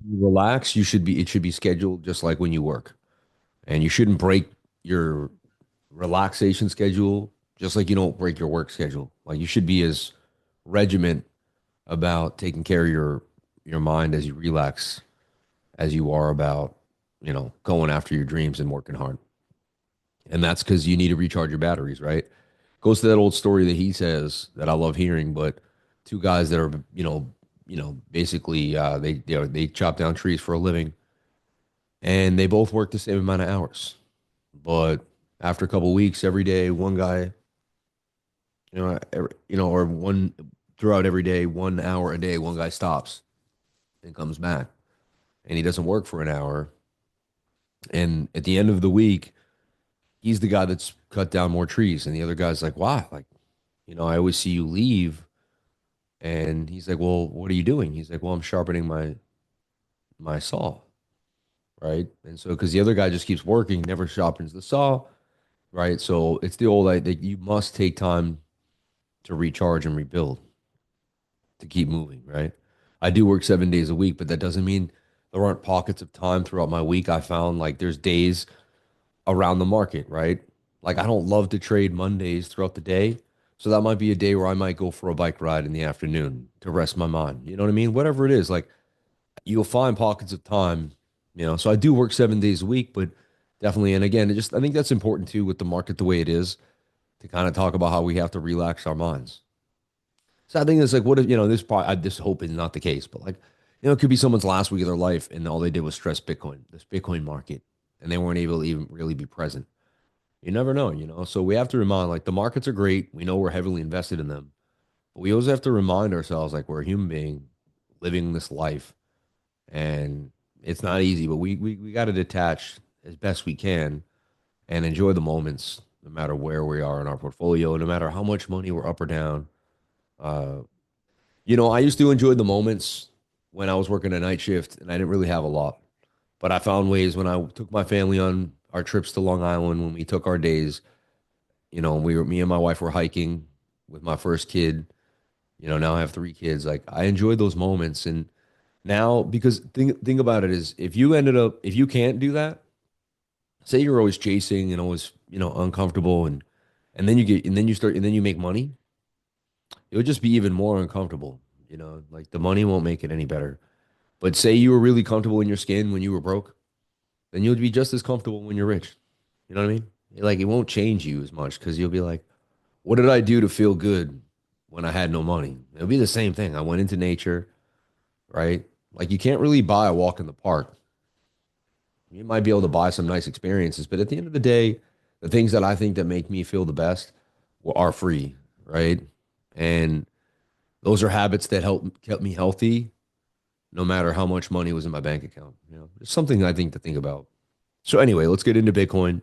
You relax, it should be scheduled just like when you work. And you shouldn't break your relaxation schedule just like you don't break your work schedule. Like you should be as regiment about taking care of your mind as you relax as you are about, going after your dreams and working hard. And that's because you need to recharge your batteries, right? Goes to that old story that he says that I love hearing, but two guys that are, basically they chop down trees for a living and they both work the same amount of hours. But after a couple of weeks, every day, one guy, or one throughout every day, 1 hour a day, one guy stops and comes back and he doesn't work for an hour. And at the end of the week, he's the guy that's cut down more trees. And the other guy's like, why? Like, I always see you leave. And he's like, well, what are you doing? He's like, well, I'm sharpening my saw. Right. And so, because the other guy just keeps working, never sharpens the saw. Right. So it's the old idea that you must take time to recharge and rebuild to keep moving. Right. I do work 7 days a week, but that doesn't mean there aren't pockets of time throughout my week. I found like there's days around the market, right? Like I don't love to trade Mondays throughout the day. So that might be a day where I might go for a bike ride in the afternoon to rest my mind. You know what I mean? Whatever it is, like you'll find pockets of time, So I do work 7 days a week, but definitely, and again, I think that's important too with the market the way it is to kind of talk about how we have to relax our minds. So I think it's like, what if, this probably, I just hope is not the case, but like, it could be someone's last week of their life and all they did was stress this Bitcoin market, and they weren't able to even really be present. You never know. So we have to remind, like, the markets are great. We know we're heavily invested in them, but we always have to remind ourselves, like, we're a human being living this life, and it's not easy, but we got to detach as best we can and enjoy the moments, no matter where we are in our portfolio, no matter how much money we're up or down. Uh, I used to enjoy the moments when I was working a night shift, and I didn't really have a lot, but I found ways when I took my family on our trips to Long Island, when we took our days. Me and my wife were hiking with my first kid. Now I have three kids. Like I enjoyed those moments. And now, because think about it is if you can't do that, say you're always chasing and always, uncomfortable and then you make money, it would just be even more uncomfortable. Like the money won't make it any better. But say you were really comfortable in your skin when you were broke, then you'll be just as comfortable when you're rich. You know what I mean? Like it won't change you as much because you'll be like, what did I do to feel good when I had no money? It'll be the same thing. I went into nature, right? Like you can't really buy a walk in the park. You might be able to buy some nice experiences, but at the end of the day, the things that I think that make me feel the best are free, right? And those are habits that kept me healthy, no matter how much money was in my bank account. It's something I think to think about. So anyway, let's get into Bitcoin.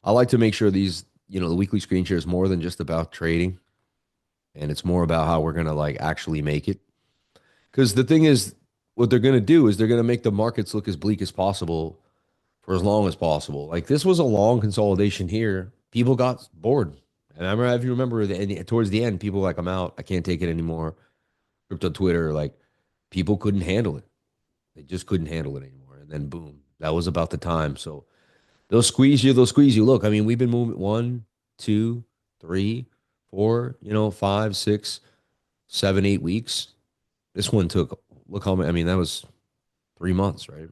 I like to make sure the weekly screen share is more than just about trading, and it's more about how we're gonna like actually make it. Because the thing is, what they're gonna do is they're gonna make the markets look as bleak as possible for as long as possible. Like this was a long consolidation here. People got bored. And I remember, if you remember, towards the end, people were like, "I'm out. I can't take it anymore." Crypto Twitter, like people couldn't handle it. They just couldn't handle it anymore. And then boom, that was about the time. So they'll squeeze you. They'll squeeze you. Look, I mean, we've been moving 1, 2, 3, 4, 5, 6, 7, 8 weeks. This one took, look how many, I mean, that was 3 months, right?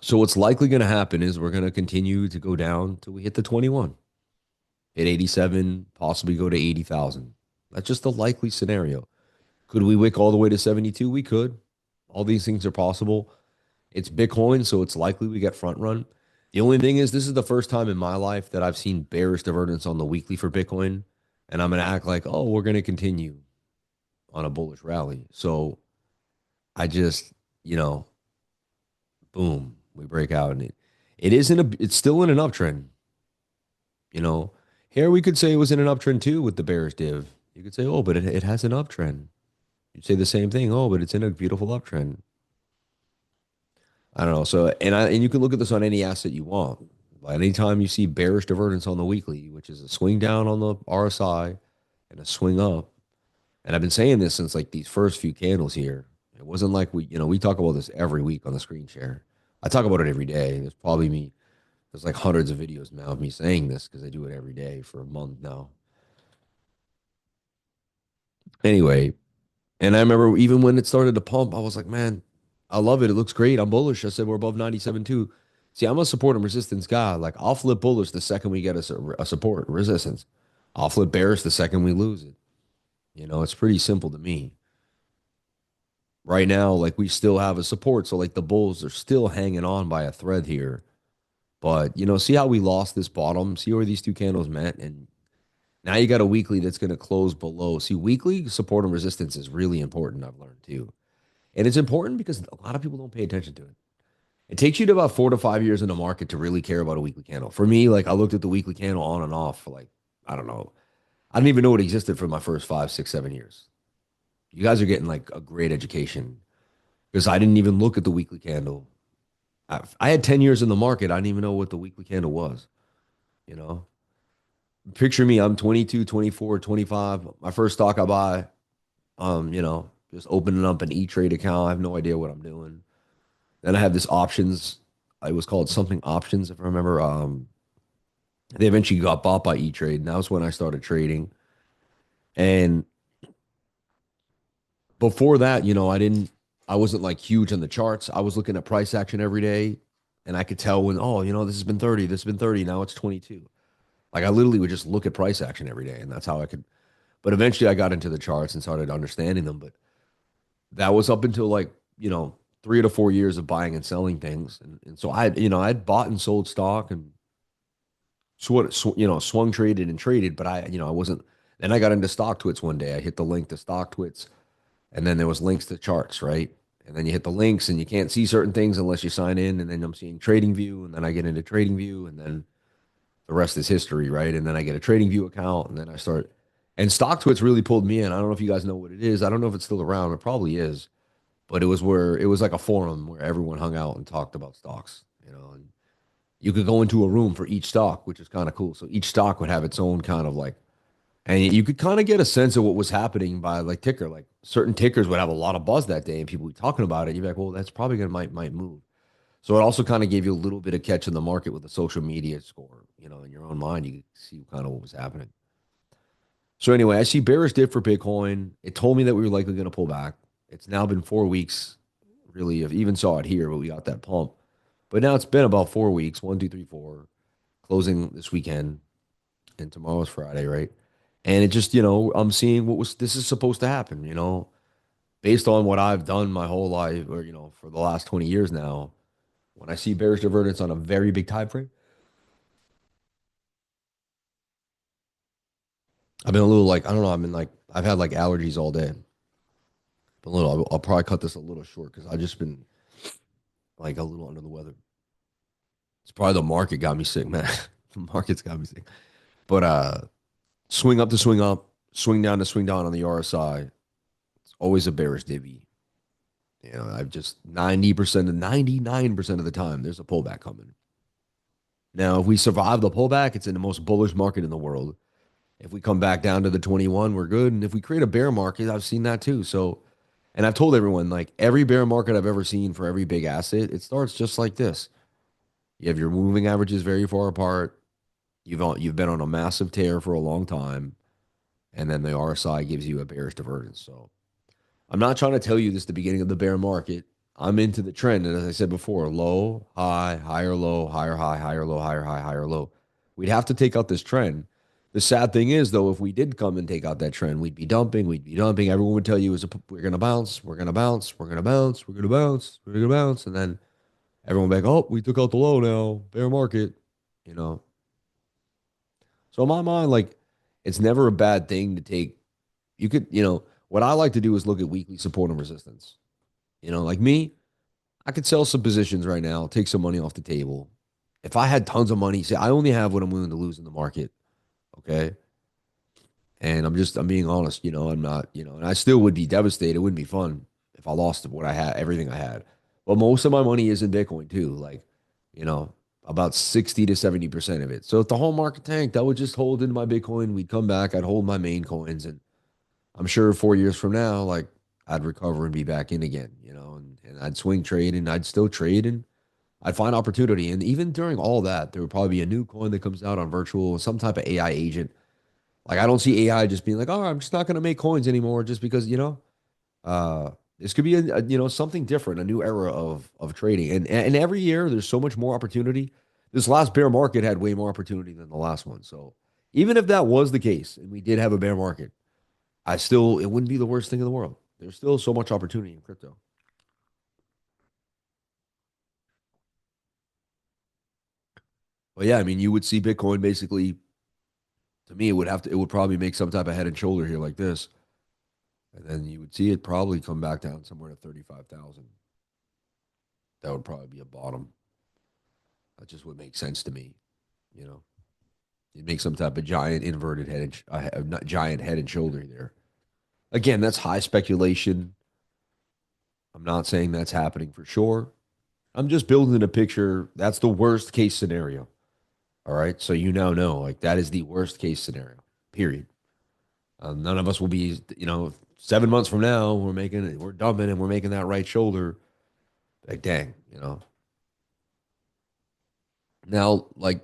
So what's likely going to happen is we're going to continue to go down till we hit the 21, hit 87, possibly go to 80,000. That's just the likely scenario. Could we wick all the way to 72? We could. All these things are possible. It's Bitcoin, so it's likely we get front run. The only thing is, this is the first time in my life that I've seen bearish divergence on the weekly for Bitcoin, and I'm going to act like, oh, we're going to continue on a bullish rally. So I just, you know, boom, we break out, and it's still in an uptrend. You know, here we could say it was in an uptrend too with the bearish div. You could say, oh, but it has an uptrend. You'd say the same thing. Oh, but it's in a beautiful uptrend. I don't know. So, and you can look at this on any asset you want. Like anytime you see bearish divergence on the weekly, which is a swing down on the RSI and a swing up, And I've been saying this since like these first few candles here. It wasn't like we talk about this every week on the screen share. I talk about it every day. There's like hundreds of videos now of me saying this because I do it every day for a month now. Anyway, and I remember even when it started to pump, I was like, man, I love it. It looks great. I'm bullish. I said we're above 97 too. See, I'm a support and resistance guy. Like I'll flip bullish the second we get a support resistance. I'll flip bearish the second we lose it. It's pretty simple to me. Right now, like we still have a support. So like the bulls are still hanging on by a thread here. But see how we lost this bottom? See where these two candles met? And now you got a weekly that's going to close below. See, weekly support and resistance is really important, I've learned too. And it's important because a lot of people don't pay attention to it. It takes you to about 4 to 5 years in the market to really care about a weekly candle. For me, like I looked at the weekly candle on and off for like, I don't know. I didn't even know it existed for my first 5, 6, 7 years. You guys are getting like a great education because I didn't even look at the weekly candle. I had 10 years in the market. I didn't even know what the weekly candle was, you know? Picture me, I'm 22, 24, 25. My first stock I buy, just opening up an E-Trade account. I have no idea what I'm doing. Then I have this options. It was called something options, if I remember. They eventually got bought by E-Trade, and that was when I started trading. And before that, I wasn't like huge on the charts. I was looking at price action every day, and I could tell when, oh, this has been 30, this has been 30, now it's 22. Like I literally would just look at price action every day, and that's how I could. But eventually I got into the charts and started understanding them. But that was up until like, 3 to 4 years of buying and selling things. And so I'd bought and sold stock and swung traded and traded, but I wasn't. Then I got into stock twits one day. I hit the link to stock twits, and then there was links to charts, right? And then you hit the links, and you can't see certain things unless you sign in. And then I'm seeing Trading View, and then I get into Trading View, and then the rest is history, right? And then I get a Trading View account, and then I start. And stock twits really pulled me in. I don't know if you guys know what it is. I don't know if it's still around. It probably is, but it was like a forum where everyone hung out and talked about stocks, and you could go into a room for each stock, which is kind of cool. So each stock would have its own kind of like, and you could kind of get a sense of what was happening by like ticker. Like certain tickers would have a lot of buzz that day, and people would be talking about it. You'd be like, well, that's probably gonna might move. So it also kind of gave you a little bit of catch in the market with the social media score. In your own mind, you could see kind of what was happening. So anyway, I see bearish dip for Bitcoin. It told me that we were likely going to pull back. It's now been 4 weeks, really. I've even saw it here, but we got that pump. But now it's been about 4 weeks, 1, 2, 3, 4, closing this weekend, and tomorrow's Friday, right? And it just, I'm seeing this is supposed to happen, based on what I've done my whole life, or for the last 20 years now. When I see bearish divergence on a very big time frame, I've been a little like, I don't know, I've had like allergies all day. A little, I'll probably cut this a little short because I've just been like a little under the weather. It's probably the market got me sick, man. The market's got me sick. But swing up to swing up, swing down to swing down on the RSI. It's always a bearish divvy. I've just 90% to 99% of the time there's a pullback coming. Now, if we survive the pullback, it's in the most bullish market in the world. If we come back down to the 21, we're good. And if we create a bear market, I've seen that too. So, and I've told everyone, like every bear market I've ever seen for every big asset, it starts just like this. You have your moving averages very far apart. You've been on a massive tear for a long time, and then the RSI gives you a bearish divergence. So I'm not trying to tell you this is the beginning of the bear market. I'm into the trend, and as I said before, low, high, higher, low, higher, high, higher, low, higher, high, higher, low. We'd have to take out this trend. The sad thing is, though, if we did come and take out that trend, we'd be dumping. We'd be dumping. Everyone would tell you, we're going to bounce, we're going to bounce, we're going to bounce, we're going to bounce, we're going to bounce. And then everyone would be like, oh, we took out the low now, bear market, you know. So in my mind, like, it's never a bad thing to take. You could, what I like to do is look at weekly support and resistance. Like me, I could sell some positions right now, take some money off the table. If I had tons of money, say I only have what I'm willing to lose in the market. Okay. And I'm being honest, I'm not, and I still would be devastated. It wouldn't be fun if I lost what I had, everything I had. But most of my money is in Bitcoin too. Like, you know, about 60 to 70% of it. So if the whole market tanked, I would just hold in my Bitcoin. We'd come back. I'd hold my main coins, and I'm sure 4 years from now, like I'd recover and be back in again, and I'd swing trade and I'd still trade and I'd find opportunity. And even during all that, there would probably be a new coin that comes out on virtual, some type of AI agent. Like I don't see AI just being like, oh, I'm just not going to make coins anymore just because, uh, this could be something different, a new era of trading. And every year there's so much more opportunity. This last bear market had way more opportunity than the last one. So even if that was the case and we did have a bear market, it wouldn't be the worst thing in the world. There's still so much opportunity in crypto. But yeah, I mean, you would see Bitcoin basically, to me, it would probably make some type of head and shoulder here like this. And then you would see it probably come back down somewhere to 35,000. That would probably be a bottom. That just would make sense to me, you know. You'd make some type of giant inverted head and not giant head and shoulder there. Again, that's high speculation. I'm not saying that's happening for sure. I'm just building a picture. That's the worst case scenario. All right. So you now know, like, that is the worst case scenario, period. None of us will be, 7 months from now, we're dumping and we're making that right shoulder. Like, dang, Now, like,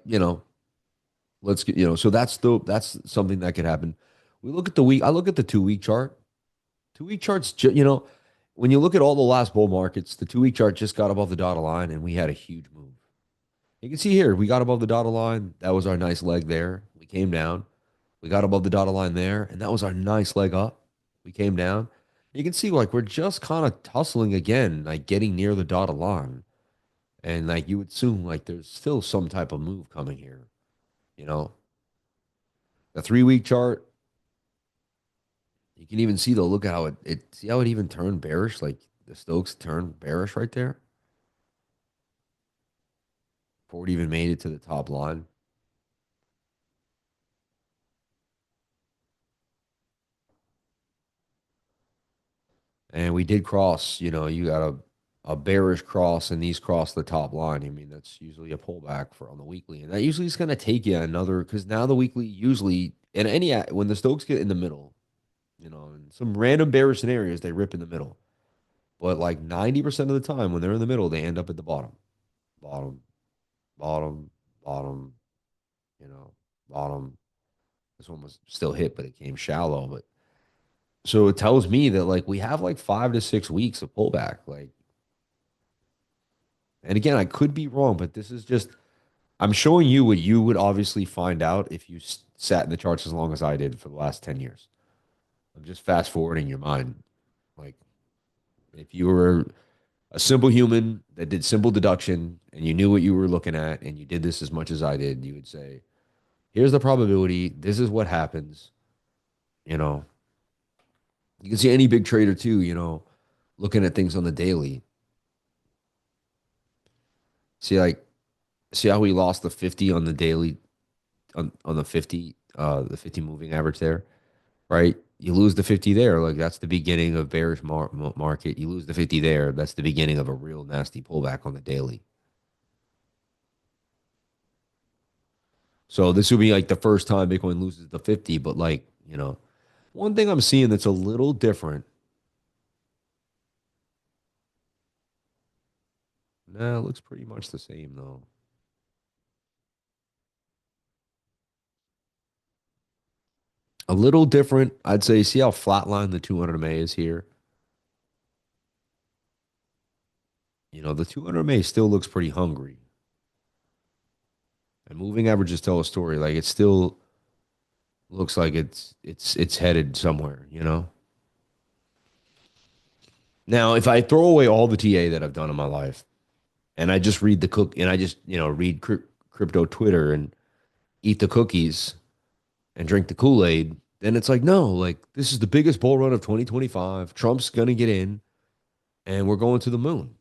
let's get, so that's something that could happen. We look at the week, I look at the 2 week chart. 2 week charts, when you look at all the last bull markets, the 2 week chart just got above the dotted line and we had a huge move. You can see here, we got above the dotted line. That was our nice leg there. We came down. We got above the dotted line there, and that was our nice leg up. We came down. You can see like we're just kind of tussling again, like getting near the dotted line. And like you would assume like there's still some type of move coming here. You know, the 3 week chart, you can even see though, look at how it see how it even turned bearish, like the Stokes turned bearish right there before it even made it to the top line. And we did cross, you got a bearish cross and these cross the top line. I mean, that's usually a pullback for on the weekly. And that usually is going to take you another because now the weekly usually and when the Stokes get in the middle, in some random bearish scenarios, they rip in the middle. But like 90% of the time when they're in the middle, they end up at the bottom. Bottom, bottom, bottom, you know, bottom. This one was still hit, but it came shallow. But so it tells me that like we have like 5 to 6 weeks of pullback. Like, and again, I could be wrong, but this is just, I'm showing you what you would obviously find out if you sat in the charts as long as I did for the last 10 years. I'm just fast forwarding your mind. Like, if you were a simple human that did simple deduction and you knew what you were looking at and you did this as much as I did, you would say, here's the probability. This is what happens. You know, you can see any big trader too, looking at things on the daily. See, like, see how we lost the 50 on the daily, on the 50 moving average there, right? You lose the 50 there, like that's the beginning of bearish market. You lose the 50 there, that's the beginning of a real nasty pullback on the daily. So this would be like the first time Bitcoin loses the 50, but like, one thing I'm seeing that's a little different. Nah, it looks pretty much the same though. A little different, I'd say. See how flatline the 200 MA is here? The 200 MA still looks pretty hungry. And moving averages tell a story. Like it still looks like it's headed somewhere. Now, if I throw away all the TA that I've done in my life and I just read the cook and I just, read crypto Twitter and eat the cookies and drink the Kool-Aid, then it's like, no, like this is the biggest bull run of 2025. Trump's gonna get in and we're going to the moon.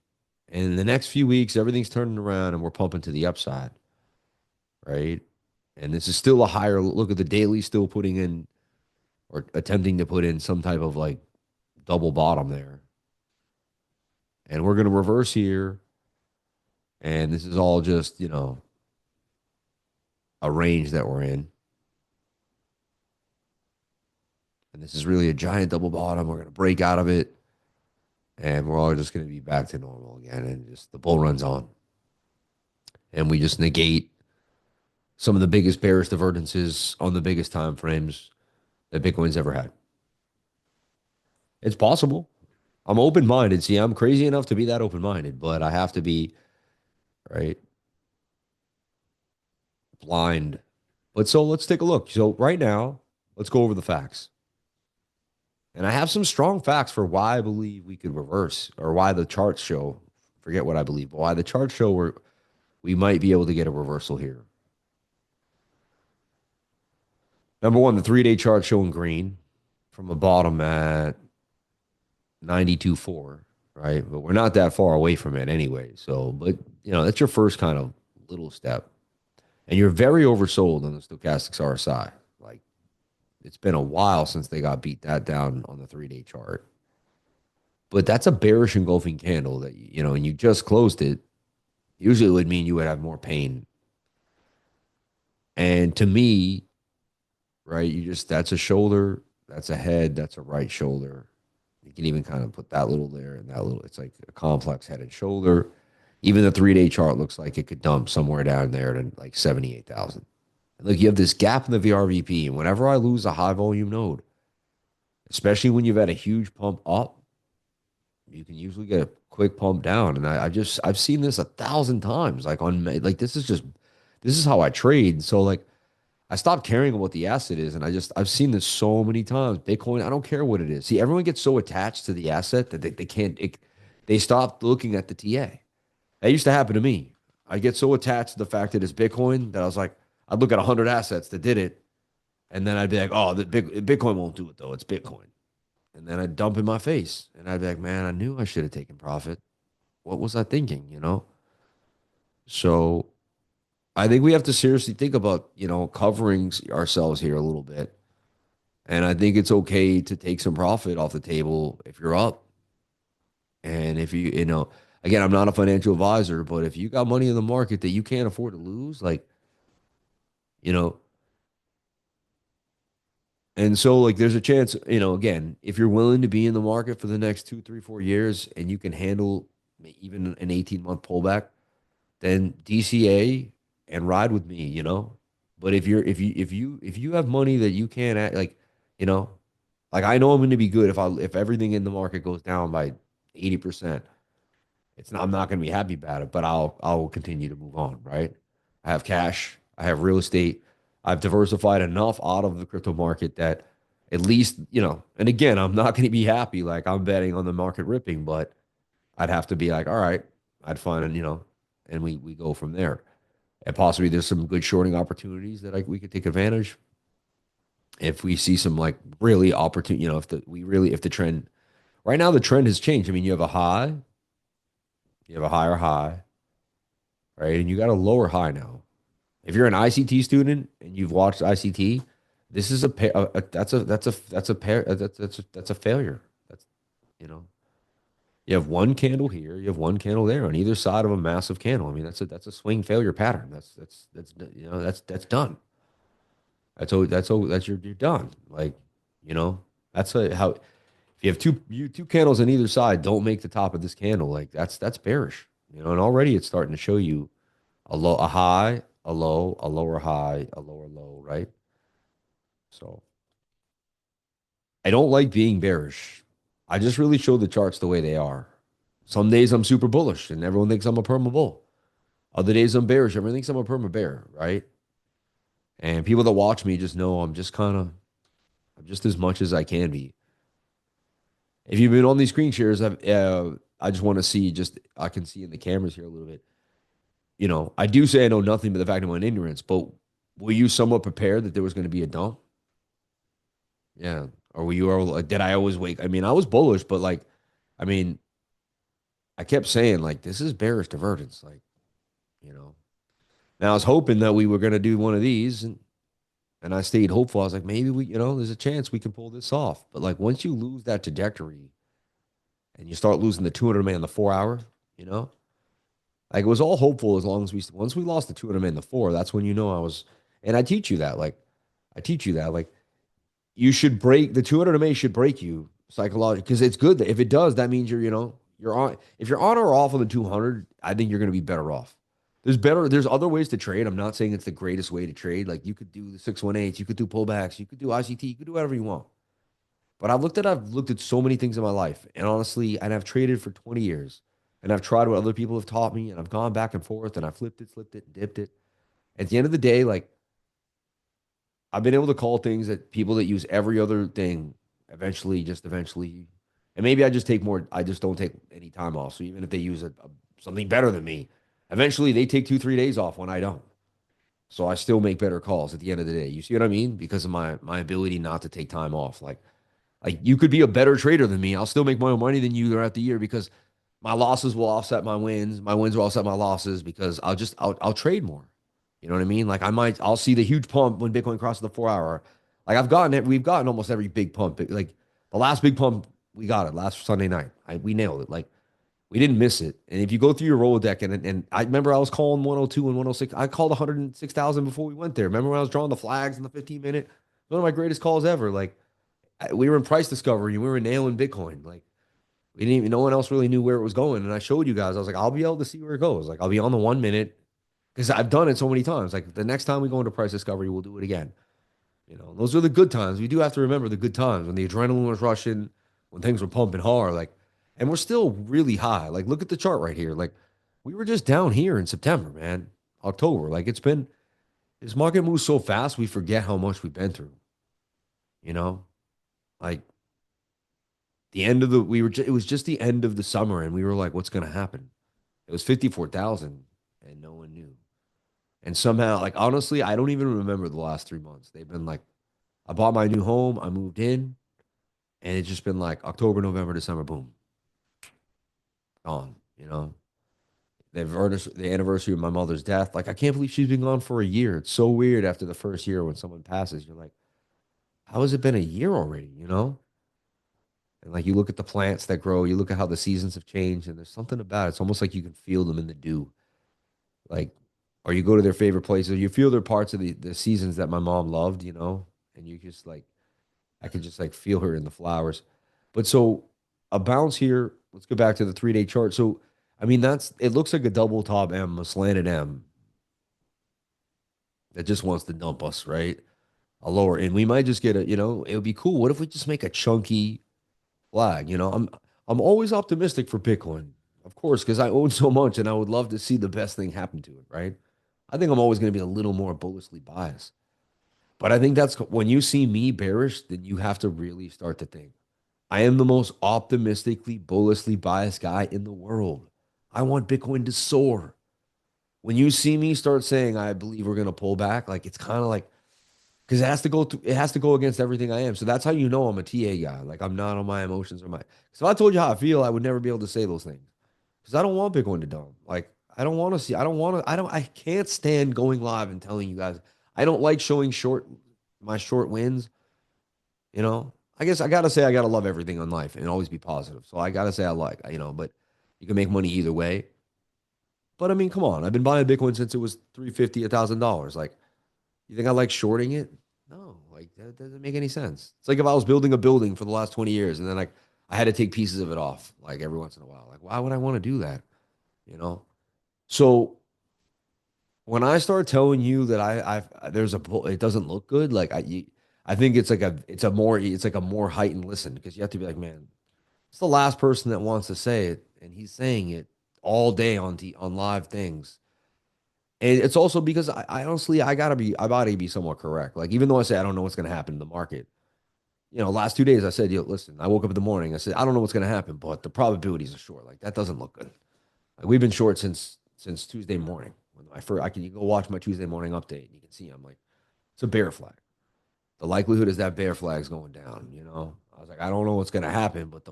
And in the next few weeks, everything's turning around and we're pumping to the upside, right? And this is still a higher look at the daily, still putting in or attempting to put in some type of like double bottom there. And we're going to reverse here. And this is all just, a range that we're in. And this is really a giant double bottom. We're going to break out of it, and we're all just going to be back to normal again. And just the bull runs on. And we just negate some of the biggest bearish divergences on the biggest time frames that Bitcoin's ever had. It's possible. I'm open minded. See, I'm crazy enough to be that open minded, but I have to be, right, blind. But so let's take a look. So, right now, let's go over the facts. And I have some strong facts for why I believe we could reverse, or why the charts show, forget what I believe, but why the charts show we might be able to get a reversal here. Number one, the 3-day chart showing green from a bottom at 92.4, right? But we're not that far away from it anyway. So, but that's your first kind of little step. And you're very oversold on the stochastics RSI. Like, it's been a while since they got beat that down on the 3-day chart. But that's a bearish engulfing candle that, and you just closed it. Usually it would mean you would have more pain. And to me, right, that's a shoulder, that's a head, that's a right shoulder. You can even kind of put that little there and that little, it's like a complex head and shoulder. Even the 3-day chart looks like it could dump somewhere down there to like 78,000. Look, you have this gap in the VRVP. And whenever I lose a high volume node, especially when you've had a huge pump up, you can usually get a quick pump down. And I've seen this 1,000 times. Like this is how I trade. So like I stopped caring what the asset is. And I've seen this so many times. Bitcoin, I don't care what it is. See, everyone gets so attached to the asset that they can't, they stop looking at the TA. That used to happen to me. I get so attached to the fact that it's Bitcoin that I was like, I'd look at 100 assets that did it. And then I'd be like, oh, Bitcoin won't do it though. It's Bitcoin. And then I'd dump in my face. And I'd be like, man, I knew I should have taken profit. What was I thinking? So I think we have to seriously think about, covering ourselves here a little bit. And I think it's okay to take some profit off the table if you're up. And if again, I'm not a financial advisor, but if you got money in the market that you can't afford to lose, like, you know, and so like there's a chance, again, if you're willing to be in the market for the next 2, 3, 4 years and you can handle even an 18-month pullback, then DCA and ride with me. But if you have money that you can't you know, like I know I'm going to be good if everything in the market goes down by 80%. I'm not going to be happy about it, but I'll continue to move on, right? I have cash, I have real estate, I've diversified enough out of the crypto market that at least, and again, I'm not going to be happy like I'm betting on the market ripping, but I'd have to be like, all right, I'd find and we go from there. And possibly there's some good shorting opportunities that we could take advantage if we see some like really opportunity, if the trend right now the trend has changed. I mean, you have a higher high, right? And you got a lower high now. If you're an ICT student and you've watched ICT, this is that's a failure. That's you know you have one candle here, you have one candle there on either side of a massive candle. I mean that's a swing failure pattern. That's done. You're done. Like that's how if you have two candles on either side, don't make the top of this candle. Like that's bearish. And already it's starting to show you a high, a low, a lower high, a lower low, right? So I don't like being bearish. I just really show the charts the way they are. Some days I'm super bullish and everyone thinks I'm a perma bull. Other days I'm bearish. Everyone thinks I'm a perma bear, right? And people that watch me just know I'm just as much as I can be. If you've been on these screen shares, I just want to see I can see in the cameras here a little bit. I do say I know nothing but the fact of my ignorance, but were you somewhat prepared that there was going to be a dump? Yeah. Or were you all like, did I always wake? I mean, I was bullish, but like, I mean, I kept saying like, this is bearish divergence. Like, you know, now I was hoping that we were going to do one of these and I stayed hopeful. I was like, maybe there's a chance we can pull this off. But like, once you lose that trajectory and you start losing the 200 man, the 4 hour, you know, like it was all hopeful as long as once we lost the 200 man, the four, that's when I was, and I teach you that. Like, I teach you that. Like, you should break the 200 MA should break you psychologically because it's good that if it does, that means you're on. If you're on or off on the 200, I think you're going to be better off. There's other ways to trade. I'm not saying it's the greatest way to trade. Like you could do the 618s, you could do pullbacks, you could do ICT, you could do whatever you want. But I've looked at so many things in my life, and honestly, and I've traded for 20 years, and I've tried what other people have taught me, and I've gone back and forth, and I flipped it, slipped it, and dipped it. At the end of the day, like I've been able to call things that people that use every other thing eventually, and maybe I just take more, I just don't take any time off. So even if they use something better than me, eventually they take 2, 3 days off when I don't. So I still make better calls at the end of the day. You see what I mean? Because of my ability not to take time off. Like you could be a better trader than me. I'll still make more money than you throughout the year because my losses will offset my wins. My wins will offset my losses because I'll trade more. You know what I mean? Like I'll see the huge pump when Bitcoin crosses the 4 hour. Like we've gotten almost every big pump. Like the last big pump, we got it last Sunday night. We nailed it. Like we didn't miss it. And if you go through your Rolodex, and I remember I was calling 102 and 106. I called 106,000 before we went there. Remember when I was drawing the flags in the 15 minute? One of my greatest calls ever. Like we were in price discovery and we were nailing Bitcoin. Like we didn't even, no one else really knew where it was going. And I showed you guys, I was like, I'll be able to see where it goes. Like I'll be on the 1 minute because I've done it so many times. Like the next time we go into price discovery, we'll do it again. Those are the good times. We do have to remember the good times when the adrenaline was rushing, when things were pumping hard. Like, and we're still really high. Like, look at the chart right here. Like, we were just down here in September, man, October. Like, this market moves so fast, we forget how much we've been through. You know, like the end of the, we were, it was just the end of the summer, and we were like, what's going to happen? It was 54,000, and no one knew. And somehow, like, honestly, I don't even remember the last 3 months. They've been like, I bought my new home, I moved in, and it's just been like October, November, December, boom, gone. The anniversary of my mother's death. Like I can't believe she's been gone for a year. It's so weird after the first year when someone passes. You're like, how has it been a year already? And like you look at the plants that grow, you look at how the seasons have changed, and there's something about it. It's almost like you can feel them in the dew. Like, or you go to their favorite places, you feel their parts of the seasons that my mom loved, and you just like I could just like feel her in the flowers. But so a bounce here. Let's go back to the 3 day chart. So I mean it looks like a double top M, a slanted M that just wants to dump us, right? A lower, and we might just get it would be cool. What if we just make a chunky flag? I'm always optimistic for Bitcoin, of course, because I own so much and I would love to see the best thing happen to it, right? I think I'm always going to be a little more bullishly biased. But I think that's when you see me bearish, then you have to really start to think. I am the most optimistically, bullishly biased guy in the world. I want Bitcoin to soar. When you see me start saying I believe we're gonna pull back, like it's kind of like because it has to go against everything I am. So that's how you know I'm a TA guy. Like I'm not on my emotions or my. So if I told you how I feel, I would never be able to say those things because I don't want Bitcoin to dump. Like I don't want to see. I don't want to. I can't stand going live and telling you guys. I don't like showing my short wins. I guess I gotta say I gotta love everything in life and always be positive. So I gotta say I but you can make money either way. But I mean, come on, I've been buying Bitcoin since it was 350, $1,000. Like, you think I like shorting it? No, like that doesn't make any sense. It's like if I was building a building for the last 20 years and then like I had to take pieces of it off like every once in a while. Like, why would I want to do that? You know? So when I start telling you that it doesn't look good, like I think it's like a more heightened listen because you have to be like, man, it's the last person that wants to say it, and he's saying it all day on live things. And it's also because I honestly I gotta be somewhat correct. Like even though I say I don't know what's gonna happen in the market, last 2 days I said, yo, listen, I woke up in the morning, I said, I don't know what's gonna happen, but the probabilities are short. Like that doesn't look good. Like we've been short since Tuesday morning. When I first, you can go watch my Tuesday morning update and you can see I'm like, it's a bear flag. The likelihood is that bear flag's going down. I was like, I don't know what's gonna happen, but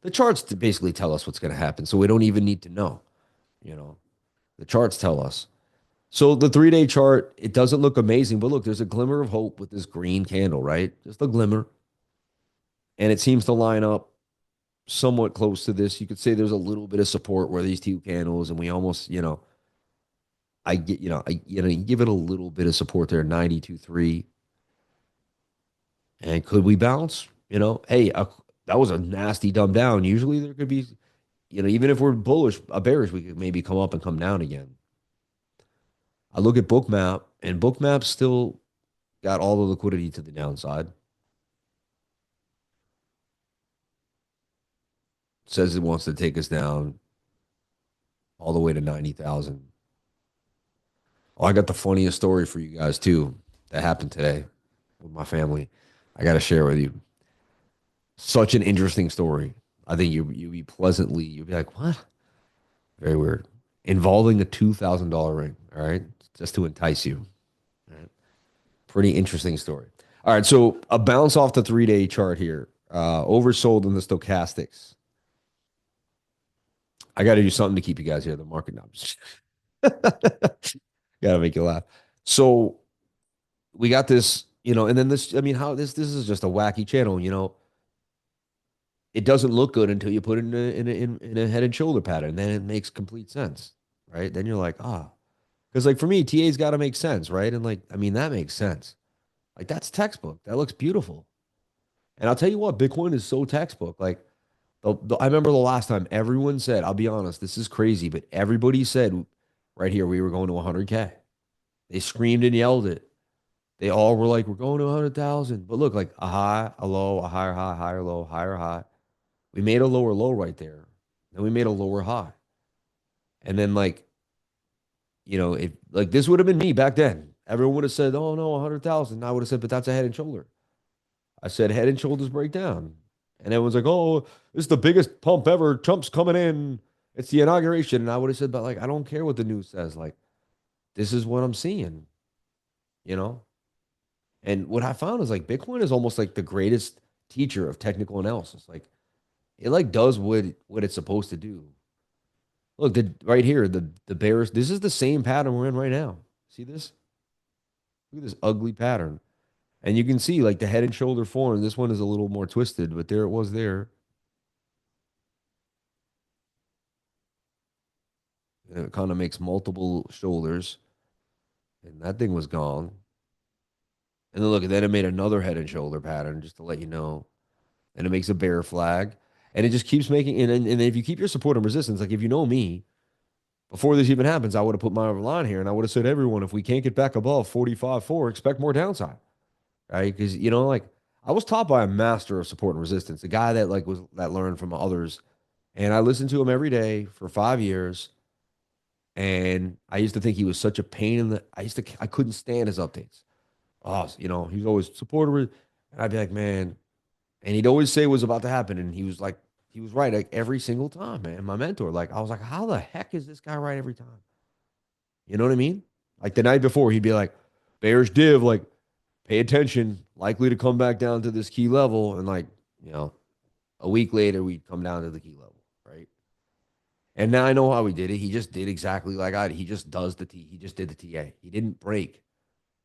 the charts basically tell us what's gonna happen. So we don't even need to know, you know. The charts tell us. So the 3 day chart, it doesn't look amazing, but look, there's a glimmer of hope with this green candle, right? Just a glimmer. And it seems to line up somewhat close to this. You could say there's a little bit of support where these two candles, and we almost, I get, I give it a little bit of support there, 92.3. And could we bounce? Hey, that was a nasty dumb down. Usually there could be, even if we're bullish, bearish, we could maybe come up and come down again. I look at Bookmap, and Bookmap still got all the liquidity to the downside. Says it wants to take us down all the way to 90,000. Oh, I got the funniest story for you guys too that happened today with my family. I got to share with you. Such an interesting story. I think you'd be pleasantly, you'd be like, what? Very weird. Involving a $2,000 ring. All right. Just to entice you. All right? Pretty interesting story. All right. So a bounce off the 3-day chart here. Oversold in the stochastics. I got to do something to keep you guys here. The market knobs. Got to make you laugh. So we got this, and then this, I mean, how this is just a wacky channel, it doesn't look good until you put it in a head and shoulder pattern. Then it makes complete sense, right? Then you're like, because like for me, TA's got to make sense, right? And like, I mean, that makes sense. Like that's textbook. That looks beautiful. And I'll tell you what, Bitcoin is so textbook. Like I remember the last time everyone said, I'll be honest, this is crazy, but everybody said right here we were going to 100K. They screamed and yelled it. They all were like, we're going to 100,000. But look, like a high, a low, a higher high, higher low, higher high. We made a lower low right there. Then we made a lower high. And then if like this would have been me back then. Everyone would have said, oh no, 100,000. I would have said, but that's a head and shoulder. I said head and shoulders break down. And everyone's like, oh, this is the biggest pump ever. Trump's coming in. It's the inauguration. And I would have said, but like, I don't care what the news says. Like, this is what I'm seeing, you know? And what I found is like Bitcoin is almost like the greatest teacher of technical analysis. Like it like does what it's supposed to do. Look, right here, the bears. This is the same pattern we're in right now. See this? Look at this ugly pattern. And you can see like the head and shoulder form. This one is a little more twisted, but there it was there. And it kind of makes multiple shoulders. And that thing was gone. And then look, then it made another head and shoulder pattern just to let you know. And it makes a bear flag. And it just keeps making, and if you keep your support and resistance, like if you know me, before this even happens, I would have put my line here and I would have said, everyone, if we can't get back above 45.4, expect more downside, right? Because, like I was taught by a master of support and resistance, a guy that that learned from others. And I listened to him every day for 5 years. And I used to think he was such a pain in the, I couldn't stand his updates. Oh, he was always supporter. And I'd be like, man, and he'd always say it was about to happen. And he was right like every single time, man. My mentor, like, I was like, how the heck is this guy right every time? You know what I mean? Like the night before, he'd be like, Bears div, like, pay attention, likely to come back down to this key level. And like, you know, a week later, we'd come down to the key level, right? And now I know how he did it. He just did exactly like I did. He just does he just did the TA. He didn't break,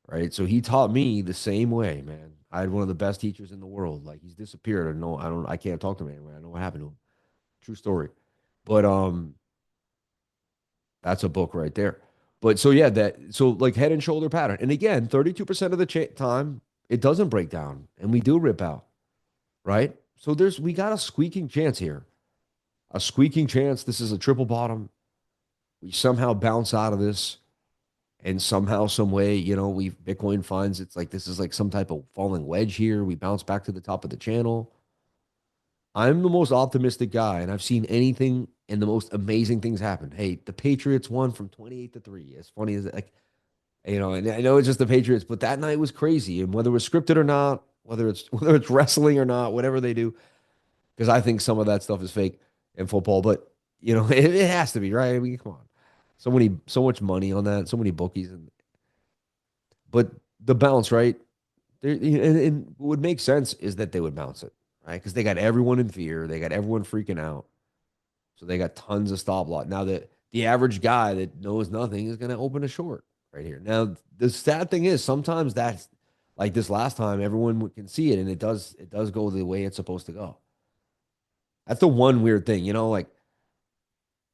right? So he taught me the same way, man. I had one of the best teachers in the world. Like he's disappeared. I can't talk to him anymore. I know what happened to him. True story. But that's a book right there. But so yeah, so like head and shoulder pattern. And again, 32% of the time it doesn't break down and we do rip out, right? So we got a squeaking chance here. A squeaking chance. This is a triple bottom. We somehow bounce out of this and somehow, some way, Bitcoin finds it's like this is like some type of falling wedge here. We bounce back to the top of the channel. I'm the most optimistic guy, and I've seen anything and the most amazing things happen. Hey, the Patriots won from 28-3. As funny as like, and I know it's just the Patriots, but that night was crazy. And whether it's scripted or not, whether it's wrestling or not, whatever they do, because I think some of that stuff is fake in football, but it has to be, right? I mean, come on. So much money on that, so many bookies, but the bounce, right? And what would make sense is that they would bounce it, right? Because they got everyone in fear, they got everyone freaking out, so they got tons of stop loss. Now the average guy that knows nothing is going to open a short right here. Now the sad thing is sometimes that's like this last time, everyone can see it, and it does go the way it's supposed to go. That's the one weird thing, like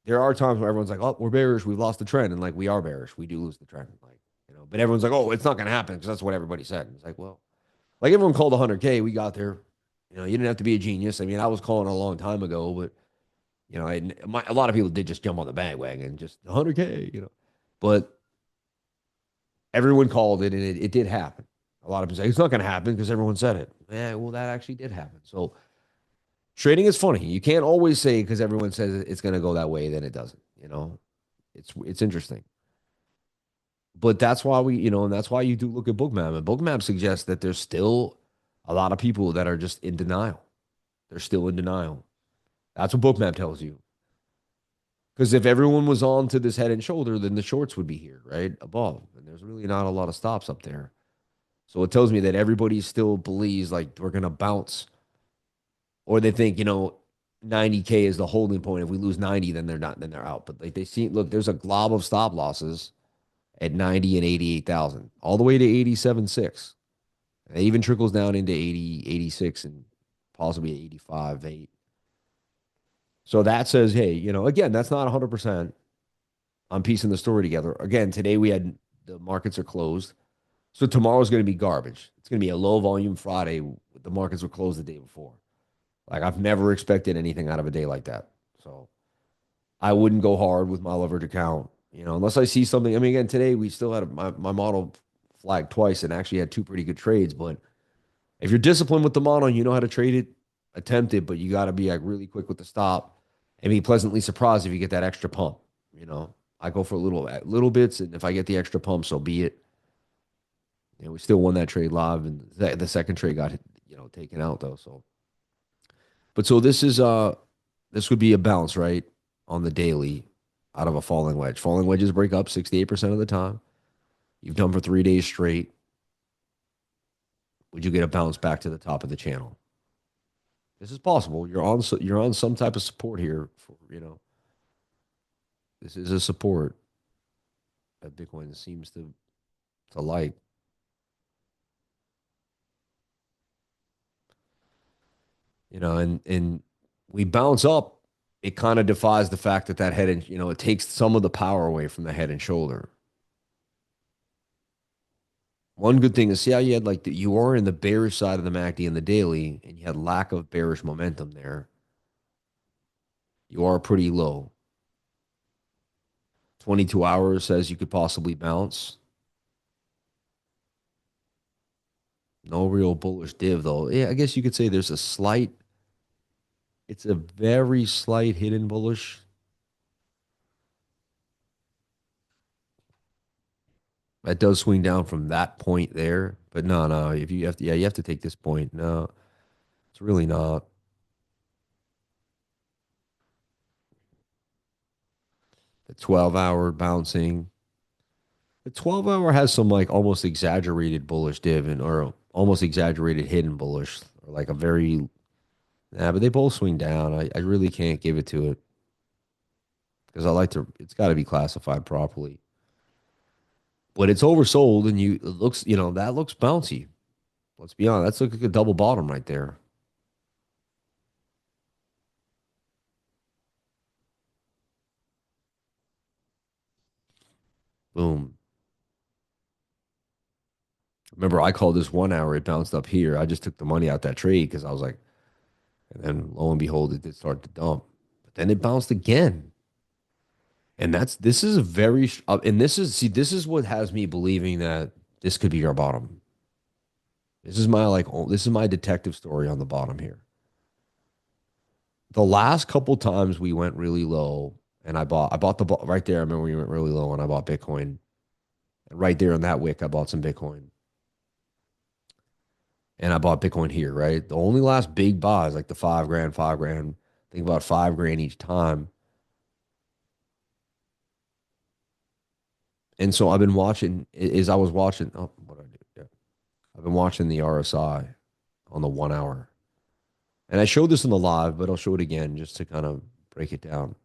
there are times where everyone's like, "Oh, we're bearish. We've lost the trend," and like we are bearish. We do lose the trend, like but everyone's like, "Oh, it's not going to happen because that's what everybody said." And it's like, well, Like everyone called 100K, we got there. You know, you didn't have to be a genius. I mean, I was calling a long time ago, but you know, a lot of people did just jump on the bandwagon, just 100K. You know, but everyone called it, and it did happen. A lot of people say it's not going to happen because everyone said it. Yeah, well, that actually did happen. So trading is funny. You can't always say because everyone says it's going to go that way, then it doesn't. You know, it's interesting. But that's why and that's why you do look at Bookmap. And Bookmap suggests that there's still a lot of people that are just in denial. They're still in denial. That's what Bookmap tells you. Because if everyone was on to this head and shoulder, then the shorts would be here, right? Above. And there's really not a lot of stops up there. So it tells me that everybody still believes like we're gonna bounce. Or they think, 90K is the holding point. If we lose 90, then they're out. But like they see, look, there's a glob of stop losses at 90 and 88,000, all the way to 87.6. It even trickles down into 80, 86, and possibly 85, 8. So that says, hey, again, that's not 100%. I'm piecing the story together. Again, today the markets are closed. So tomorrow's going to be garbage. It's going to be a low volume Friday. The markets were closed the day before. Like I've never expected anything out of a day like that. So I wouldn't go hard with my leverage account, unless I see something. I mean, again, today we still had my model flagged twice and actually had two pretty good trades. But if you're disciplined with the model and you know how to trade it, attempt it, but you got to be like really quick with the stop and be pleasantly surprised if you get that extra pump. You know, I go for little bits, and if I get the extra pump, so be it. We still won that trade live, and the second trade got taken out though. So, but so this would be a bounce, right, on the daily out of a falling wedge. Falling wedges break up 68% of the time. You've done for 3 days straight. Would you get a bounce back to the top of the channel? This is possible. You're on some type of support here. This is a support that Bitcoin seems to like. And we bounce up. It kind of defies the fact that head and it takes some of the power away from the head and shoulder. One good thing is, see how you had you are in the bearish side of the MACD in the daily, and you had lack of bearish momentum there. You are pretty low. 22 hours says you could possibly bounce. No real bullish div though. Yeah, I guess you could say it's a very slight hidden bullish. That does swing down from that point there, but no. If you have to, yeah, you have to take this point. No, it's really not. The 12-hour bouncing. The 12-hour has some almost exaggerated bullish div or almost exaggerated hidden bullish, or like a very, yeah, but they both swing down. I really can't give it to it because it's got to be classified properly. But it's oversold, and it looks, that looks bouncy. Let's be honest, that's like a double bottom right there. Boom. Remember, I called this 1 hour. It bounced up here. I just took the money out that trade because I was like, and then lo and behold, it did start to dump. But then it bounced again. And this is a very, and this is what has me believing that this could be our bottom. This is my detective story on the bottom here. The last couple times we went really low, and I bought right there. I remember we went really low, and I bought Bitcoin. And right there in that wick, I bought some Bitcoin, and I bought Bitcoin here. Right, the only last big buys like the 5 grand, 5 grand. Think about 5 grand each time. And so I've been watching. As I was watching, oh, what did I do? Yeah, I've been watching the RSI on the 1 hour. And I showed this in the live, but I'll show it again just to kind of break it down.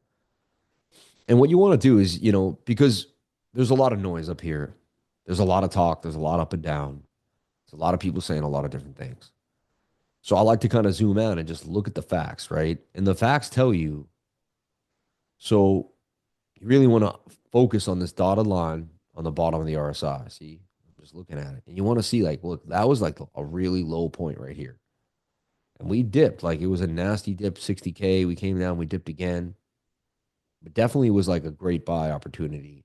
And what you want to do is, because there's a lot of noise up here, there's a lot of talk, there's a lot up and down, there's a lot of people saying a lot of different things. So I like to kind of zoom out and just look at the facts, right? And the facts tell you. So you really want to focus on this dotted line on the bottom of the RSI. See, just looking at it. And you want to see, like, look, that was like a really low point right here. And we dipped, like it was a nasty dip, 60K. We came down, we dipped again. But definitely was like a great buy opportunity.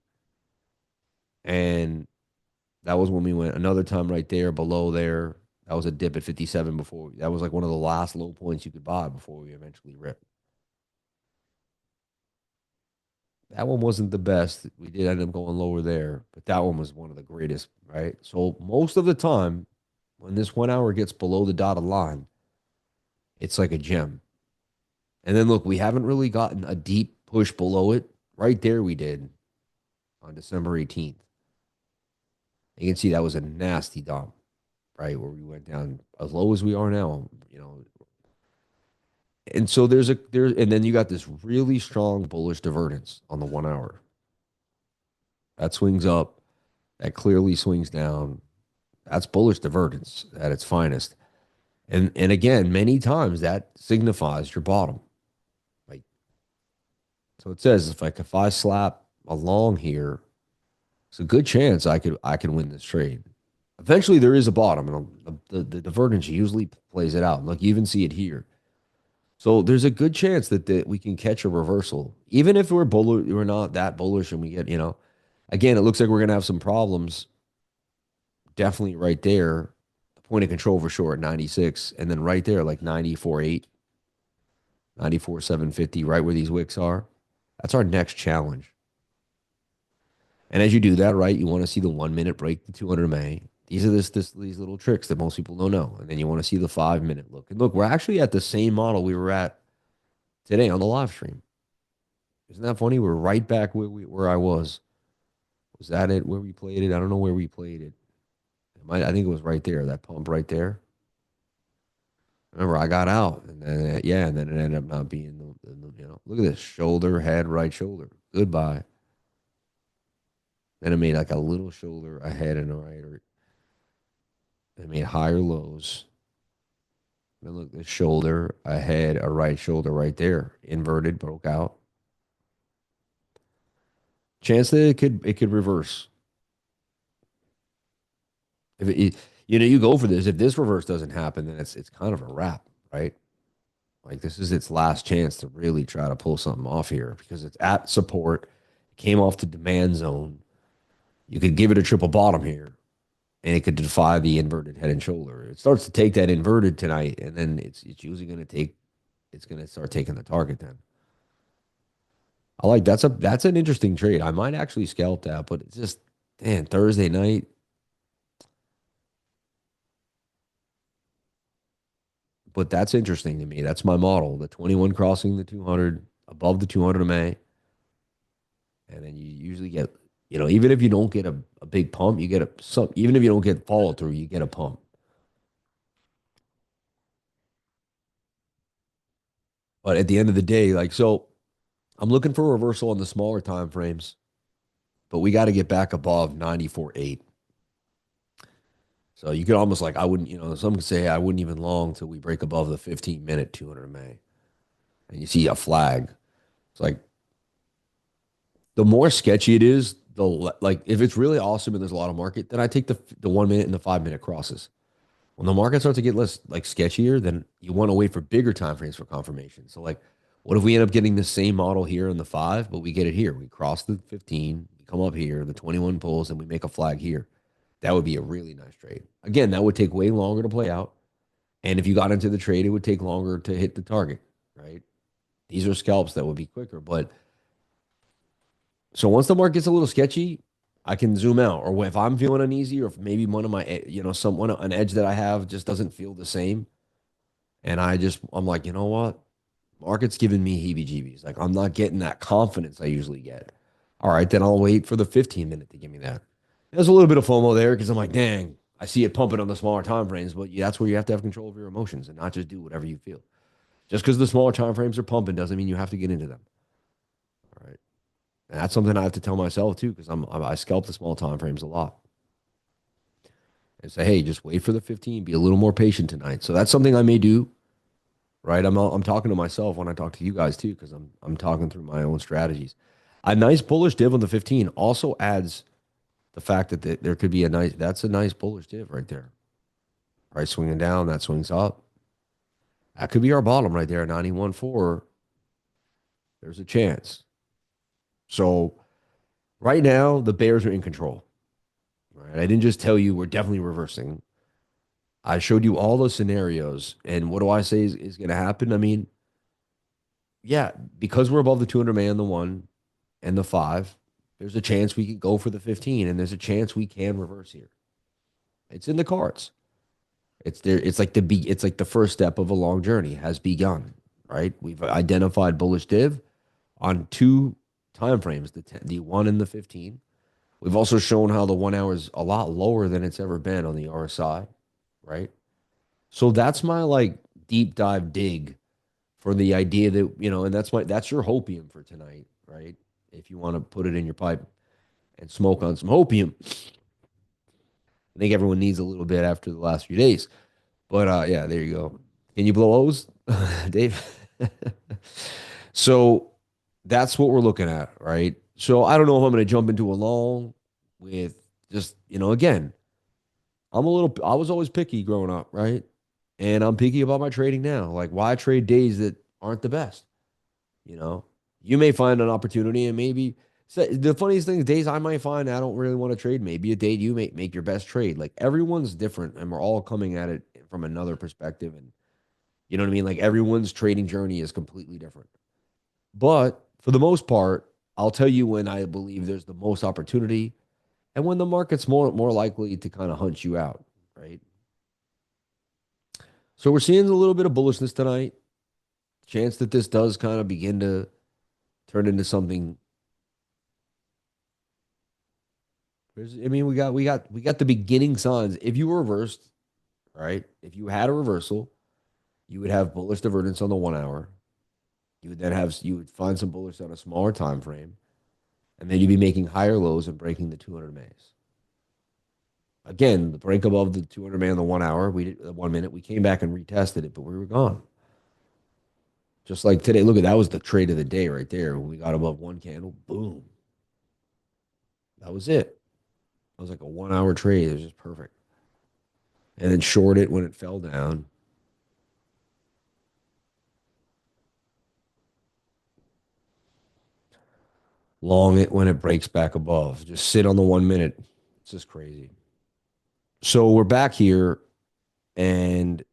And that was when we went another time right there, below there. That was a dip at 57 before. That was like one of the last low points you could buy before we eventually ripped. That one wasn't the best. We did end up going lower there, but that one was one of the greatest, right? So most of the time, when this 1 hour gets below the dotted line, it's like a gem. And then look, we haven't really gotten a deep push below it. Right there, we did on December 18th. You can see that was a nasty dump, right? Where we went down as low as we are now, you know. And so and then you got this really strong bullish divergence on the 1 hour. That swings up, that clearly swings down. That's bullish divergence at its finest. And again, many times that signifies your bottom. Like so it says if I slap along here, it's a good chance I can win this trade. Eventually there is a bottom, and the divergence usually plays it out. Look, you even see it here. So there's a good chance that we can catch a reversal, even if we're not that bullish, and we get, you know, again, it looks like we're gonna have some problems. Definitely right there, the point of control for sure at 96, and then right there like 94.8, 94.750, right where these wicks are. That's our next challenge. And as you do that, right, you want to see the 1 minute break the 200 MA. These are these little tricks that most people don't know. And then you want to see the 5 minute look. And look, we're actually at the same model we were at today on the live stream. Isn't that funny? We're right back where I was. Was that it? Where we played it? I don't know where we played it. I think it was right there. That pump right there. Remember, I got out, and then yeah, and then it ended up not being you know. Look at this shoulder, head, right shoulder. Goodbye. Then it made like a little shoulder, a head, and a right. Or it made higher lows. And look, the shoulder, a head, a right shoulder right there, inverted, broke out. Chance that it could reverse. If it, you know, you go for this. If this reverse doesn't happen, then it's kind of a wrap, right? Like this is its last chance to really try to pull something off here because it's at support, came off the demand zone. You could give it a triple bottom here, and it could defy the inverted head and shoulder. It starts to take that inverted tonight, and then it's usually going to take. It's going to start taking the target then. I like that's an interesting trade. I might actually scalp that, but it's just man Thursday night. But that's interesting to me. That's my model. The 21 crossing the 200 above the 200 MA, and then you usually get, you know, even if you don't get a big pump, you get a some. Even if you don't get follow through, you get a pump. But at the end of the day, like so, I'm looking for a reversal on the smaller time frames, but we got to get back above 94.8. So you could almost like I wouldn't, you know, some could say I wouldn't even long till we break above the 15-minute 200 MA, and you see a flag. It's like the more sketchy it is, like if it's really awesome and there's a lot of market, then I take the 1 minute and the 5 minute crosses. When the market starts to get less like sketchier, then you want to wait for bigger time frames for confirmation. So like, what if we end up getting the same model here in the 5, but we get it here? We cross the 15, we come up here, the 21 pulls, and we make a flag here. That would be a really nice trade. Again, that would take way longer to play out. And if you got into the trade, it would take longer to hit the target, right? These are scalps that would be quicker. But so once the market gets a little sketchy, I can zoom out. Or if I'm feeling uneasy, or if maybe one of my, you know, someone an edge that I have just doesn't feel the same, and I'm like, you know what? Market's giving me heebie-jeebies. Like I'm not getting that confidence I usually get. All right, then I'll wait for the 15 minute to give me that. There's a little bit of FOMO there because I'm like, dang, I see it pumping on the smaller time frames, but yeah, that's where you have to have control of your emotions and not just do whatever you feel. Just because the smaller time frames are pumping doesn't mean you have to get into them. All right. And that's something I have to tell myself too, because I scalp the small time frames a lot. And say, hey, just wait for the 15, be a little more patient tonight. So that's something I may do, right? I'm talking to myself when I talk to you guys too, because I'm talking through my own strategies. A nice bullish div on the 15 also adds the fact that there could be that's a nice bullish div right there. Price swinging down, that swings up. That could be our bottom right there, 91.4. There's a chance. So right now, the Bears are in control. Right? I didn't just tell you we're definitely reversing. I showed you all the scenarios. And what do I say is going to happen? I mean, yeah, because we're above the 200 man, the one and the five, there's a chance we could go for the 15, and there's a chance we can reverse here. It's in the cards. It's there. It's like the first step of a long journey has begun, right? We've identified bullish div on two time frames, the 1 and the 15. We've also shown how the 1 hour is a lot lower than it's ever been on the RSI, right? So that's my like deep dive dig for the idea that, and that's your hopium for tonight, right? If you want to put it in your pipe and smoke on some hopium. I think everyone needs a little bit after the last few days. But yeah, there you go. Can you blow O's, Dave? So that's what we're looking at, right? So I don't know if I'm going to jump into a long with just, again, I was always picky growing up, right? And I'm picky about my trading now. Like, why trade days that aren't the best? You know, you may find an opportunity and maybe the funniest thing is days I might find I don't really want to trade. Maybe a day you may make your best trade. Like everyone's different and we're all coming at it from another perspective. And you know what I mean? Like everyone's trading journey is completely different. But for the most part, I'll tell you when I believe there's the most opportunity and when the market's more likely to kind of hunt you out, right? So we're seeing a little bit of bullishness tonight. Chance that this does kind of begin to turn into something. I mean, we got the beginning signs. If you reversed, right? If you had a reversal, you would have bullish divergence on the 1 hour. You would find some bullish on a smaller time frame, and then you'd be making higher lows and breaking the 200 MAs. Again, the break above the 200 man, the 1 hour, we did 1 minute. We came back and retested it, but we were gone. Just like today, look at that was the trade of the day right there. When we got above one candle, boom. That was it. It was like a 1 hour trade. It was just perfect. And then short it when it fell down. Long it when it breaks back above. Just sit on the 1 minute. It's just crazy. So we're back here, and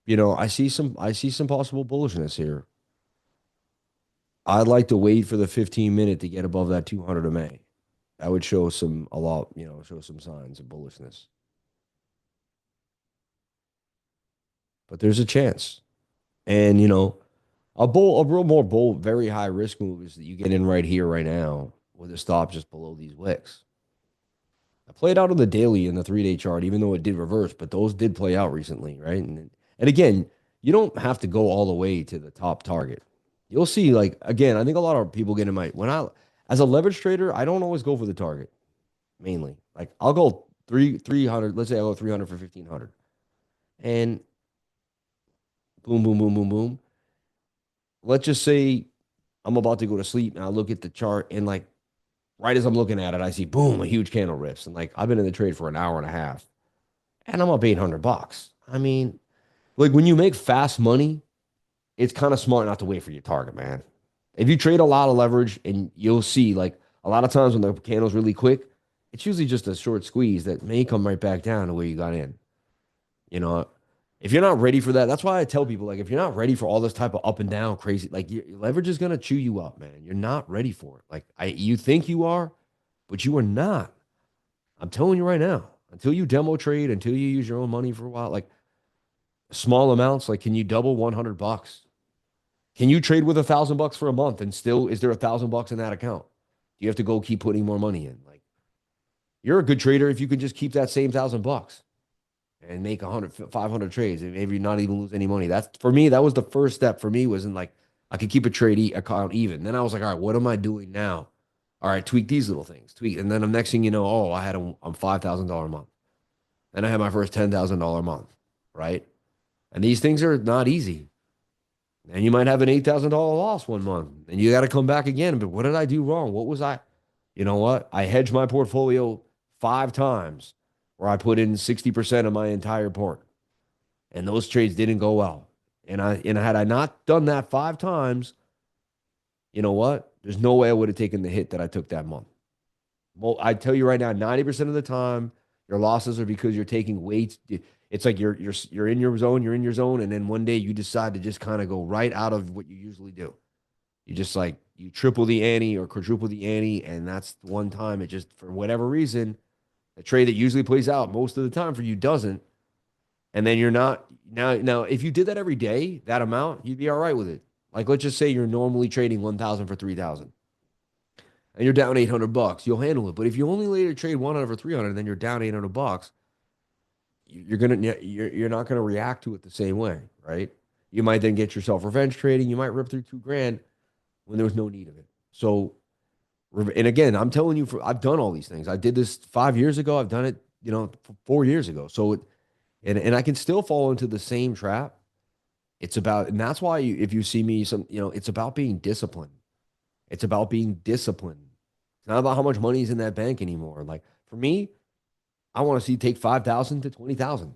I see some possible bullishness here. I'd like to wait for the 15 minute to get above that 200 MA. That would show show some signs of bullishness. But there's a chance. And a real more bold, very high risk move is that you get in right here, right now, with a stop just below these wicks. I played out on the daily in the 3-day chart, even though it did reverse, but those did play out recently, right? And again, you don't have to go all the way to the top target. You'll see, like, again, I think a lot of people get in my as a leverage trader, I don't always go for the target mainly. Like I'll go 300, let's say I'll go 300 for 1500. And boom, boom, boom, boom, boom. Let's just say I'm about to go to sleep and I look at the chart and like right as I'm looking at it, I see boom, a huge candle rips. And like I've been in the trade for an hour and a half and I'm up $800. I mean, like when you make fast money, it's kind of smart not to wait for your target, man. If you trade a lot of leverage and you'll see like a lot of times when the candle's really quick, it's usually just a short squeeze that may come right back down to where you got in. You know, if you're not ready for that, that's why I tell people like if you're not ready for all this type of up and down crazy, like your leverage is gonna chew you up, man. You're not ready for it. Like you think you are, but you are not. I'm telling you right now. Until you demo trade, until you use your own money for a while, like small amounts, like can you double $100? Can you trade with $1,000 for a month and still is there $1,000 in that account? Do you have to go keep putting more money in? Like you're a good trader if you can just keep that same $1,000 and make 100, 500 trades and maybe not even lose any money. That's for me. That was the first step for me was in like, I could keep a account even. Then I was like, all right, what am I doing now? All right, tweak these little things, tweak. And then the next thing you know, oh, I'm $5,000 a month. Then I had my first $10,000 a month, right? And these things are not easy. And you might have an $8,000 loss one month and you got to come back again. But what did I do wrong? What was I? You know what? I hedged my portfolio 5 times where I put in 60% of my entire port. And those trades didn't go well. And had I not done that 5 times, you know what? There's no way I would have taken the hit that I took that month. Well, I tell you right now, 90% of the time, your losses are because you're taking weights. It's like you're in your zone, and then one day you decide to just kind of go right out of what you usually do. You just like you triple the ante or quadruple the ante, and that's the one time it just for whatever reason, the trade that usually plays out most of the time for you doesn't. And then you're not now if you did that every day, that amount, you'd be all right with it. Like let's just say you're normally trading 1,000 for 3,000 and you're down 800 bucks, you'll handle it. But if you only later trade 100 for 300 and then you're down 800 bucks, you're not going to react to it the same way, right? You might then get yourself revenge trading. You might rip through 2 grand when there was no need of it. So, and again, I'm telling you, I've done all these things. I did this 5 years ago. I've done it, 4 years ago. So, and I can still fall into the same trap. It's about, and that's why if you see me, it's about being disciplined. It's about being disciplined. It's not about how much money is in that bank anymore. Like for me, I want to see take 5,000 to 20,000.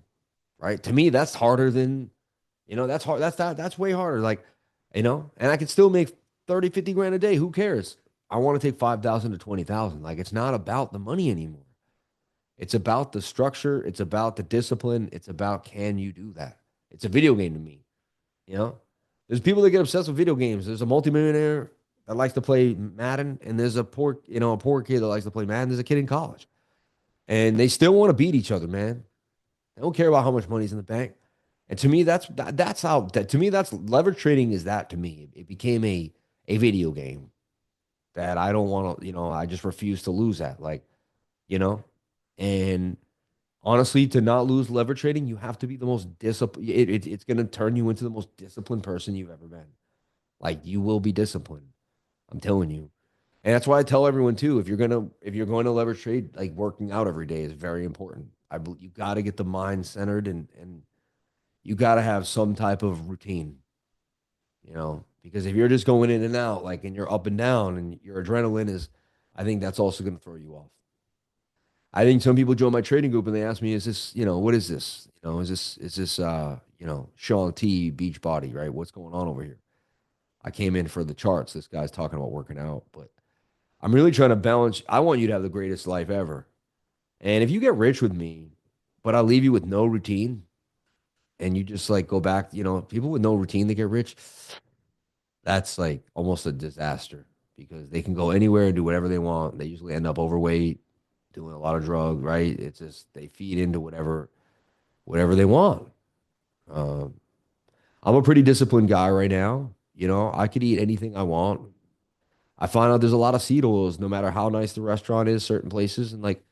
Right? To me, that's harder than, that's hard. That's way harder. Like, and I can still make 30, 50 grand a day. Who cares? I want to take 5,000 to 20,000. Like it's not about the money anymore. It's about the structure. It's about the discipline. It's about can you do that? It's a video game to me. You know, there's people that get obsessed with video games. There's a multimillionaire that likes to play Madden, and there's a poor kid that likes to play Madden. There's a kid in college, and they still want to beat each other, man. They don't care about how much money's in the bank. And to me, that's how to me that's leverage trading is that to me. It became a video game that I don't want to, I just refuse to lose at. Like, you know, and honestly, to not lose leverage trading, you have to be the most disciplined. It's going to turn you into the most disciplined person you've ever been. Like you will be disciplined. I'm telling you. And that's why I tell everyone too, if you're going to leverage trade, like working out every day is very important. You got to get the mind centered and you got to have some type of routine, because if you're just going in and out, like, and you're up and down and your adrenaline is, I think that's also going to throw you off. I think some people join my trading group and they ask me, is this, what is this? Is this Sean T beach body, right? What's going on over here? I came in for the charts. This guy's talking about working out, but I'm really trying to balance. I want you to have the greatest life ever. And if you get rich with me, but I leave you with no routine and you just like go back, people with no routine that get rich, that's like almost a disaster because they can go anywhere and do whatever they want. They usually end up overweight, doing a lot of drugs, right? It's just they feed into whatever they want. Um, I'm a pretty disciplined guy right now. I could eat anything I want. I find out there's a lot of seed oils, no matter how nice the restaurant is, certain places, and like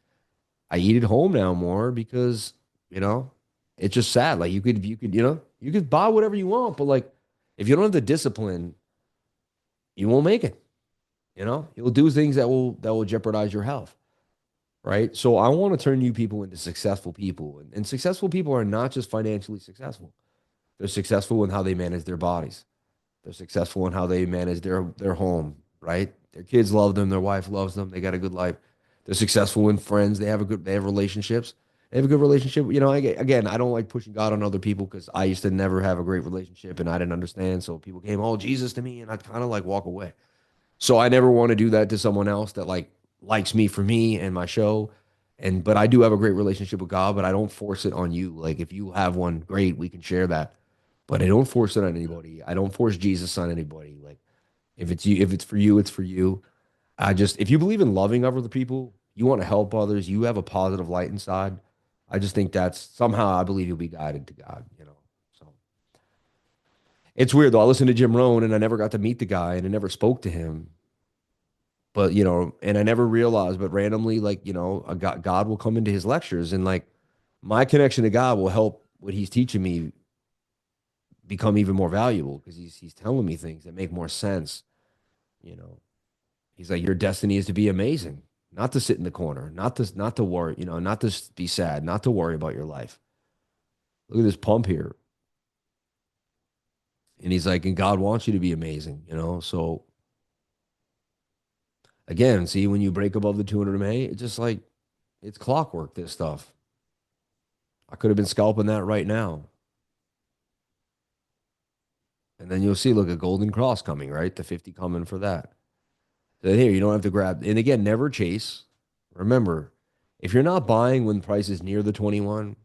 I eat at home now more because you know it's just sad. Like you could buy whatever you want, but like if you don't have the discipline, you won't make it. You'll do things that will jeopardize your health, right? So I want to turn you people into successful people, and successful people are not just financially successful. They're successful in how they manage their bodies. They're successful in how they manage their home, right? Their kids love them, their wife loves them, they got a good life. They're successful in friends, they have relationships. They have a good relationship. Again, I don't like pushing God on other people because I used to never have a great relationship and I didn't understand. So people came, oh, Jesus to me, and I'd kind of like walk away. So I never want to do that to someone else that like likes me for me and my show. But I do have a great relationship with God, but I don't force it on you. Like if you have one, great, we can share that. But I don't force it on anybody. I don't force Jesus on anybody. Like if it's for you, it's for you. If you believe in loving other people, you want to help others, you have a positive light inside. I just think that's somehow I believe you'll be guided to God. So it's weird though. I listened to Jim Rohn and I never got to meet the guy and I never spoke to him. But and I never realized, but randomly, like, God will come into his lectures and like my connection to God will help what he's teaching me become even more valuable because he's telling me things that make more sense. You know, he's like, your destiny is to be amazing, not to sit in the corner, not to worry, not to be sad, not to worry about your life. Look at this pump here. And he's like, and God wants you to be amazing. So Again, see, when you break above the 200 MA, it's just like, it's clockwork, this stuff. I could have been scalping that right now. And then you'll see, look, a golden cross coming, right? The 50 coming for that. So here, you don't have to grab. And again, never chase. Remember, if you're not buying when price is near the 21,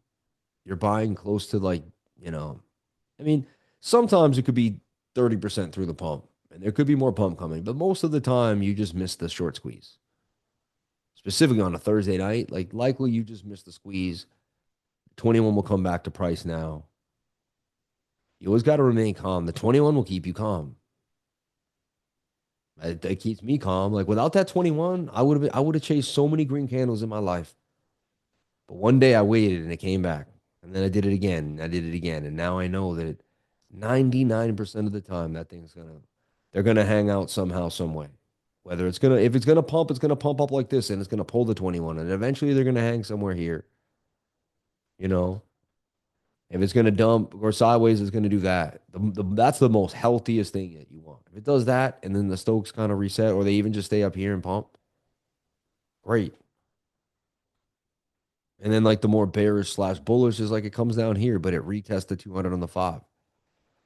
you're buying close to like, you know, I mean, sometimes it could be 30% through the pump and there could be more pump coming, but most of the time you just miss the short squeeze. Specifically on a Thursday night, like likely you just missed the squeeze. 21 will come back to price now. You always got to remain calm. The 21 will keep you calm. It keeps me calm. Like without that 21, I would have chased so many green candles in my life. But one day I waited and it came back. And then I did it again. I did it again. And now I know that 99% of the time that thing's gonna they're gonna hang out somehow, some way. Whether it's gonna if it's gonna pump up like this and it's gonna pull the 21. And eventually they're gonna hang somewhere here. You know, if it's gonna dump or sideways, it's gonna do that. That's the most healthiest thing that you want. If it does that and then the Stokes kind of reset, or they even just stay up here and pump, great. And then like the more bearish slash bullish is like it comes down here, but it retests the 200 on the five.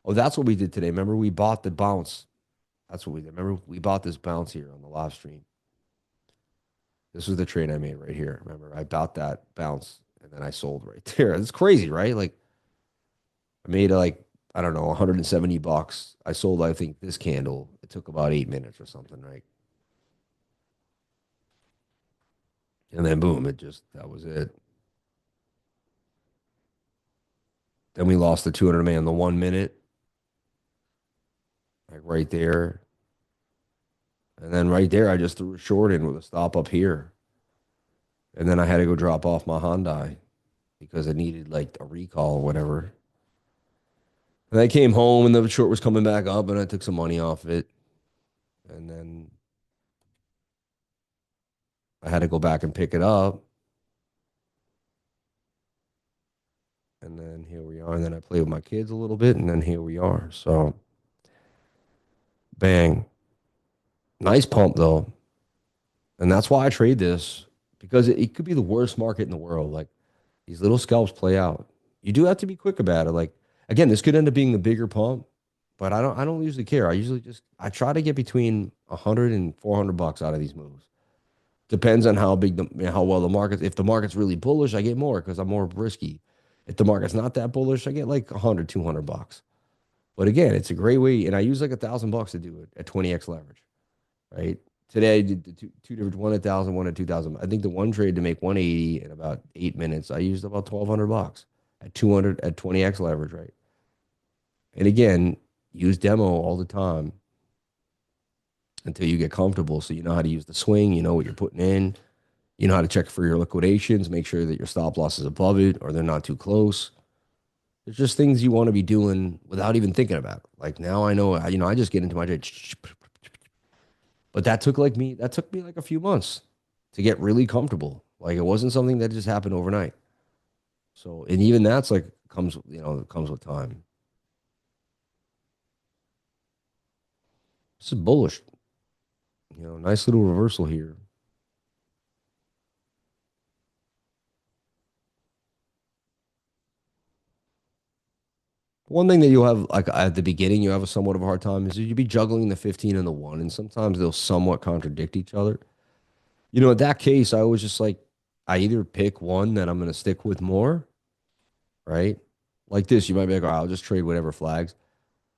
Oh, that's what we did today. Remember, we bought the bounce. That's what we did. Remember, we bought this bounce here on the live stream. This was the trade I made right here. Remember, I bought that bounce and then I sold right there. It's crazy, right? Like I made like, I don't know, 170 bucks. I sold, I think, this candle. It took about 8 minutes or something, right? And then boom, that was it. Then we lost the 200 man in the 1 minute, like right there. And then right there, I just threw a short in with a stop up here. And then I had to go drop off my Hyundai because it needed like a recall or whatever. And I came home and the short was coming back up and I took some money off it. And then I had to go back and pick it up. And then here we are. And then I played with my kids a little bit. And then here we are. So bang. Nice pump though. And that's why I trade this because it could be the worst market in the world. Like these little scalps play out. You do have to be quick about it. Like again, this could end up being the bigger pump, but I don't usually care. I try to get between 100 and 400 bucks out of these moves. Depends on how big how well the market. If the market's really bullish, I get more because I'm more risky. If the market's not that bullish, I get like 100, 200 bucks. But again, it's a great way, and I use like 1,000 bucks to do it at 20x leverage, right? Today I did two different, one at 1,000, one at 2,000. I think the one trade to make 180 in about 8 minutes, I used about 1,200 bucks at 200 at 20x leverage, right? And again, use demo all the time until you get comfortable. So you know how to use the swing, you know what you're putting in, you know how to check for your liquidations, make sure that your stop loss is above it or they're not too close. There's just things you want to be doing without even thinking about it. Like now I know, I just get into my trade. But that took me like a few months to get really comfortable. Like it wasn't something that just happened overnight. So, and even that's like it comes with time. This is bullish. Nice little reversal here. One thing that you'll have like at the beginning, you have a somewhat of a hard time is you'll be juggling the 15 and the one, and sometimes they'll somewhat contradict each other. In that case, I was just like, I either pick one that I'm going to stick with more, right? Like this, you might be like, oh, I'll just trade whatever flags.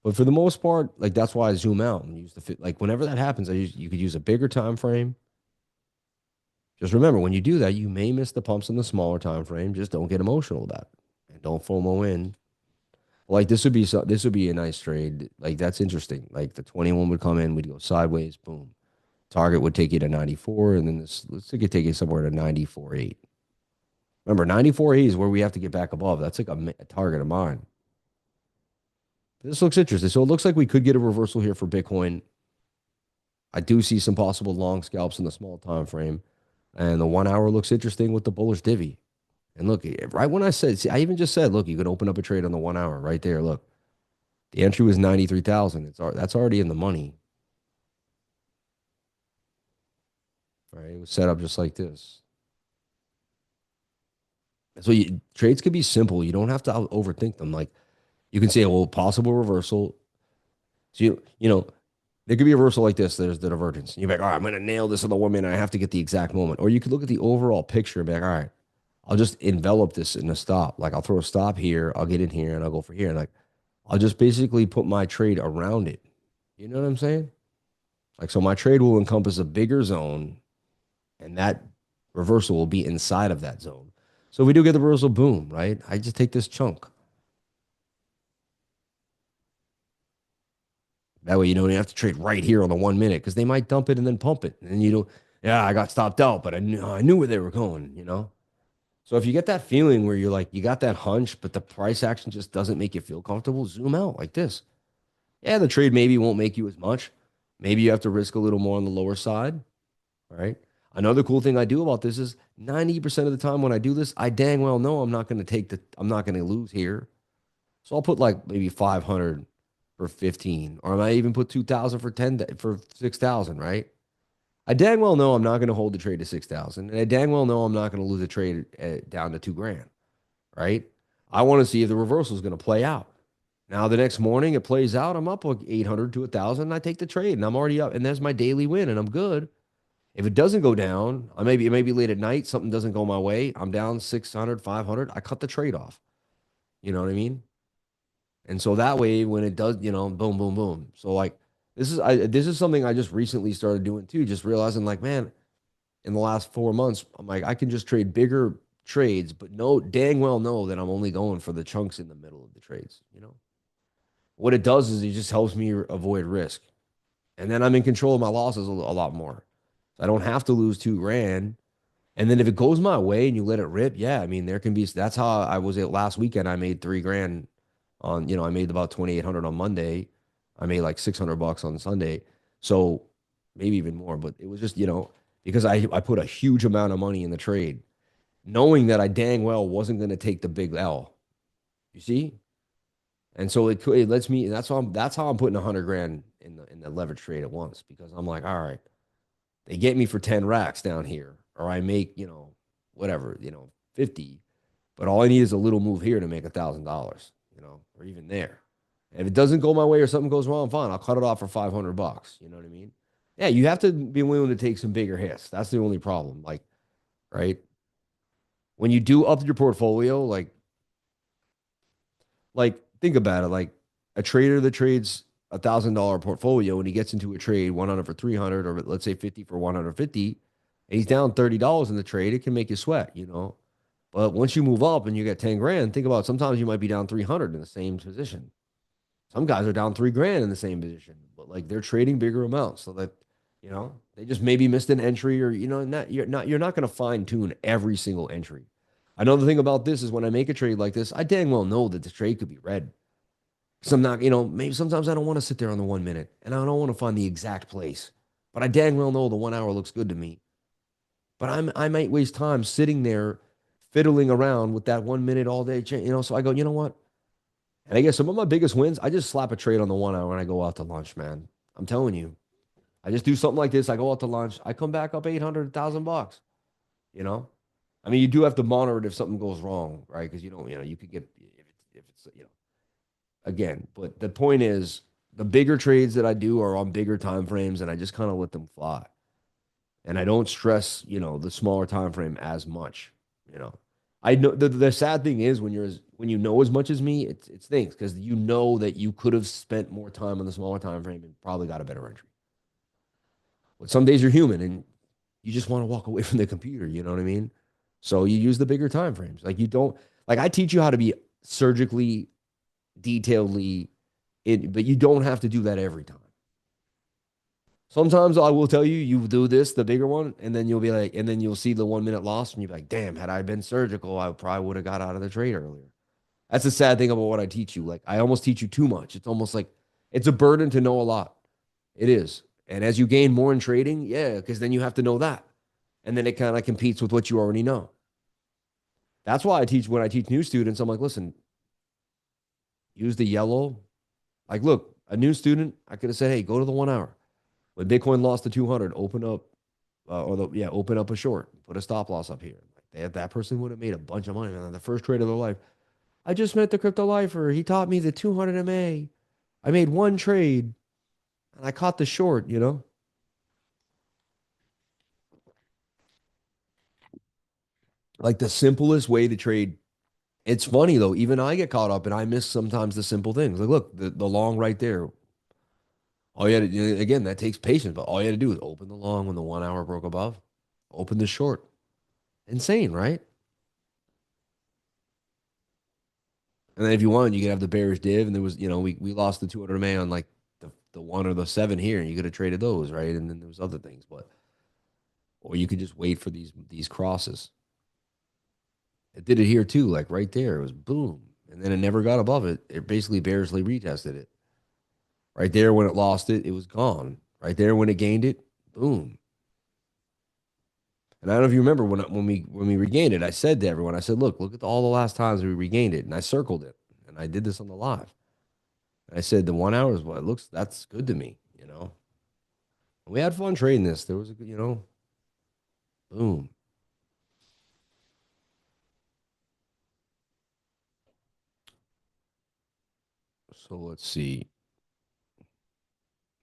But for the most part, like that's why I zoom out and use the fit. Like whenever that happens, you could use a bigger time frame. Just remember, when you do that, you may miss the pumps in the smaller time frame. Just don't get emotional about it, and don't FOMO in. Like this would be a nice trade. Like that's interesting. Like the 21 would come in, we'd go sideways, boom. Target would take you to 94, and then this let's take it take you somewhere to 94.8. Remember, 94.8 is where we have to get back above. That's like a target of mine. This looks interesting. So it looks like we could get a reversal here for Bitcoin. I do see some possible long scalps in the small time frame. And the 1 hour looks interesting with the bullish divvy. And look, right when I said, see, I even just said, look, you can open up a trade on the 1 hour right there. Look, the entry was 93,000. That's already in the money. right? It was set up just like this. So trades could be simple. You don't have to overthink them. Like you can say, well, possible reversal. So there could be a reversal like this. There's the divergence. And you're like, all right, I'm going to nail this in the 1 minute. I have to get the exact moment. Or you could look at the overall picture and be like, all right, I'll just envelop this in a stop. Like I'll throw a stop here, I'll get in here, and I'll go for here. And like I'll just basically put my trade around it. You know what I'm saying? Like so my trade will encompass a bigger zone, and that reversal will be inside of that zone. So if we do get the reversal, boom, right? I just take this chunk. That way, you don't have to trade right here on the 1 minute because they might dump it and then pump it. And you don't, yeah, I got stopped out, but I knew where they were going. So if you get that feeling where you're like, you got that hunch, but the price action just doesn't make you feel comfortable, zoom out like this. Yeah, the trade maybe won't make you as much. Maybe you have to risk a little more on the lower side. All right. Another cool thing I do about this is 90% of the time when I do this, I dang well know I'm not going to lose here. So I'll put like maybe 500 for 15, or I might even put 2,000 for 10, for 6,000, right? I dang well know I'm not going to hold the trade to 6,000. And I dang well know I'm not going to lose the trade down to 2 grand, right? I want to see if the reversal is going to play out. Now, the next morning it plays out. I'm up like 800 to 1,000. And I take the trade and I'm already up. And there's my daily win and I'm good. If it doesn't go down, it may be late at night. Something doesn't go my way. I'm down 600, 500. I cut the trade off. You know what I mean? And so that way, when it does, boom, boom, boom. So like this is something I just recently started doing too. Just realizing like, man, in the last 4 months, I'm like, I can just trade bigger trades, but no, dang well know that I'm only going for the chunks in the middle of the trades. What it does is it just helps me avoid risk, and then I'm in control of my losses a lot more. So I don't have to lose 2 grand. And then if it goes my way and you let it rip, yeah, I mean, there can be, that's how I was at last weekend. I made 3 grand I made about 2,800 on Monday. I made like 600 bucks on Sunday. So maybe even more, but it was just, because I put a huge amount of money in the trade, knowing that I dang well wasn't going to take the big L. You see? And so it lets me, that's how I'm putting 100 grand in the leverage trade at once, because I'm like, all right, they get me for 10 racks down here, or I make, whatever, 50, but all I need is a little move here to make $1,000, or even there. And if it doesn't go my way or something goes wrong, fine, I'll cut it off for 500 bucks. You know what I mean? Yeah, you have to be willing to take some bigger hits. That's the only problem. Like, right? When you do up your portfolio, like think about it, like a trader that trades $1,000 portfolio and he gets into a trade 100 for 300, or let's say 50 for 150, and he's down $30 in the trade, it can make you sweat. But once you move up and you get 10 grand, think about it, sometimes you might be down 300 in the same position. Some guys are down 3 grand in the same position, but like they're trading bigger amounts so that, they just maybe missed an entry, or, you're not going to fine tune every single entry. Another thing about this is when I make a trade like this, I dang well know that the trade could be red. Because I'm not, maybe sometimes I don't want to sit there on the 1 minute and I don't want to find the exact place, but I dang well know the 1 hour looks good to me. But I might waste time sitting there fiddling around with that 1 minute all day. So I go, you know what? And I guess some of my biggest wins, I just slap a trade on the 1 hour and I go out to lunch, man. I'm telling you, I just do something like this. I go out to lunch. I come back up 800, 1,000 bucks, you know? I mean, you do have to monitor it if something goes wrong, right? Because you don't, you could get, if it's, again, but the point is the bigger trades that I do are on bigger time frames and I just kind of let them fly. And I don't stress, the smaller time frame as much, you know. I know the sad thing is when you know as much as me, it stinks because you know that you could have spent more time on the smaller time frame and probably got a better entry. But some days you're human and you just want to walk away from the computer, you know what I mean? So you use the bigger time frames. Like you don't like I teach you how to be surgically, detailedly but you don't have to do that every time. Sometimes I will tell you, you do this, the bigger one, and then you'll be like, and then you'll see the 1 minute loss, and you'll be like, damn, had I been surgical, I probably would have got out of the trade earlier. That's the sad thing about what I teach you. Like, I almost teach you too much. It's almost like it's a burden to know a lot. It is. And as you gain more in trading, yeah, because then you have to know that. And then it kind of competes with what you already know. That's why when I teach new students, I'm like, listen, use the yellow. Like, look, a new student, I could have said, hey, go to the 1 hour. When Bitcoin lost to 200, open up or the yeah, open up a short, put a stop loss up here. Like that person would have made a bunch of money, man. The first trade of their life. I just met the crypto lifer. He taught me the 200 MA. I made one trade and I caught the short, you know? Like the simplest way to trade. It's funny though, even I get caught up and I miss sometimes the simple things. Like, look, the long right there. All you had to do, again, that takes patience, but all you had to do is open the long when the 1 hour broke above, open the short. Insane, right? And then if you wanted, you could have the bearish div, and there was, we lost the 200 MA on like the one or the seven here, and you could have traded those, right? And then there was other things, but or you could just wait for these crosses. It did it here too, like right there. It was boom, and then it never got above it. It basically bearishly retested it. Right there when it lost it, it was gone. Right there when it gained it, boom. And I don't know if you remember when we regained it, I said to everyone, I said, look at all the last times we regained it, and I circled it, and I did this on the live. And I said the 1 hour is what it looks. That's good to me, you know. We had fun trading this. There was a good, boom. So let's see.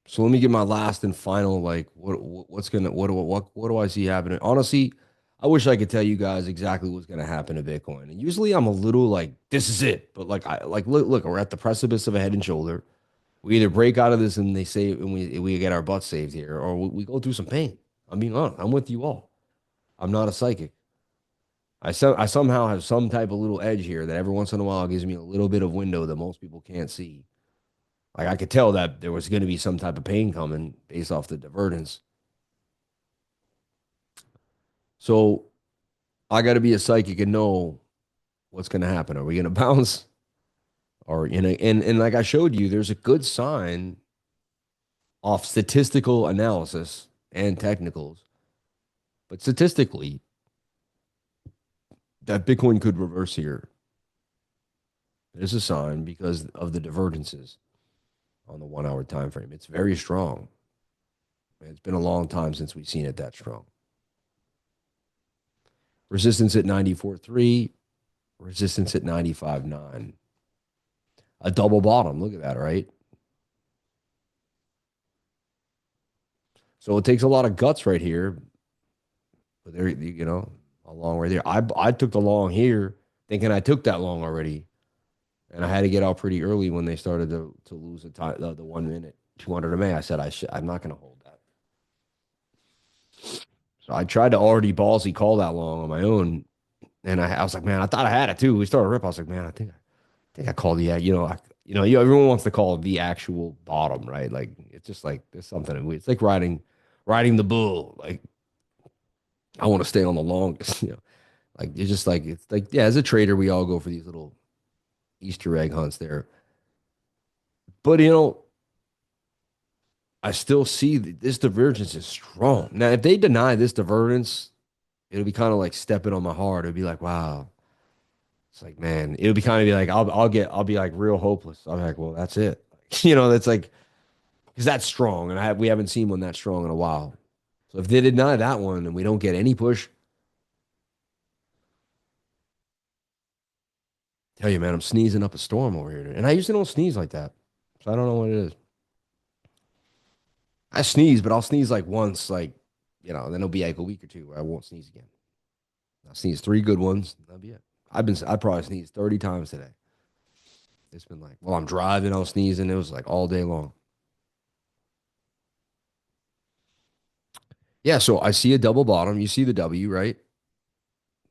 So let me get my last and final like what's gonna what do I see happening? Honestly, I wish I could tell you guys exactly what's gonna happen to Bitcoin. And usually I'm a little like this is it, but like I like look we're at the precipice of a head and shoulder. We either break out of this and they save and we get our butts saved here, or we go through some pain. I'm being honest. I'm with you all. I'm not a psychic. I somehow have some type of little edge here that every once in a while gives me a little bit of window that most people can't see. Like I could tell that there was going to be some type of pain coming based off the divergence. So I got to be a psychic and know what's going to happen. Are we going to bounce? Or and like I showed you, there's a good sign off statistical analysis and technicals, but statistically that Bitcoin could reverse here. There's a sign because of the divergences on the 1 hour time frame. It's very strong. It's been a long time since we've seen it that strong. Resistance at 94.3, resistance at 95.9. A double bottom. Look at that, right? So it takes a lot of guts right here. But there, a long right there. I took the long here, thinking I took that long already, and I had to get out pretty early when they started to lose the time, the 1 minute 200 MA. I said I'm not going to hold that. So I tried to already ballsy call that long on my own, and I was like, man, I thought I had it too. We started rip. I was like, man, I think I called the everyone wants to call it the actual bottom, right? Like it's just like there's something. It's like riding the bull. Like I want to stay on the longest. Like it's just like it's like yeah. As a trader, we all go for these little Easter egg hunts there. But I still see that this divergence is strong. Now, if they deny this divergence, it'll be kind of like stepping on my heart. It'll be like, wow. It's like, man, it'll be kind of be like, I'll be like real hopeless. I'm like, well, that's it. That's like, because that's strong, and we haven't seen one that strong in a while. So if they deny that one and we don't get any push, tell you, man, I'm sneezing up a storm over here, and I usually don't sneeze like that, so I don't know what it is. I sneeze, but I'll sneeze like once, like then it'll be like a week or two where I won't sneeze again. I'll sneeze three good ones, that'll be it. I probably sneezed 30 times today. It's been like, while I'm driving, I'll sneeze, and it was like all day long. Yeah, so I see a double bottom. You see the W, right?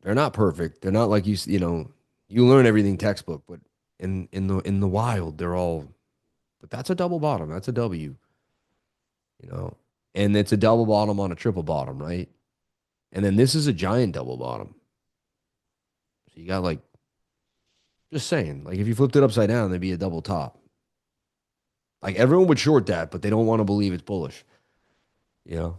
They're not perfect. They're not like you learn everything textbook, but in the wild, they're all. But that's a double bottom. That's a W, you know, and it's a double bottom on a triple bottom, right? And then this is a giant double bottom. So you got like, just saying, like if you flipped it upside down, there'd be a double top. Like everyone would short that, but they don't want to believe it's bullish. You know,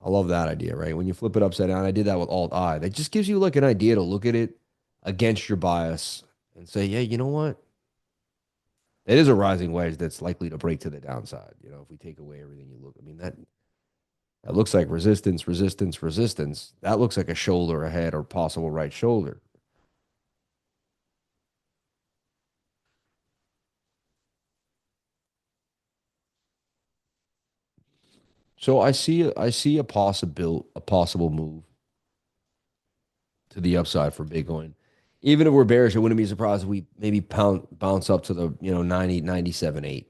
I love that idea, right? When you flip it upside down, I did that with Alt I. That just gives you like an idea to look at it against your bias and say, yeah, you know what? It is a rising wedge that's likely to break to the downside. If we take away everything you look, I mean That looks like resistance, resistance, resistance. That looks like a shoulder ahead or possible right shoulder. So I see a possible move to the upside for Bitcoin. Even if we're bearish, I wouldn't be surprised if we maybe bounce up to the 90, 97.8,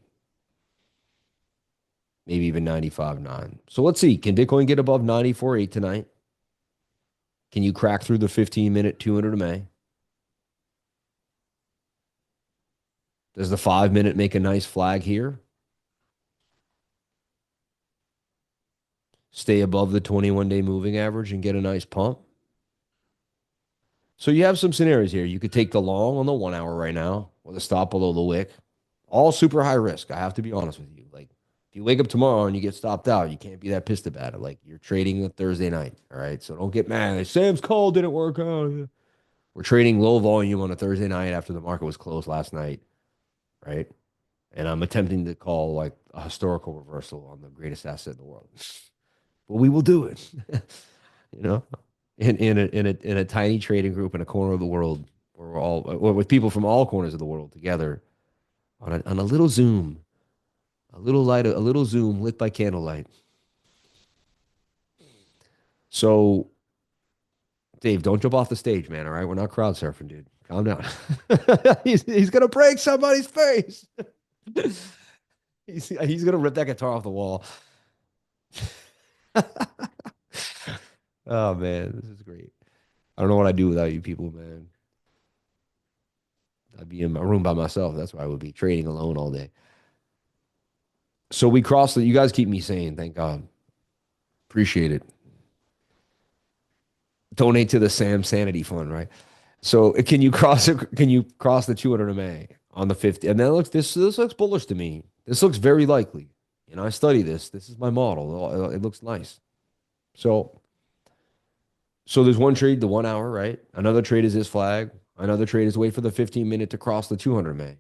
maybe even 95.9. So let's see. Can Bitcoin get above 94.8 tonight? Can you crack through the 15-minute 200 MA? Does the 5-minute make a nice flag here? Stay above the 21-day moving average and get a nice pump? So you have some scenarios here. You could take the long on the 1 hour right now with a stop below the wick. All super high risk. I have to be honest with you. Like, if you wake up tomorrow and you get stopped out, you can't be that pissed about it. Like, you're trading a Thursday night. All right. So don't get mad. Like, Sam's call didn't work out. We're trading low volume on a Thursday night after the market was closed last night. Right. And I'm attempting to call like a historical reversal on the greatest asset in the world. But we will do it. you know, in a tiny trading group in a corner of the world, where we're all with people from all corners of the world together on a little Zoom, a little Zoom lit by candlelight. So, Dave, don't jump off the stage, man. All right, we're not crowd surfing, dude. Calm down. he's gonna break somebody's face. He's gonna rip that guitar off the wall. Oh man, this is great. I don't know what I'd do without you people, man. I'd be in my room by myself. That's why I would be trading alone all day. So we crossed the. You guys keep me sane. Thank God. Appreciate it. Donate to the Sam Sanity Fund, right? So can you cross it? Can you cross the 200 MA on the 50? And then looks this looks bullish to me. This looks very likely. I study this. This is my model. It looks nice. So there's one trade, the 1 hour, right? Another trade is this flag. Another trade is wait for the 15-minute to cross the 200 MA.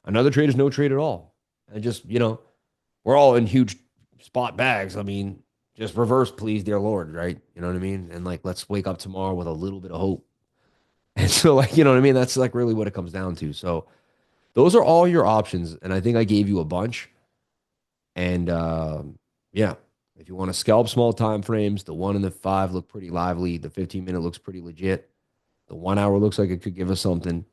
Another trade is no trade at all. And just, we're all in huge spot bags. I mean, just reverse, please, dear Lord, right? You know what I mean? And like, let's wake up tomorrow with a little bit of hope. And so, like, you know what I mean? That's like really what it comes down to. So, those are all your options. And I think I gave you a bunch. And yeah, if you want to scalp small time frames, the 1 and the 5 look pretty lively. The 15-minute looks pretty legit. The 1 hour looks like it could give us something.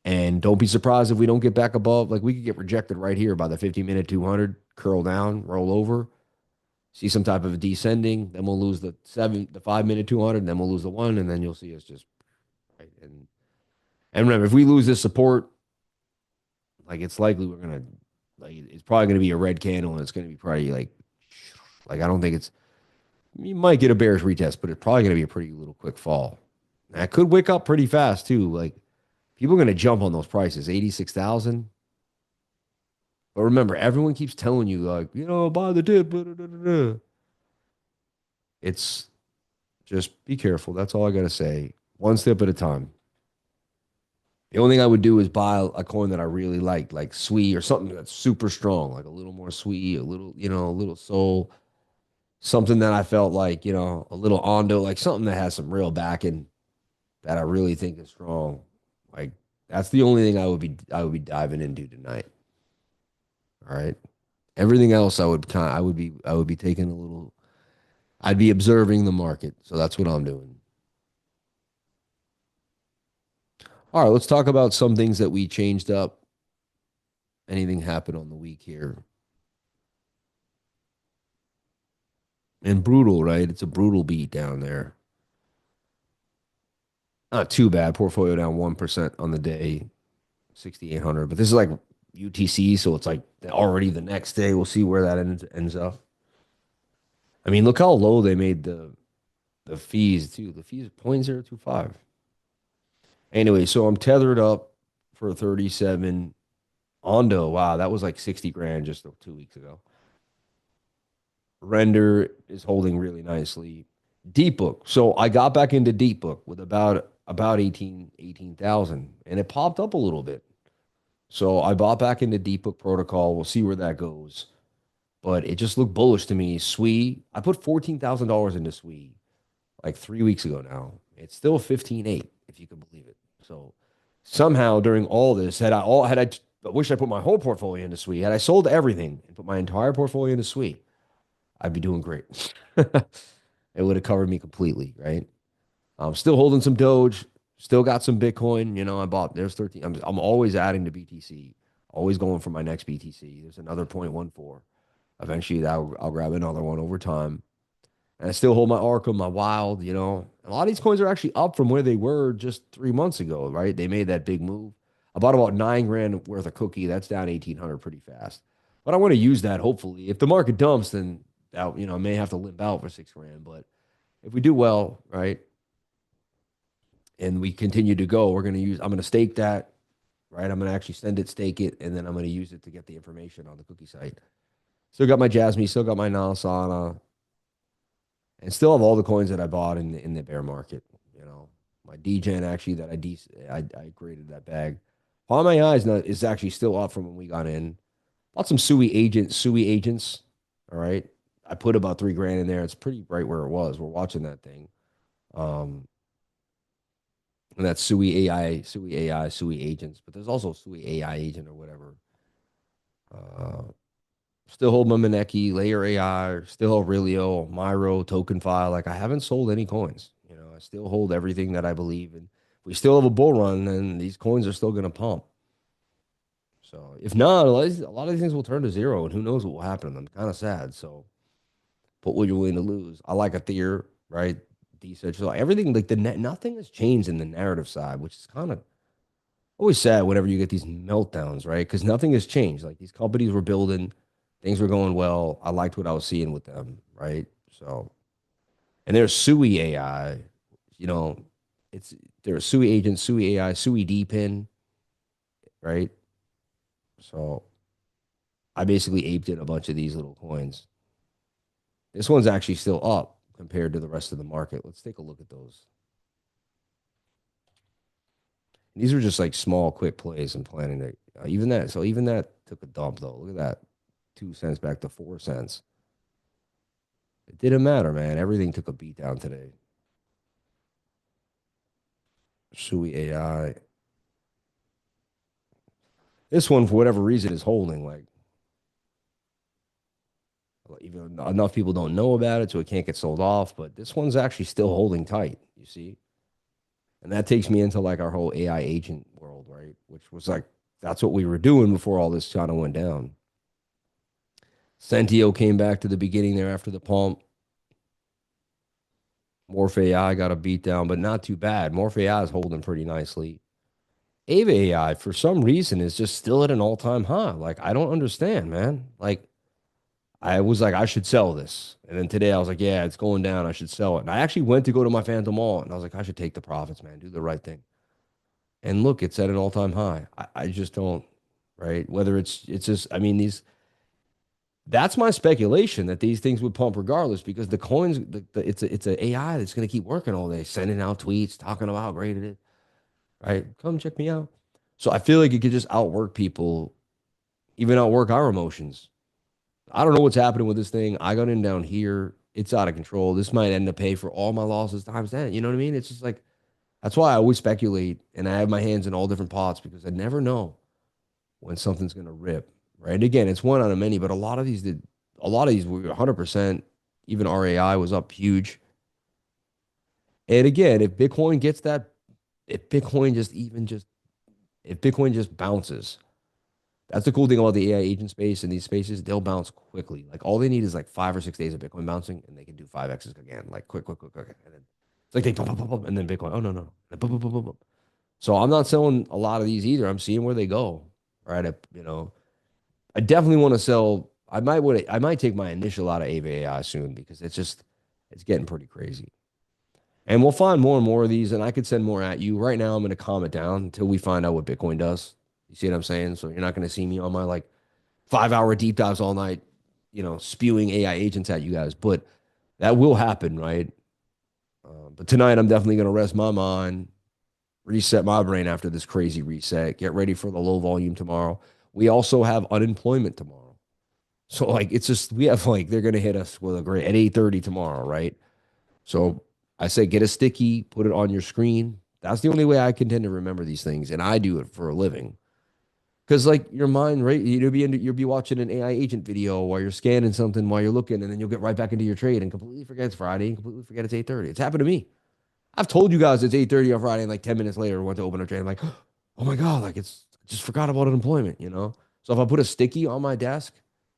And don't be surprised if we don't get back above. Like, we could get rejected right here by the 15-minute 200, curl down, roll over, see some type of descending. Then we'll lose the 5-minute 200, and then we'll lose the one, and then you'll see us just right. And remember, if we lose this support, like, it's likely we're gonna like it's probably gonna be a red candle, and it's gonna be probably like I don't think it's you might get a bearish retest, but it's probably gonna be a pretty little quick fall. And I could wake up pretty fast too. Like, people are gonna jump on those prices, 86,000. But remember, everyone keeps telling you, like, buy the dip. Blah, blah, blah, blah. It's just be careful. That's all I got to say. One step at a time. The only thing I would do is buy a coin that I really like SWE or something that's super strong, like a little more SWE, a little soul, something that I felt like, a little Ondo, like something that has some real backing that I really think is strong. Like, that's the only thing I would be diving into tonight. All right. Everything else I would be taking a little I'd be observing the market. So that's what I'm doing. All right, let's talk about some things that we changed up. Anything happened on the week here? And brutal, right? It's a brutal beat down there. Not too bad. Portfolio down 1% on the day, 6,800. But this is like UTC, so it's like already the next day. We'll see where that ends up. I mean, look how low they made the fees too. The fees 0.025. Anyway, so I'm tethered up for 37. Ondo, wow, that was like 60 grand just 2 weeks ago. Render is holding really nicely. Deep book. So I got back into deep book with about 18,000 and it popped up a little bit. So I bought back into deep book protocol. We'll see where that goes. but it just looked bullish to me. SWE, I put $14,000 into SWE like 3 weeks ago now. It's still 15.8, if you can believe it. So somehow during all this, I wish I put my whole portfolio into SWE. Had I sold everything and put my entire portfolio into SWE, I'd be doing great. It would have covered me completely, right? I'm still holding some Doge, still got some Bitcoin. I bought, there's 13. I'm always adding to BTC, always going for my next BTC. There's another 0.14. Eventually, I'll grab another one over time. And I still hold my Arkham, my Wild. A lot of these coins are actually up from where they were just 3 months ago, right? They made that big move. I bought about 9 grand worth of cookie. That's down 1,800 pretty fast. But I want to use that hopefully. If the market dumps, then I may have to limp out for 6 grand. But if we do well, right, and we continue to go, I'm going to stake that, right? I'm going to actually send it, stake it, and then I'm going to use it to get the information on the cookie site. Still got my Jasmine, still got my Nalasana, and still have all the coins that I bought in the bear market. My DGen actually that I graded that bag. Palm my eyes is actually still up from when we got in. Bought some Sui agents. All right. I put about 3 grand in there. It's pretty right where it was. We're watching that thing. Um, and that's Sui agents, but there's also Sui AI agent or whatever. Uh, Still hold my Maneki, Layer AI, still Aurelio, Myro, TokenFi. Like I haven't sold any coins. I still hold everything that I believe in. We still have a bull run, and these coins are still going to pump. So if not, a lot of these things will turn to zero, and who knows what will happen to them. Kind of sad. So put what you're willing to lose. I like Ether, right? Decentralized, everything like nothing has changed in the narrative side, which is kind of always sad whenever you get these meltdowns, right? Because nothing has changed. Like these companies were building, things were going well. I liked what I was seeing with them, right? So, and there's Sui AI, you know, it's there's Sui agent, Sui AI, Sui DPIN, right? So I basically aped in a bunch of these little coins. This one's actually still up compared to the rest of the market. Let's take a look at those. These are just like small, quick plays I'm planning to even that took a dump though. Look at that. 2 cents back to 4 cents. It didn't matter, man. Everything took a beat down today. Sui AI. This one, for whatever reason, is holding. Like, even enough people don't know about it, so it can't get sold off. But this one's actually still holding tight, you see? And that takes me into like our whole AI agent world, right? Which was like, that's what we were doing before all this kind of went down. Sentio came back to the beginning there after the pump. Morph AI got a beat down, but not too bad. Morph AI is holding pretty nicely. Ava AI, for some reason, is just still at an all-time high. Like, I don't understand, man. Like, I was like, I should sell this. And then today I was like, yeah, it's going down. I should sell it. And I actually went to go to my Phantom Mall and I was like, I should take the profits, man. Do the right thing. And look, it's at an all-time high. I just don't, right? Whether it's just, I mean, that's my speculation that these things would pump regardless because the coins, it's a AI that's going to keep working all day, sending out tweets, talking about how great it is, right? Come check me out. So I feel like it could just outwork people, even outwork our emotions. I don't know what's happening with this thing. I got in down here. It's out of control. This might end up pay for all my losses times 10. You know what I mean? It's just like, that's why I always speculate and I have my hands in all different pots because I never know when something's going to rip, right? And again, it's one out of many, but a lot of these were 100%. Even RAI was up huge. And again, if Bitcoin just even just, if Bitcoin just bounces, that's the cool thing about the AI agent space and these spaces. They'll bounce quickly. Like all they need is like 5 or 6 days of Bitcoin bouncing, and they can do 5x's again, like quick, quick, quick, quick. And then it's like they pump, pump, pump, pump, and then Bitcoin. Oh no, no, no. Pump, pump, pump, pump, pump. So I'm not selling a lot of these either. I'm seeing where they go. Right. I definitely want to sell. I might take my initial out of AVA AI soon because it's getting pretty crazy. And we'll find more and more of these, and I could send more at you. Right now, I'm going to calm it down until we find out what Bitcoin does. You see what I'm saying? So you're not going to see me on my like 5 hour deep dives all night, spewing AI agents at you guys. But that will happen, right? But tonight, I'm definitely going to rest my mind, reset my brain after this crazy reset, get ready for the low volume tomorrow. We also have unemployment tomorrow. So like it's just we have like they're gonna hit us with a great at 8:30 tomorrow, right? So I say get a sticky, put it on your screen. That's the only way I can tend to remember these things, and I do it for a living. Because like your mind, right? You'll be watching an AI agent video while you're scanning something while you're looking, and then you'll get right back into your trade and completely forget it's Friday and completely forget it's 8:30. It's happened to me. I've told you guys it's 8:30 on Friday, and like 10 minutes later, I went to open a trade. I'm like, oh my God, like it's I just forgot about unemployment, you know? So if I put a sticky on my desk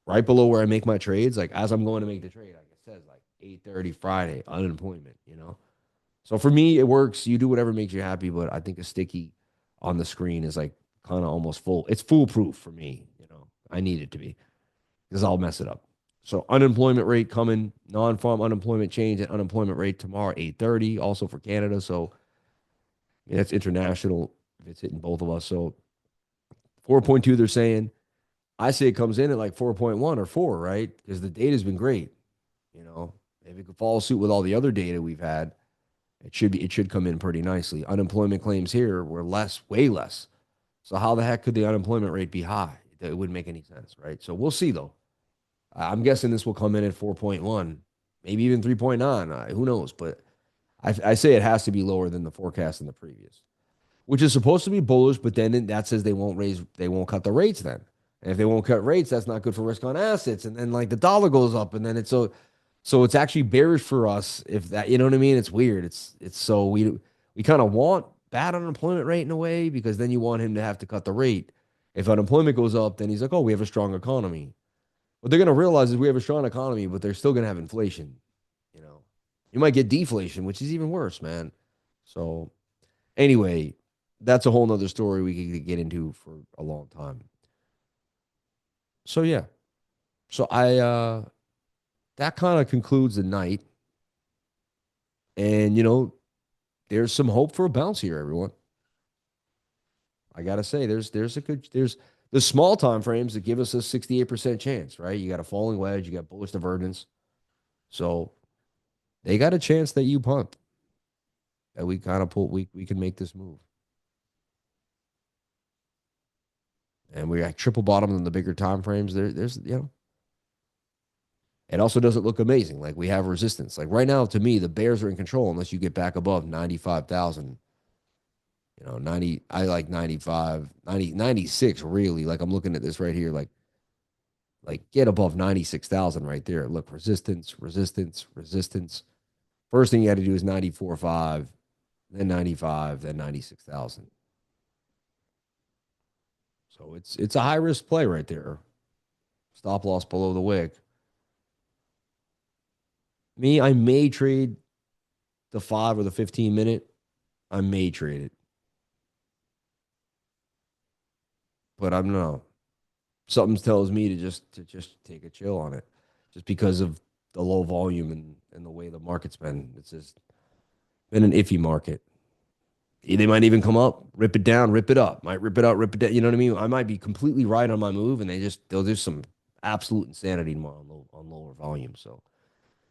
right below where I make my trades, like as I'm going to make the trade, like it says like 8:30 Friday, unemployment, you know? So for me, it works. You do whatever makes you happy, but I think a sticky on the screen is like kind of almost full. It's foolproof for me, you know. I need it to be because I'll mess it up. So unemployment rate coming, non-farm unemployment change and unemployment rate tomorrow, 8:30, also for Canada. So that's international if it's hitting both of us. So 4.2, they're saying. I say it comes in at like 4.1 or 4, right? Because the data's been great. You know, if it could follow suit with all the other data we've had, it should come in pretty nicely. Unemployment claims here were less, way less. So how the heck could the unemployment rate be high? It wouldn't make any sense, right? So we'll see though. I'm guessing this will come in at 4.1, maybe even 3.9. Who knows? But I say it has to be lower than the forecast in the previous, which is supposed to be bullish, but then that says they won't cut the rates then. And if they won't cut rates, that's not good for risk on assets. And then like the dollar goes up, and then so it's actually bearish for us if that, you know what I mean? It's weird. It's so we kind of want bad unemployment rate in a way because then you want him to have to cut the rate. If unemployment goes up, then he's like, oh, we have a strong economy. What they're gonna realize is we have a strong economy, but they're still gonna have inflation. You know, you might get deflation, which is even worse, man. So anyway, that's a whole nother story we could get into for a long time. So yeah. So I that kind of concludes the night. And there's some hope for a bounce here, everyone. I gotta say, there's the small time frames that give us a 68% chance, right? You got a falling wedge, you got bullish divergence. So they got a chance that you punt, that we kind of pull we can make this move. And we got triple bottom in the bigger time frames. There's it also doesn't look amazing. Like we have resistance. Like right now, to me, the Bears are in control unless you get back above 95,000. 90, I like 95, 90, 96. Really. Like I'm looking at this right here. Like get above 96,000 right there. Look, resistance, resistance, resistance. First thing you had to do is 94.5, then 95, then 96,000. So it's a high risk play right there. Stop loss below the wick. Me, I may trade the 5 or the 15 minute. I may trade it, but I'm no. Something tells me to just take a chill on it, just because of the low volume and the way the market's been. It's just been an iffy market. They might even come up, rip it down, rip it up, might rip it out, rip it down. You know what I mean? I might be completely right on my move, and they'll do some absolute insanity tomorrow on lower volume. So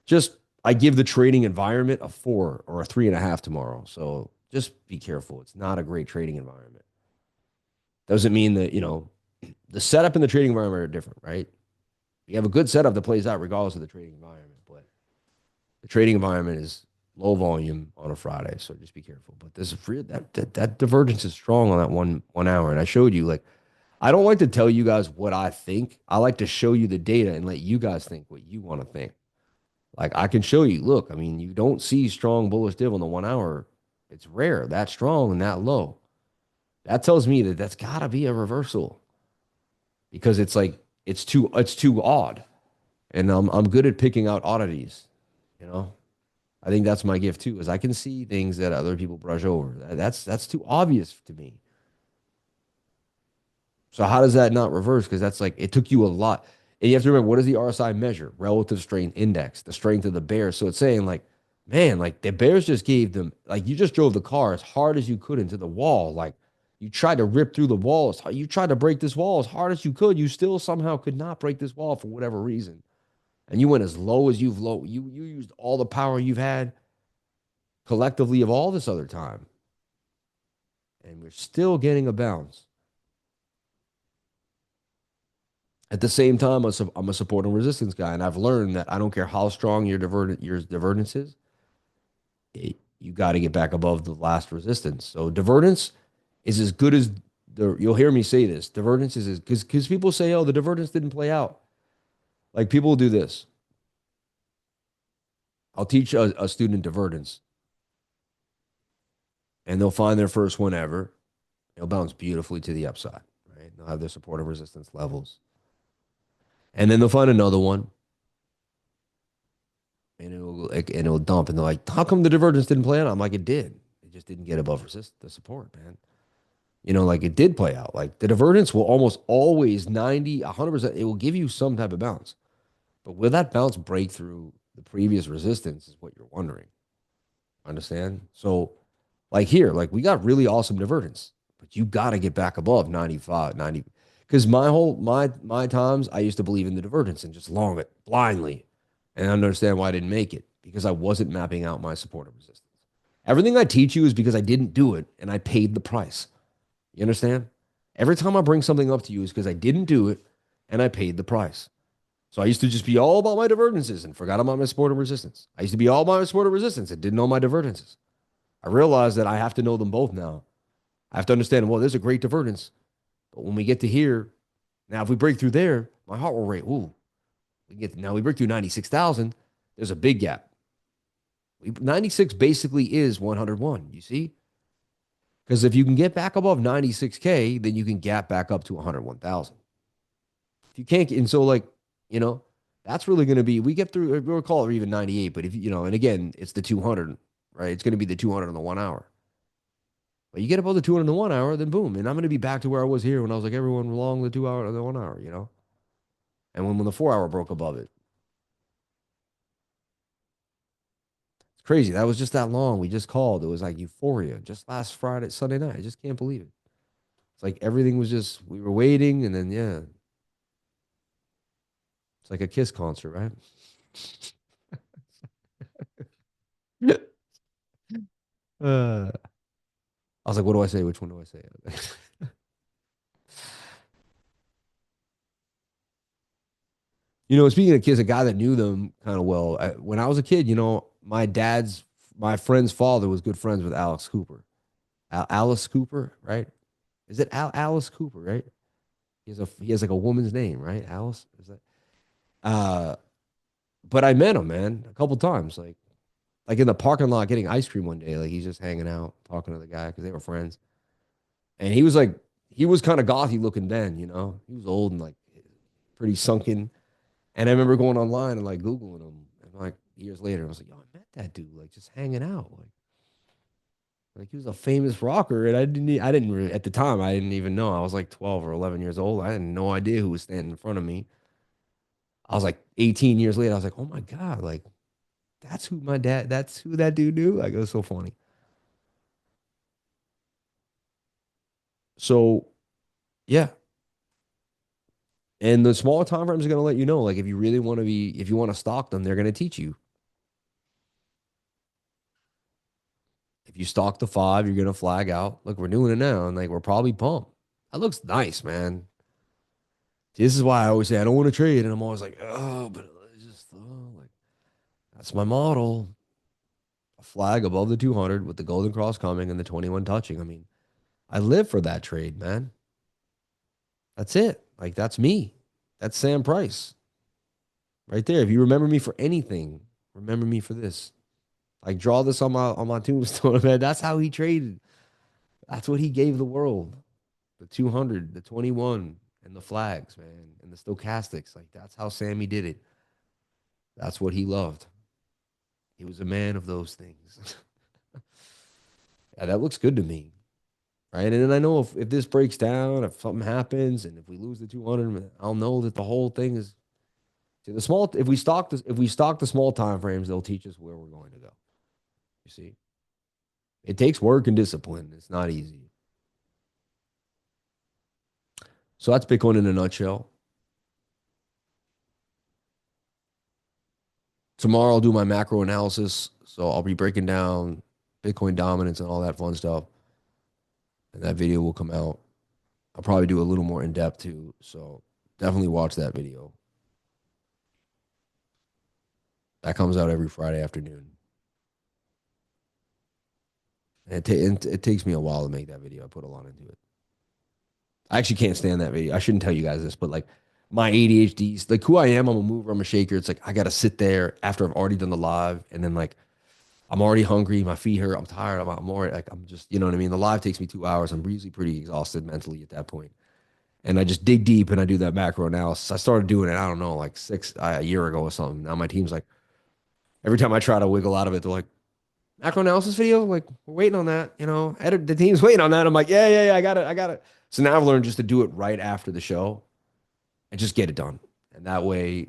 just I give the trading environment a 4 or a 3.5 tomorrow. So just be careful. It's not a great trading environment. Doesn't mean that the setup and the trading environment are different, right? You have a good setup that plays out regardless of the trading environment, but the trading environment is low volume on a Friday, so just be careful. But this that divergence is strong on that one hour, and I showed you like I don't like to tell you guys what I think. I like to show you the data and let you guys think what you want to think. Like I can show you, look, I mean, you don't see strong bullish div on the 1 hour. It's rare that strong and that low. That tells me that that's got to be a reversal because it's like it's too odd. And I'm good at picking out oddities. You know, I think that's my gift too, is I can see things that other people brush over. That's too obvious to me. So how does that not reverse? Because that's like it took you a lot. And you have to remember, what does the RSI measure? Relative strength index, the strength of the bears. So it's saying like, man, like the bears just gave them like you just drove the car as hard as you could into the wall. Like you tried to rip through the walls. You tried to break this wall as hard as you could. You still somehow could not break this wall for whatever reason. And you went as low as you've low. You used all the power you've had collectively of all this other time. And we're still getting a bounce. At the same time, I'm a support and resistance guy, and I've learned that I don't care how strong your divergence is, you got to get back above the last resistance. So divergence is as good as the. You'll hear me say this. Divergence is because people say, oh, the divergence didn't play out. Like people will do this. I'll teach a student divergence, and they'll find their first one ever. It'll bounce beautifully to the upside, right? They'll have their support and resistance levels, and then they'll find another one, and it'll dump, and they're like, "How come the divergence didn't play out?" I'm like, "It did. It just didn't get above resist the support, man. Like it did play out. Like the divergence will almost always 90, 100%. It will give you some type of bounce, but will that bounce break through the previous resistance? Is what you're wondering. Understand? So, like here, like we got really awesome divergence, but you got to get back above 95, 90. Because my times, I used to believe in the divergence and just long it blindly, and I understand why I didn't make it because I wasn't mapping out my support and resistance. Everything I teach you is because I didn't do it and I paid the price. You understand? Every time I bring something up to you is because I didn't do it and I paid the price. So I used to just be all about my divergences and forgot about my support and resistance. I used to be all about my support and resistance and didn't know my divergences. I realized that I have to know them both now. I have to understand, well, there's a great divergence. But when we get to here, now if we break through there, my heart will rate, ooh, we break through 96,000, there's a big gap. 96 basically is 101, you see? Because if you can get back above 96K, then you can gap back up to 101,000. If you can't, and so like, you know, that's really going to be, we get through, we'll call it even 98, but if, and again, it's the 200, right? It's going to be the 200 in the 1 hour. But you get above the 200 in the 1 hour, then boom. And I'm going to be back to where I was here when I was like, everyone along the 2 hour, the 1 hour. And when the 4 hour broke above it, it's crazy. That was just that long. We just called. It was like euphoria just last Friday, Sunday night. I just can't believe it. It's like everything was just, we were waiting. And then, yeah, it's like a Kiss concert, right? I was like, what do I say? Which one do I say? Speaking of kids, a guy that knew them kind of well. When I was a kid, my friend's father was good friends with Alex Cooper. Alice Cooper, right? Is it Alice Cooper, right? He has like a woman's name, right? Alice, is that? Uh, but I met him, man, a couple times, like in the parking lot getting ice cream one day. Like he's just hanging out, talking to the guy because they were friends. And he was kind of gothy looking then, He was old and like pretty sunken. And I remember going online and like Googling him. And like years later, I was like, yo, I met that dude, like just hanging out. Like he was a famous rocker. And I didn't really, at the time, I didn't even know. I was like 12 or 11 years old. I had no idea who was standing in front of me. I was like 18 years later. I was like, oh my God, like that's who that dude knew. Like it was so funny. So yeah. And the smaller time frames are going to let you know, like if you want to stalk them, they're going to teach you. If you stalk the five, you're gonna flag out. Look, we're doing it now, and like we're probably pumped. That looks nice, man. This is why I always say I don't want to trade, and I'm always like, oh, but it's just like that's my model. A flag above the 200 with the golden cross coming and the 21 touching. I mean, I live for that trade, man. That's it. Like that's me. That's Sam Price right there. If you remember me for anything, remember me for this. Like draw this on my tombstone, man. That's how he traded. That's what he gave the world. The 200, the 21, and the flags, man, and the stochastics. Like that's how Sammy did it. That's what he loved. He was a man of those things. Yeah, that looks good to me. Right. And then I know if this breaks down, if something happens, and if we lose the 200, I'll know that the whole thing is see, the small if we stock the small time frames, they'll teach us where we're going to go. You see? It takes work and discipline. It's not easy. So that's Bitcoin in a nutshell. Tomorrow I'll do my macro analysis. So I'll be breaking down Bitcoin dominance and all that fun stuff. And that video will come out. I'll probably do a little more in depth too. So Definitely watch that video. That comes out every Friday afternoon. And it takes me a while to make that video. I put a lot into it. I actually can't stand that video. I shouldn't tell you guys this, but like my ADHD's like who I am. I'm a mover. I'm a shaker. It's like I gotta sit there after I've already done the live, and then like I'm already hungry. My feet hurt. I'm tired. I'm already like I'm just you know what I mean. The live takes me 2 hours. I'm usually pretty exhausted mentally at that point, and I just dig deep and I do that macro analysis. I started doing it. I don't know, like a year ago or something. Now my team's like every time I try to wiggle out of it, they're like macro analysis video. Like we're waiting on that. You know, edit the team's waiting on that. I'm like yeah. I got it. I got it. So now I've learned just to do it right after the show and just get it done. And that way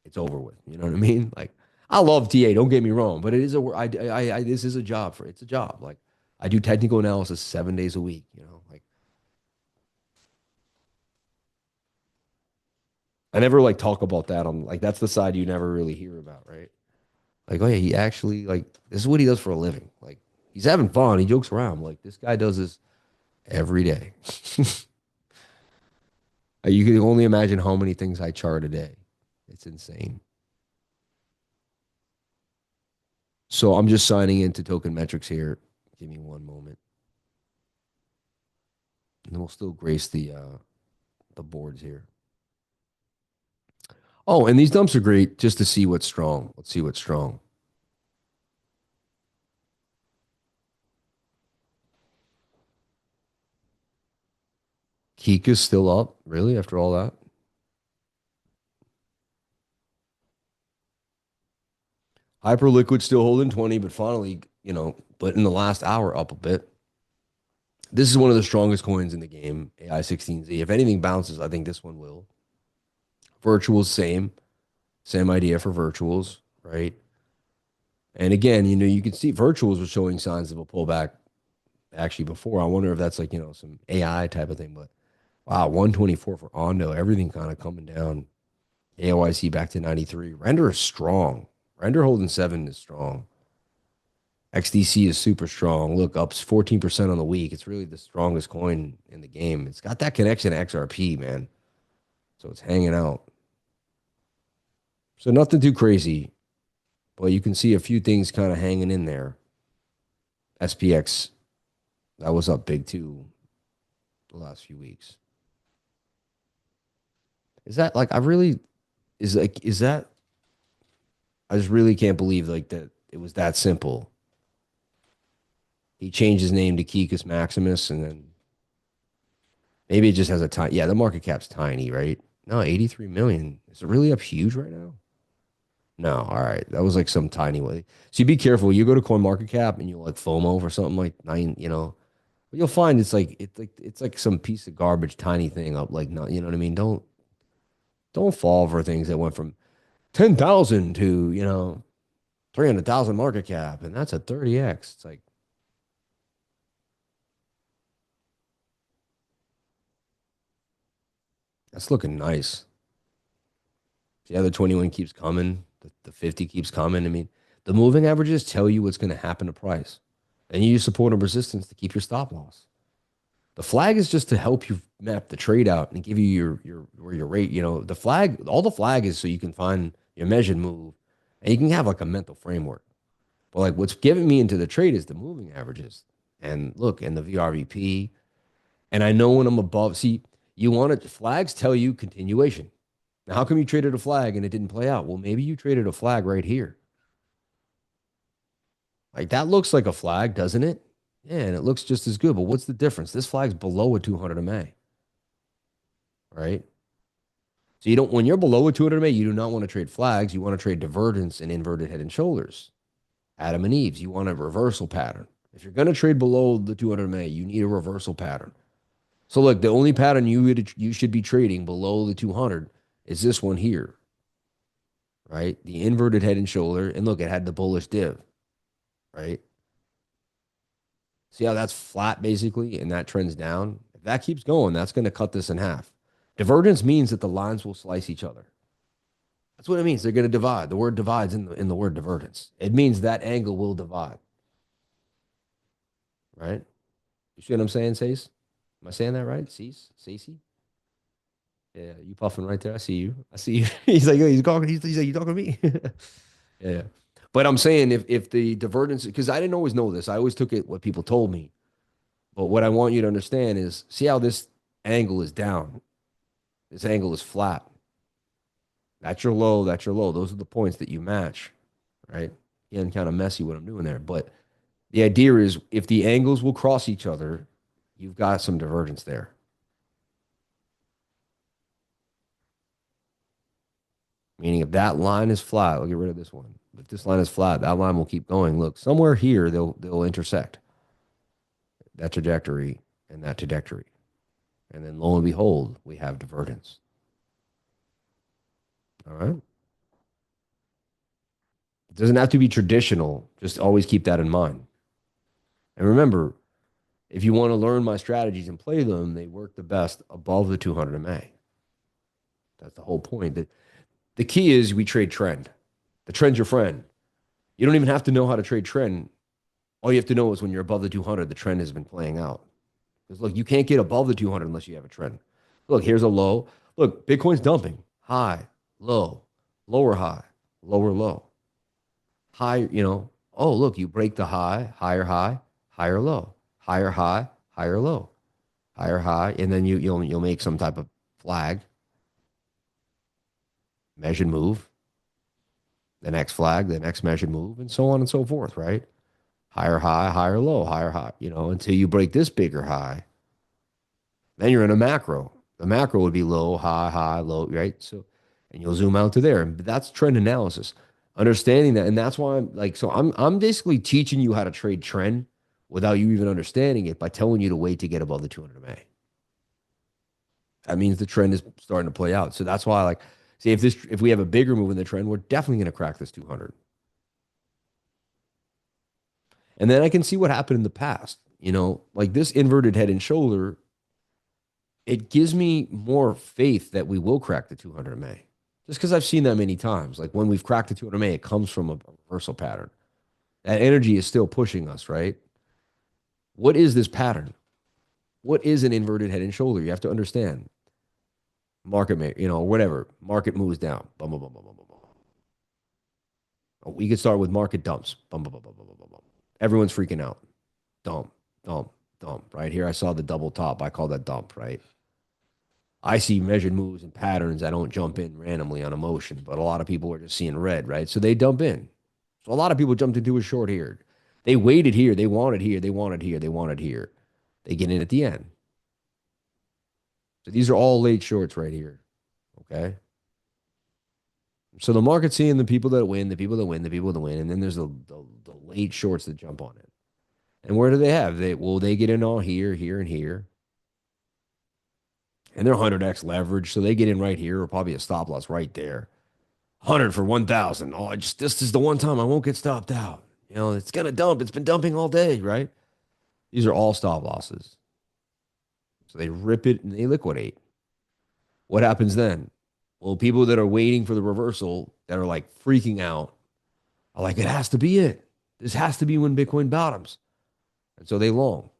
it's over with. You know what I mean? Like I love TA, don't get me wrong, but it is a this is a job for it's a job. Like I do technical analysis 7 days a week, you know. Like I never like talk about that on like that's the side you never really hear about, right? Like, oh yeah, he actually like this is what he does for a living. Like he's having fun, he jokes around. Like this guy does this every day. You can only imagine how many things I chart a day. It's insane. So I'm just signing into token metrics here. Give me one moment. And we'll still grace the boards here. Oh, and these dumps are great just to see what's strong. Let's see what's strong. Kika's still up, really, after all that. Hyperliquid still holding 20, but finally, you know, but in the last hour up a bit. This is one of the strongest coins in the game, AI16Z. If anything bounces, I think this one will. Virtuals, same idea for virtuals, right? And again, you know, you can see virtuals was showing signs of a pullback actually before. I wonder if that's like, you know, some AI type of thing, but wow, 124 for Ondo. Everything kind of coming down. AOIC back to 93. Render is strong. Render holding 7 is strong. XDC is super strong. Look, up 14% on the week. It's really the strongest coin in the game. It's got that connection to XRP, man. So it's hanging out. So nothing too crazy, but you can see a few things kind of hanging in there. SPX, that was up big too the last few weeks. Is that like, I really, is that, I just really can't believe like that it was that simple. He changed his name to Kikus Maximus, and then maybe it just has a tiny. Yeah, the market cap's tiny, right? No, 83 million. Is it really up huge right now? No, all right. That was like some tiny way. So you be careful. You go to Coin Market Cap and you like FOMO for something like nine, you know, but you'll find it's like some piece of garbage, tiny thing up like not, you know what I mean? Don't fall for things that went from 10,000 to, you know, 300,000 market cap, and that's a 30x. It's like that's looking nice. The other 21 keeps coming. The 50 keeps coming. I mean, the moving averages tell you what's going to happen to price. And you use support and resistance to keep your stop loss. The flag is just to help you map the trade out and give you your rate. You know, the flag, all the flag is so you can find your measured move and you can have like a mental framework. But like what's giving me into the trade is the moving averages. And look, and the VRVP. And I know when I'm above, see, you want to, flags tell you continuation. Now, how come you traded a flag and it didn't play out? Well, maybe you traded a flag right here. Like that looks like a flag, doesn't it? Yeah, and it looks just as good. But what's the difference? This flag's below a 200 MA, right? So you don't when you're below a 200 MA, you do not want to trade flags. You want to trade divergence and inverted head and shoulders. Adam and Eve's. You want a reversal pattern. If you're going to trade below the 200 MA, you need a reversal pattern. So look, the only pattern you should be trading below the 200 is this one here, right? The inverted head and shoulder. And look, it had the bullish div, right? See how that's flat basically and that trends down? If that keeps going, that's going to cut this in half. Divergence means that the lines will slice each other. That's what it means. They're going to divide. The word divides in the word divergence. It means that angle will divide, right? You see what I'm saying, Sace? Am I saying that right? Cease? Sace? Yeah, you puffing right there. I see you. I see you. He's like, he's talking. He's like, you talking to me? Yeah, yeah. But I'm saying if the divergence, because I didn't always know this, I always took it what people told me. But what I want you to understand is, see how this angle is down. This angle is flat. That's your low. That's your low. Those are the points that you match, right? Again, kind of messy what I'm doing there, but the idea is if the angles will cross each other, you've got some divergence there. Meaning if that line is flat, I'll get rid of this one. If this line is flat, that line will keep going. Look, somewhere here they'll intersect that trajectory and that trajectory. And then lo and behold, we have divergence. All right. It doesn't have to be traditional. Just always keep that in mind. And remember, if you want to learn my strategies and play them, they work the best above the 200 MA. That's the whole point. The key is we trade trend. The trend's your friend. You don't even have to know how to trade trend. All you have to know is when you're above the 200, the trend has been playing out. Because look, you can't get above the 200 unless you have a trend. Look, here's a low. Look, Bitcoin's dumping. High, low, lower high, lower low. High, oh, look, you break the high, higher low, higher high, higher low, higher high, and then you'll make some type of flag, measured move, the next flag, the next measured move, and so on and so forth, right? Higher high, higher high, until you break this bigger high. Then you're in a macro. The macro would be low, high, low, right? So, and you'll zoom out to there. And that's trend analysis. Understanding that, and that's why I'm like, so I'm basically teaching you how to trade trend without you even understanding it by telling you to wait to get above the 200 MA. That means the trend is starting to play out. So that's why, like, see if we have a bigger move in the trend, we're definitely going to crack this 200. And then I can see what happened in the past. Like this inverted head and shoulder, it gives me more faith that we will crack the 200 MA. Just because I've seen that many times. Like when we've cracked the 200 MA, it comes from a reversal pattern. That energy is still pushing us, right? What is this pattern? What is an inverted head and shoulder? You have to understand. Market, whatever. Market moves down. Bum, bum, bum, bum, bum, bum. We could start with market dumps. Bum, bum, bum, bum, bum, bum, bum. Everyone's freaking out. Dump, dump, dump. Right here, I saw the double top. I call that dump, right? I see measured moves and patterns. I don't jump in randomly on emotion, but a lot of people are just seeing red, right? So they dump in. So a lot of people jumped into a short here. They waited here. They wanted here. They wanted here. They wanted here. They get in at the end. So these are all late shorts right here. Okay. So the market's seeing the people that win, the people that win, the people that win, and then there's the late shorts that jump on it. And where do they have? They get in all here, here, and here. And they're 100x leverage, so they get in right here, or probably a stop loss right there. 100 for 1,000. Oh, this is the one time I won't get stopped out. It's gonna dump. It's been dumping all day, right? These are all stop losses. So they rip it and they liquidate. What happens then? Well, people that are waiting for the reversal that are like freaking out are like, it has to be it. This has to be when Bitcoin bottoms. And so they long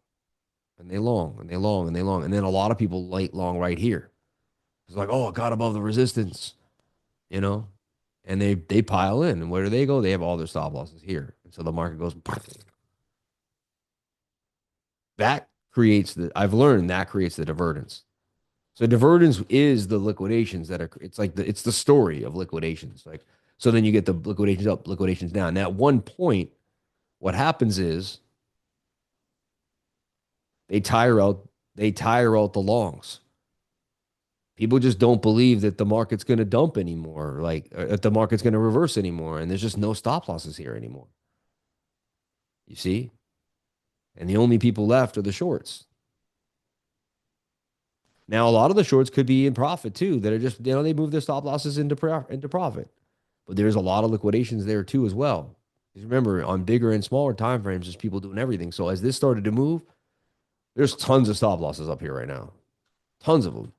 and they long and they long and they long. And then a lot of people light long right here. It's like, oh, it got above the resistance, you know? And they pile in. And where do they go? They have all their stop losses here. And so the market goes. That creates I've learned that creates the divergence. So divergence is the liquidations that are, it's the story of liquidations. Like, so then you get the liquidations up, liquidations down. Now, at one point, what happens is they tire out, they tire out the longs. People just don't believe that the market's going to dump anymore, like that the market's going to reverse anymore. And there's just no stop losses here anymore. You see? And the only people left are the shorts. Now, a lot of the shorts could be in profit too, that are just, they move their stop losses into profit. But there's a lot of liquidations there too as well. Because remember, on bigger and smaller time frames, there's people doing everything. So as this started to move, there's tons of stop losses up here right now. Tons of them.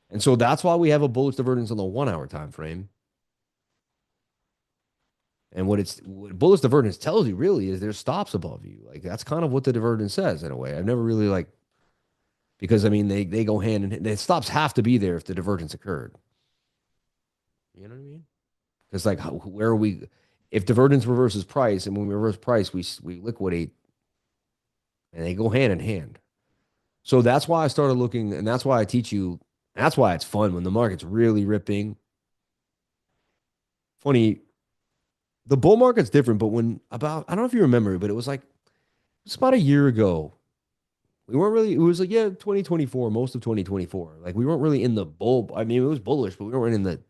And so that's why we have a bullish divergence on the 1 hour time frame. And what bullish divergence tells you really is there's stops above you. Like that's kind of what the divergence says in a way. I've never really like because I mean they go hand in hand. The stops have to be there if the divergence occurred. You know what I mean? Because like where are we? If divergence reverses price, and when we reverse price, we liquidate, and they go hand in hand. So that's why I started looking, and that's why I teach you. That's why it's fun when the market's really ripping. Funny, the bull market's different, but when about I don't know if you remember, but it was like it's about a year ago. We weren't really. It was like yeah, 2024, most of 2024. Like we weren't really in the bull. I mean, it was bullish, but we weren't in the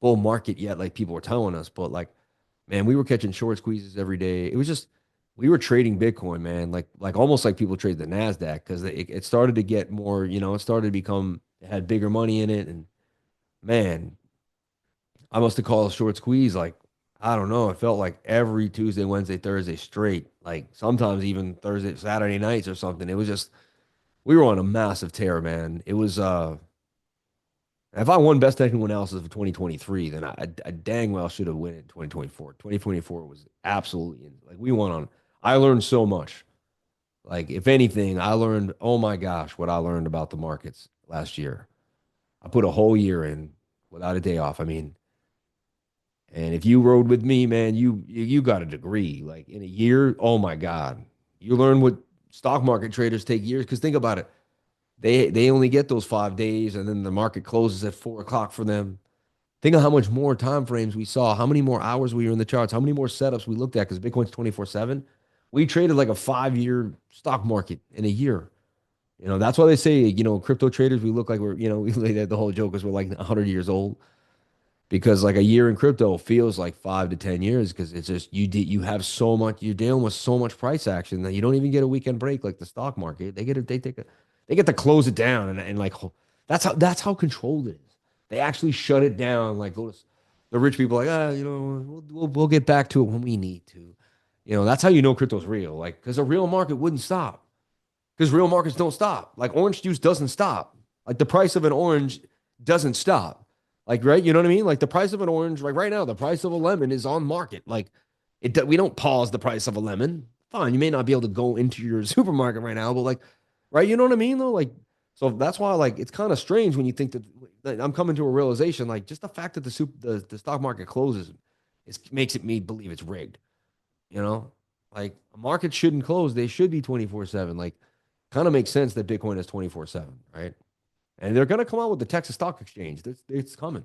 bull market yet, like people were telling us. But like, man, we were catching short squeezes every day. It was just we were trading Bitcoin, man, like almost like people trade the Nasdaq because it started to get more. It started to become it had bigger money in it, and man, I must have called a short squeeze like I don't know. It felt like every Tuesday, Wednesday, Thursday straight. Like sometimes even Thursday, Saturday nights or something. It was just we were on a massive tear, man. It was if I won best technical analysis of 2023, then I dang well should have won it in 2024. 2024 was absolutely like we won on. I learned so much. Like if anything, I learned. Oh my gosh, what I learned about the markets last year. I put a whole year in without a day off. I mean, and if you rode with me, man, you got a degree. Like in a year, oh my God, you learn what stock market traders take years. Because think about it, they only get those 5 days, and then the market closes at 4 o'clock for them. Think of how much more time frames we saw, how many more hours we were in the charts, how many more setups we looked at because Bitcoin's 24/7. We traded like a 5 year stock market in a year. That's why they say, crypto traders, we look like we the whole joke is we're like 100 years old because like a year in crypto feels like 5 to 10 years because it's just you have so much you're dealing with so much price action that you don't even get a weekend break like the stock market. They get to close it down and like that's how controlled it is. They actually shut it down. Like the rich people are like we'll get back to it when we need to. That's how you know crypto's real. Like because a real market wouldn't stop because real markets don't stop. Like orange juice doesn't stop. Like the price of an orange doesn't stop. Like right, you know what I mean? Like the price of an orange, like right now, the price of a lemon is on market. Like we don't pause the price of a lemon. Fine, you may not be able to go into your supermarket right now, but like, right, you know what I mean though? Like, so that's why like it's kind of strange when you think that I'm coming to a realization, like just the fact that the stock market closes, makes it me believe it's rigged. You know, like a market shouldn't close; they should be 24/7. Like kind of makes sense that Bitcoin is 24/7, right? And they're going to come out with the Texas Stock Exchange. It's coming.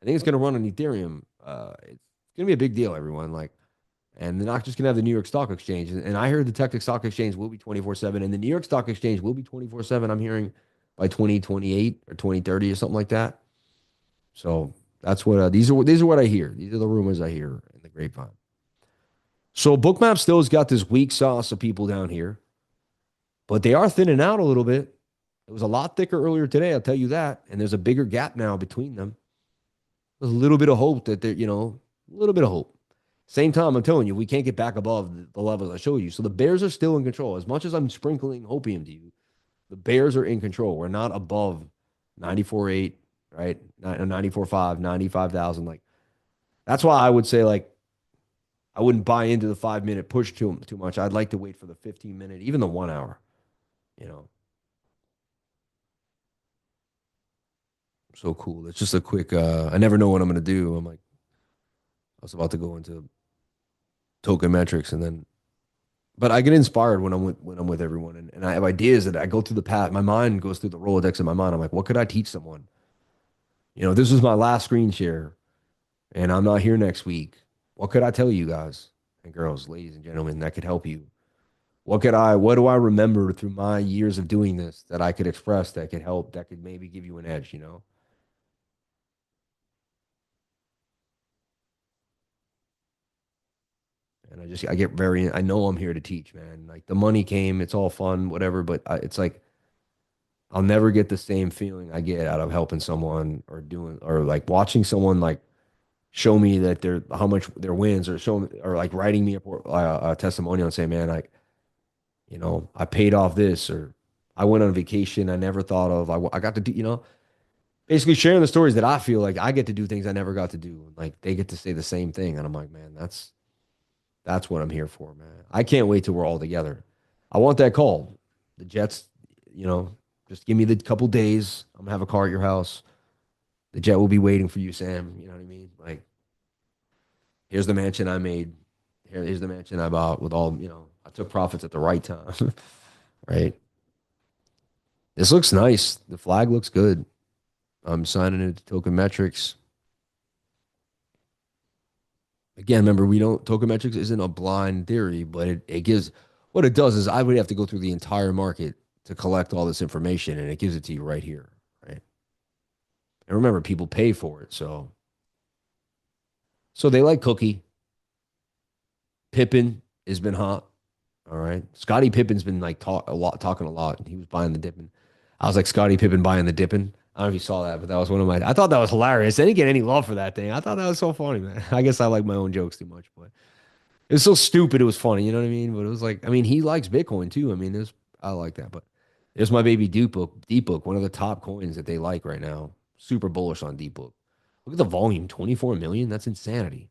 I think it's going to run on Ethereum. It's going to be a big deal, everyone. Like, and they're not just going to have the New York Stock Exchange. And I heard the Texas Stock Exchange will be 24/7, and the New York Stock Exchange will be 24/7. I'm hearing by 2028 or 2030 or something like that. So that's what these are what I hear. These are the rumors I hear in the grapevine. So Bookmap still has got this weak sauce of people down here, but they are thinning out a little bit. It was a lot thicker earlier today, I'll tell you that. And there's a bigger gap now between them. There's a little bit of hope that a little bit of hope. Same time, I'm telling you, we can't get back above the levels I showed you. So the Bears are still in control. As much as I'm sprinkling hopium to you, the Bears are in control. We're not above 94.8, right? 94.5, 95,000. Like, that's why I would say, like, I wouldn't buy into the 5 minute push too much. I'd like to wait for the 15 minute, even the 1 hour, you know. So cool. It's just a quick I never know what I'm gonna do. I was about to go into token metrics and then but I get inspired when I'm with everyone and I have ideas that I go through the path. My mind goes through the Rolodex in my mind. I'm like, what could I teach someone? This is my last screen share and I'm not here next week. What could I tell you guys and girls, ladies and gentlemen, that could help you? What do I remember through my years of doing this that I could express that could help, that could maybe give you an edge? And I get very, I know I'm here to teach, man. Like the money came, it's all fun, whatever, but it's like, I'll never get the same feeling I get out of helping someone or like watching someone like show me that how much their wins or show me, or like writing me a testimonial and say, man, like, I paid off this or I went on a vacation I never thought of. I got to do, basically sharing the stories that I feel like I get to do things I never got to do. Like they get to say the same thing. And I'm like, man, that's what I'm here for, man. I can't wait till we're all together. I want that call. The Jets, you know, Just give me the couple days. I'm gonna have a car at your house. The jet will be waiting for you, Sam. You know what I mean? Like, here's the mansion I made. Here's the mansion I bought with all, I took profits at the right time. Right? This looks nice. The flag looks good. I'm signing it to token metrics. Again, remember, we don't, token metrics isn't a blind theory, but it gives, what it does is I would have to go through the entire market to collect all this information, and it gives it to you right here. Right? And remember, people pay for it. So they like Cookie. Pippen has been hot. All right. Scottie Pippen's been like talking a lot. He was buying the dipping. I was like Scottie Pippen buying the dipping. I don't know if you saw that, but that was one of my. I thought that was hilarious. I didn't get any love for that thing. I thought that was so funny, man. I guess I like my own jokes too much, but it was so stupid. It was funny. You know what I mean? But it was like, I mean, he likes Bitcoin too. I mean, there's I like that. But there's my baby Deep Book. Deep Book, one of the top coins that they like right now. Super bullish on Deep Book. Look at the volume, 24 million. That's insanity,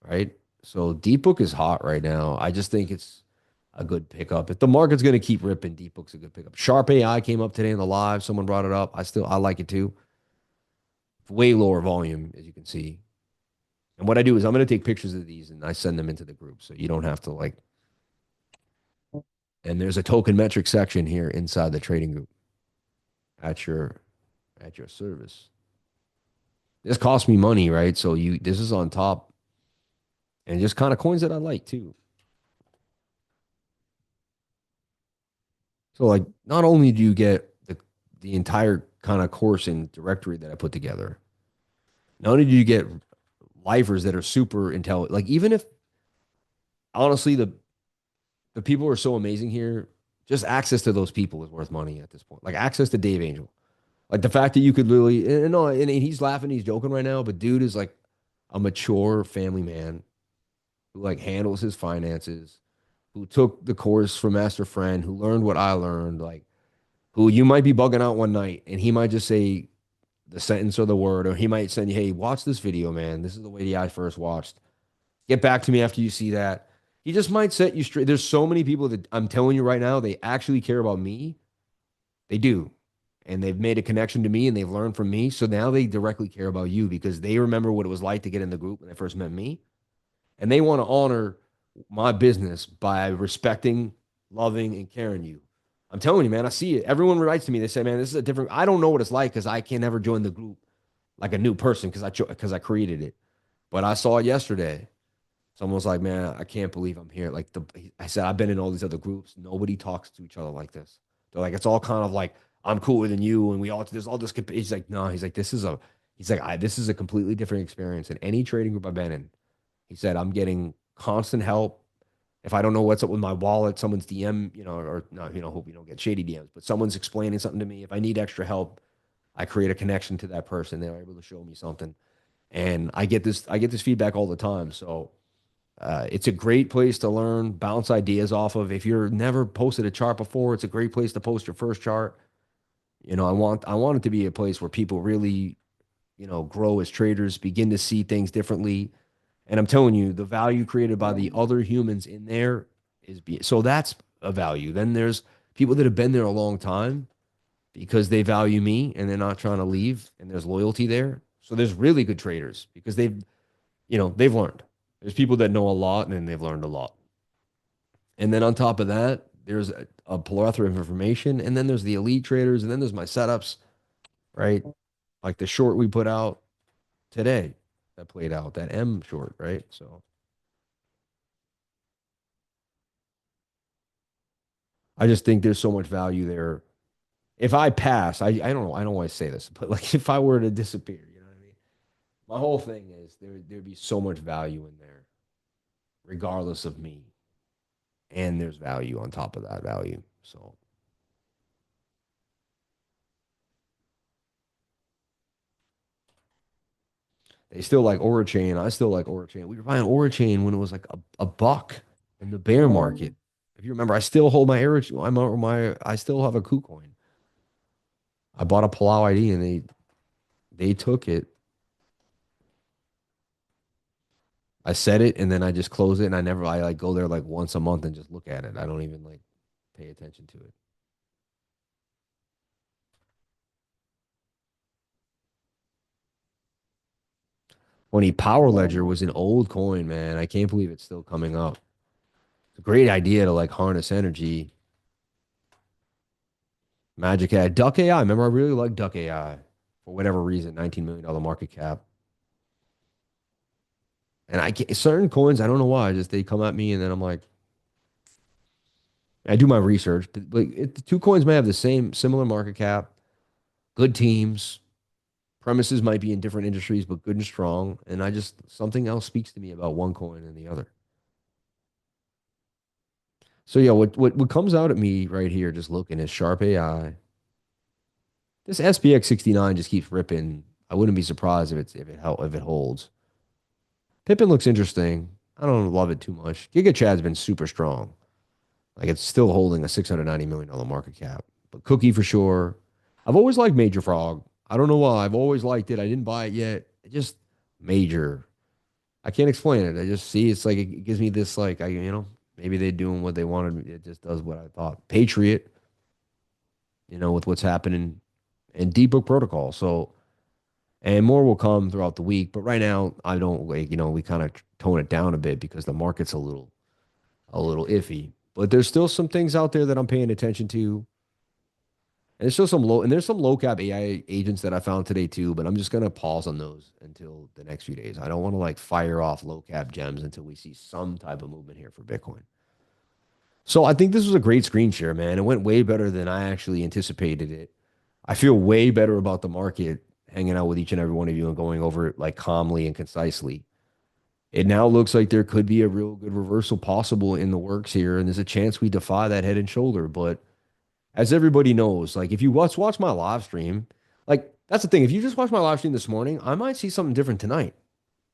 right? So Deep Book is hot right now. I just think it's a good pickup. If the market's going to keep ripping, Deep Book's a good pickup. Sharp AI came up today in the live. Someone brought it up. I like it too. Way lower volume, as you can see. And what I do is I'm going to take pictures of these and I send them into the group, so you don't have to like. And there's a token metric section here inside the trading group at your at your service. This costs me money, right? So this is on top, and just kind of coins that I like too. So like, not only do you get the entire kind of course and directory that I put together, not only do you get lifers that are super intelligent, like even if honestly the people are so amazing here, just access to those people is worth money at this point. Like access to Dave Angel, like the fact that you could literally, and no, and he's laughing, he's joking right now, but dude is like a mature family man who like handles his finances, who took the course from Master Friend, who learned what I learned, like who you might be bugging out one night and he might just say the sentence or the word, or he might send you, hey, watch this video, man. This is the way I first watched. Get back to me after you see that. He just might set you straight. There's so many people that I'm telling you right now, they actually care about me. They do. And they've made a connection to me and they've learned from me. So now they directly care about you because they remember what it was like to get in the group when they first met me. And they want to honor my business by respecting, loving, and caring you. I'm telling you, man, I see it. Everyone writes to me. They say, man, this is a different. I don't know what it's like because I can never join the group like a new person because I created it. But I saw it yesterday. Someone was like, man, I can't believe I'm here. Like I said, I've been in all these other groups. Nobody talks to each other like this. They're like, it's all kind of like I'm cooler than you, and we all there's all this. He's like, no, he's like, this is a completely different experience in any trading group I've been in. He said, I'm getting constant help. If I don't know what's up with my wallet, someone's DM, or no, hope you don't get shady DMs, but someone's explaining something to me. If I need extra help, I create a connection to that person. They're able to show me something. And I get this feedback all the time. So it's a great place to learn, bounce ideas off of. If you're never posted a chart before, it's a great place to post your first chart. I want it to be a place where people really, grow as traders, begin to see things differently. And I'm telling you, the value created by the other humans in there so that's a value. Then there's people that have been there a long time because they value me and they're not trying to leave and there's loyalty there. So there's really good traders because they've learned. There's people that know a lot and they've learned a lot. And then on top of that, there's a plethora of information. And then there's the elite traders. And then there's my setups, right? Like the short we put out today that played out, that M short, right? So I just think there's so much value there. If I pass, I don't know, I don't want to say this, but like if I were to disappear, you know what I mean? My whole thing is there'd be so much value in there, regardless of me. And there's value on top of that value. So they still like Orachain. I still like Orachain. We were buying Orachain when it was like a buck in the bear market. If you remember, I still hold my Orachain. I still have a KuCoin. I bought a Palau ID and they took it. I set it and then I just close it and I like go there like once a month and just look at it. I don't even like pay attention to it. Funny, Power Ledger was an old coin, man. I can't believe it's still coming up. It's a great idea to like harness energy. Magic AI, Duck AI. Remember, I really like Duck AI for whatever reason. $19 million market cap. And I can't, certain coins, I don't know why, just they come at me, and then I'm like, I do my research. But like, the two coins may have the same, similar market cap, good teams, premises might be in different industries, but good and strong. And I just something else speaks to me about one coin and the other. So yeah, what comes out at me right here, just looking, is Sharp AI. This SPX 69 just keeps ripping. I wouldn't be surprised if it holds. Pippin looks interesting. I don't love it too much. Giga Chad's been super strong. Like it's still holding a $690 million market cap. But Cookie for sure. I've always liked Major Frog. I don't know why. I've always liked it. I didn't buy it yet. It just Major. I can't explain it. I just see it's like it gives me this like maybe they're doing what they wanted. It just does what I thought. Patriot, with what's happening in Deep Book Protocol. So and more will come throughout the week. But right now, I don't like we kind of tone it down a bit because the market's a little iffy. But there's still some things out there that I'm paying attention to. And there's some low cap AI agents that I found today too, but I'm just gonna pause on those until the next few days. I don't want to like fire off low cap gems until we see some type of movement here for Bitcoin. So I think this was a great screen share, man. It went way better than I actually anticipated it. I feel way better about the market hanging out with each and every one of you and going over it like calmly and concisely. It now looks like there could be a real good reversal possible in the works here, and there's a chance we defy that head and shoulder. But as everybody knows, like if you watch my live stream, like that's the thing. If you just watch my live stream this morning, I might see something different tonight.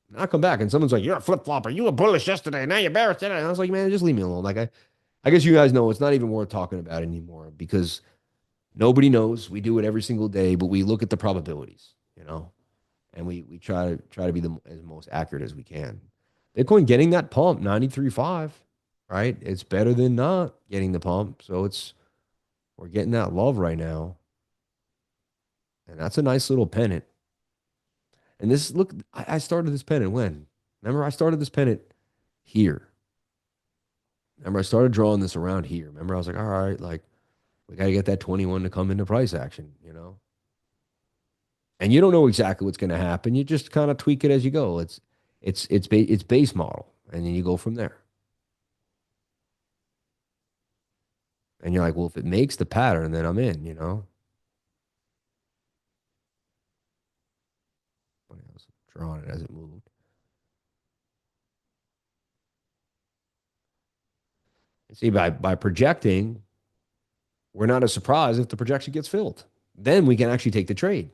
And I'll come back and someone's like, "You're a flip flopper. You were bullish yesterday. Now you're bearish today." And I was like, "Man, just leave me alone." Like I guess you guys know it's not even worth talking about anymore because nobody knows. We do it every single day, but we look at the probabilities, and we try to be as most accurate as we can. Bitcoin getting that pump, 93.5, right? It's better than not getting the pump. So we're getting that love right now. And that's a nice little pennant. And this look, I started this pennant when? Remember, I started this pennant here. Remember, I started drawing this around here. Remember, I was like, all right, like we got to get that 21 to come into price action. And you don't know exactly what's going to happen. You just kind of tweak it as you go. It's base model, and then you go from there. And you're like, well, if it makes the pattern, then I'm in. Funny, I was drawing it as it moved. And see, by projecting, we're not as surprised if the projection gets filled. Then we can actually take the trade.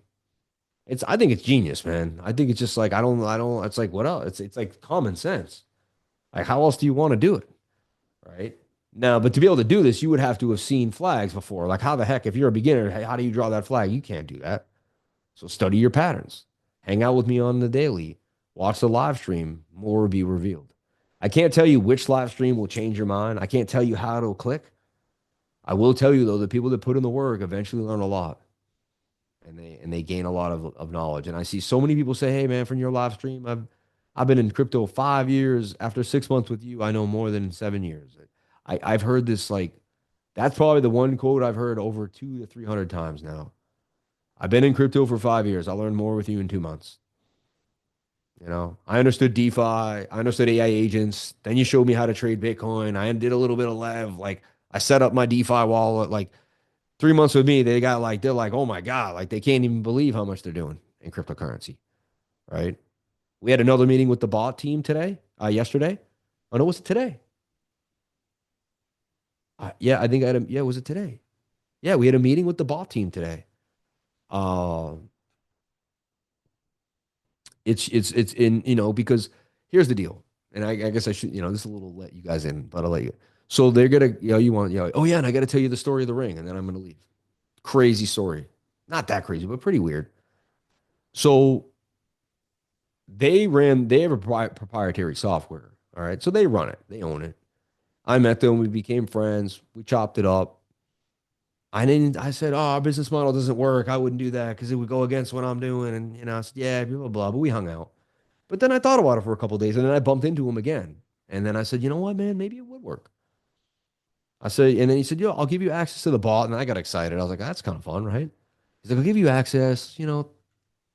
I think it's genius, man. I think it's just like I don't. It's like what else? It's like common sense. Like how else do you want to do it, right? Now, but to be able to do this, you would have to have seen flags before. Like how the heck, if you're a beginner, hey, how do you draw that flag? You can't do that. So study your patterns. Hang out with me on the daily. Watch the live stream. More will be revealed. I can't tell you which live stream will change your mind. I can't tell you how it'll click. I will tell you though, the people that put in the work eventually learn a lot, and they gain a lot of knowledge. And I see so many people say, "Hey man, from your live stream, I've been in crypto 5 years. After 6 months with you, I know more than 7 years." I've heard this like that's probably the one quote I've heard over 200 to 300 times now. I've been in crypto for 5 years. I learned more with you in 2 months. I understood DeFi. I understood AI agents. Then you showed me how to trade Bitcoin. I did a little bit of Lev. Like I set up my DeFi wallet. Like 3 months with me, they're like, oh my God, like they can't even believe how much they're doing in cryptocurrency, right? We had another meeting with the bot team yesterday. Oh no, was it today? Yeah, I think yeah, was it today? Yeah, we had a meeting with the bot team today. Uh, it's in because here's the deal, and I guess I should this is a little let you guys in, but I'll let you. So they're gonna you want oh yeah, and I got to tell you the story of the ring, and then I'm gonna leave. Crazy story, not that crazy, but pretty weird. So they have a proprietary software. All right. So they run it, they own it. I met them. We became friends. We chopped it up. I said, oh, our business model doesn't work. I wouldn't do that because it would go against what I'm doing. And, I said, yeah, blah, blah, blah. But we hung out. But then I thought about it for a couple of days, and then I bumped into him again. And then I said, you know what, man, maybe it would work. I said, and then he said, yo, I'll give you access to the bot. And I got excited. I was like, that's kind of fun, right? He's like, I'll give you access,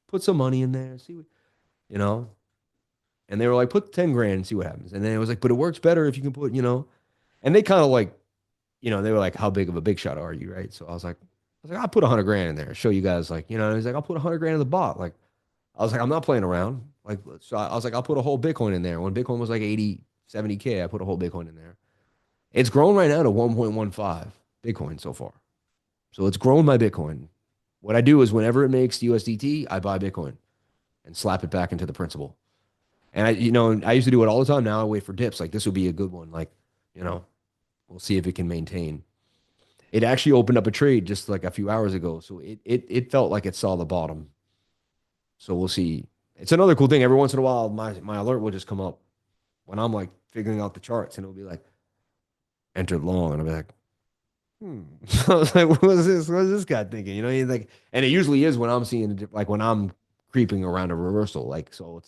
put some money in there, see what, you know. And they were like, put 10 grand and see what happens. And then it was like, but it works better if you can put, and they kind of like, they were like, how big of a big shot are you, right? So I was like, I'll put 100 grand in there, show you guys, like, and he's like, I'll put 100 grand in the bot. Like, I was like, I'm not playing around. Like, so I was like, I'll put a whole Bitcoin in there. When Bitcoin was like 80, 70K, I put a whole Bitcoin in there. It's grown right now to 1.15 Bitcoin so far. So it's grown my Bitcoin. What I do is whenever it makes USDT, I buy Bitcoin and slap it back into the principal. And I used to do it all the time. Now I wait for dips. Like this would be a good one. Like, you know, we'll see if it can maintain. It actually opened up a trade just like a few hours ago. So it felt like it saw the bottom. So we'll see. It's another cool thing. Every once in a while, my alert will just come up when I'm like figuring out the charts, and it'll be like entered long, and I'll be like, So I was like, what was this? What is this guy thinking? He's like, and it usually is when I'm seeing it, like when I'm creeping around a reversal, like so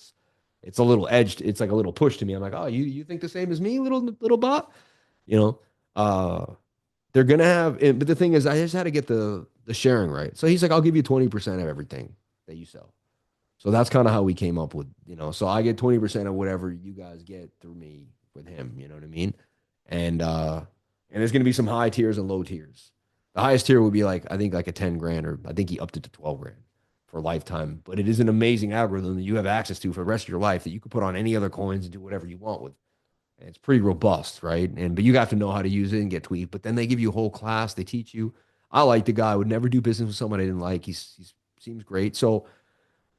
it's a little edged. It's like a little push to me. I'm like, oh, you think the same as me, little bot? You know, uh, they're gonna have, but the thing is, I just had to get the sharing right. So he's like, I'll give you 20% of everything that you sell. So that's kind of how we came up with, so I get 20% of whatever you guys get through me with him, you know what I mean? And there's gonna be some high tiers and low tiers. The highest tier would be like, I think like a 10 grand, or I think he upped it to 12 grand for lifetime. But it is an amazing algorithm that you have access to for the rest of your life that you could put on any other coins and do whatever you want with. And it's pretty robust, right? But you have to know how to use it and get tweaked. But then they give you a whole class, they teach you. I like the guy. I would never do business with someone I didn't like. He's seems great. So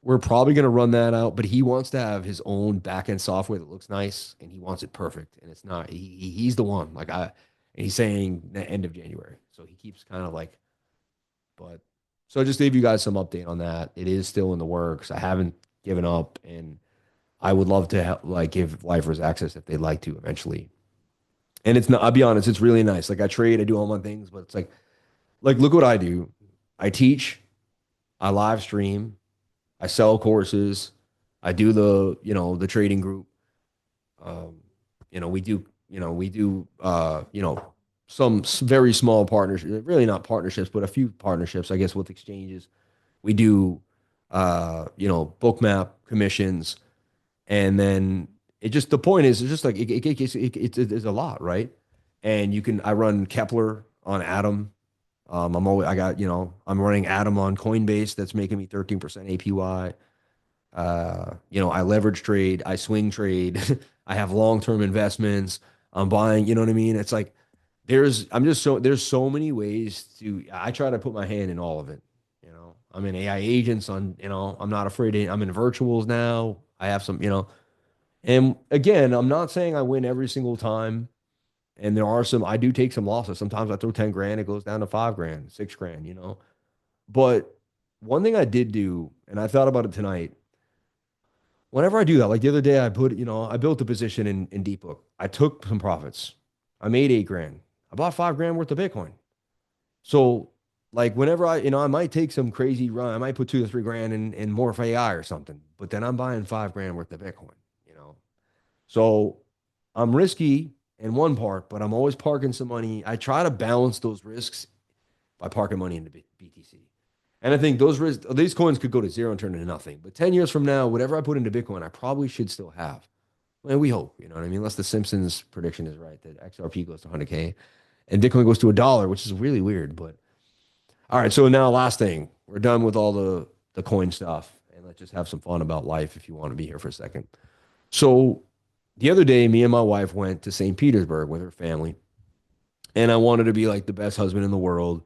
we're probably going to run that out, but he wants to have his own backend software that looks nice, and he wants it perfect. And it's not. He's the one. And he's saying the end of January. So he keeps kind of like, but so I just gave you guys some update on that. It is still in the works. I haven't given up, and I would love to like give lifers access if they'd like to eventually. And it's not. I'll be honest. It's really nice. Like I trade, I do all my things, but it's like look what I do. I teach, I live stream, I sell courses. I do the trading group. Um, we do some very small partnerships, really not partnerships, but a few partnerships, I guess, with exchanges. We do, bookmap commissions, and then the point is, it's just like it's a lot, right? And I run Kepler on Atom. I'm running Atom on Coinbase. That's making me 13% APY. I leverage trade, I swing trade, I have long-term investments. I'm buying, you know what I mean? It's like there's so many ways I try to put my hand in all of it. I'm in AI agents I'm not afraid I'm in virtuals now. I have and again, I'm not saying I win every single time. And I do take some losses. Sometimes I throw 10 grand, it goes down to 5 grand, 6 grand. But one thing I did do, and I thought about it tonight, whenever I do that, like the other day, I built a position in Deep Book. I took some profits. I made 8 grand. I bought 5 grand worth of Bitcoin. So, like, whenever I might take some crazy run. I might put 2 to 3 grand in Morph AI or something, but then I'm buying 5 grand worth of Bitcoin. So I'm risky in one part, but I'm always parking some money. I try to balance those risks by parking money into BTC. And I think these coins could go to zero and turn into nothing. But 10 years from now, whatever I put into Bitcoin, I probably should still have. And we hope, you know what I mean? Unless the Simpsons prediction is right that XRP goes to 100K and Bitcoin goes to $1, which is really weird. But all right, so now last thing, we're done with all the coin stuff, and let's just have some fun about life if you want to be here for a second. So the other day, me and my wife went to St. Petersburg with her family, and I wanted to be like the best husband in the world.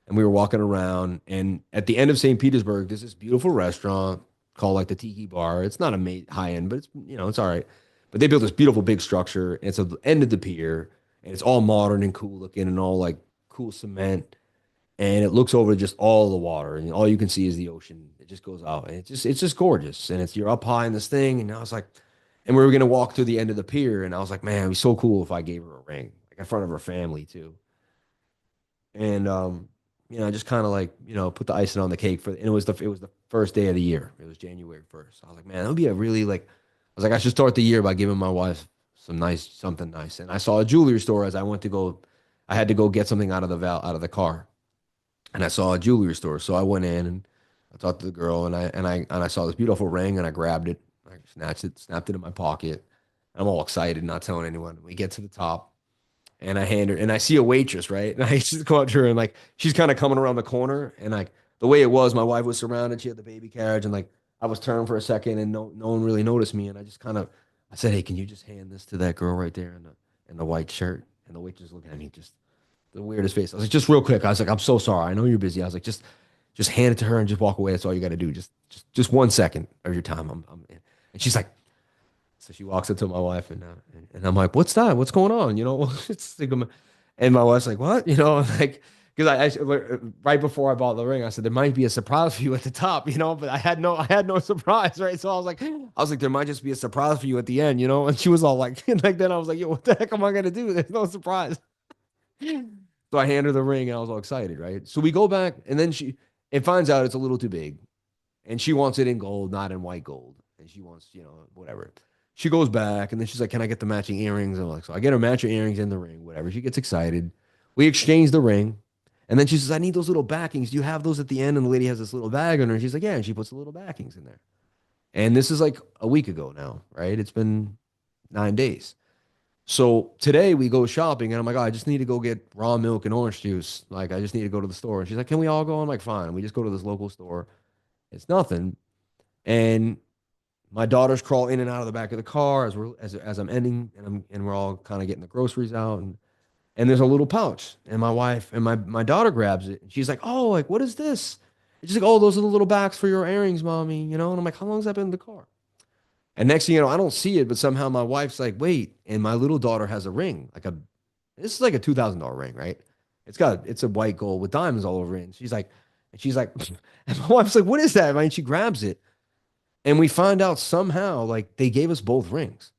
And we were walking around, and at the end of St. Petersburg, there's this beautiful restaurant called like the Tiki Bar. It's not a high end, but it's all right. But they built this beautiful big structure, and it's at the end of the pier, and it's all modern and cool looking, and all like cool cement, and it looks over just all the water, and all you can see is the ocean. It just goes out, and it's just gorgeous, and you're up high in this thing, and I was like, and we were gonna walk to the end of the pier, and I was like, man, it'd be so cool if I gave her a ring, like in front of her family too. And just kind of like put the icing on the cake and it was the first day of the year. It was January 1st. I was like, man, that would be a really like was like, I should start the year by giving my wife something nice. And I saw a jewelry store as I went to go. I had to go get something out of the car, and I saw a jewelry store. So I went in and I talked to the girl, and I saw this beautiful ring, and I grabbed it. I snatched it, snapped it in my pocket. I'm all excited, not telling anyone. We get to the top, and I hand her, and I see a waitress, right? And I just go up to her, and like she's kind of coming around the corner, and like the way it was, my wife was surrounded. She had the baby carriage, and like I was turned for a second, and no one really noticed me, and I just kind of I said, "Hey, can you just hand this to that girl right there in the white shirt?" And the waitress looking at me, just the weirdest face. I was like, "Just real quick." I was like, "I'm so sorry. I know you're busy." I was like, just hand it to her and just walk away. That's all you got to do. Just 1 second of your time." And she's like, so she walks up to my wife, and I'm like, "What's that? What's going on?" It's like, and my wife's like, "What?" Like, because right before I bought the ring, I said there might be a surprise for you at the top, but I had no surprise, right? So I was like, there might just be a surprise for you at the end, And she was all like, like then I was like, "Yo, what the heck am I gonna do? There's no surprise." So I hand her the ring, and I was all excited, right? So we go back, and then it finds out it's a little too big, and she wants it in gold, not in white gold. And she wants, whatever. She goes back, and then she's like, "Can I get the matching earrings?" And I'm like, so I get her matching earrings in the ring, whatever. She gets excited. We exchange the ring. And then she says, "I need those little backings. Do you have those at the end?" And the lady has this little bag on her. And she's like, "Yeah." And she puts the little backings in there. And this is like a week ago now, right? It's been 9 days. So today we go shopping, and I'm like, "Oh, I just need to go get raw milk and orange juice. Like, I just need to go to the store." And she's like, "Can we all go?" I'm like, "Fine." We just go to this local store. It's nothing. And my daughters crawl in and out of the back of the car as I'm ending, and we're all kind of getting the groceries out, and there's a little pouch, and my wife and my daughter grabs it, and she's like, "Oh, like what is this?" And she's like, "Oh, those are the little bags for your earrings, mommy." And I'm like, "How long has that been in the car?" And next thing you know, I don't see it, but somehow my wife's like, "Wait," and my little daughter has a ring, this is like a $2,000 ring, right? It's a white gold with diamonds all over it. And she's like, and my wife's like, "What is that?" And she grabs it, and we find out somehow like they gave us both rings,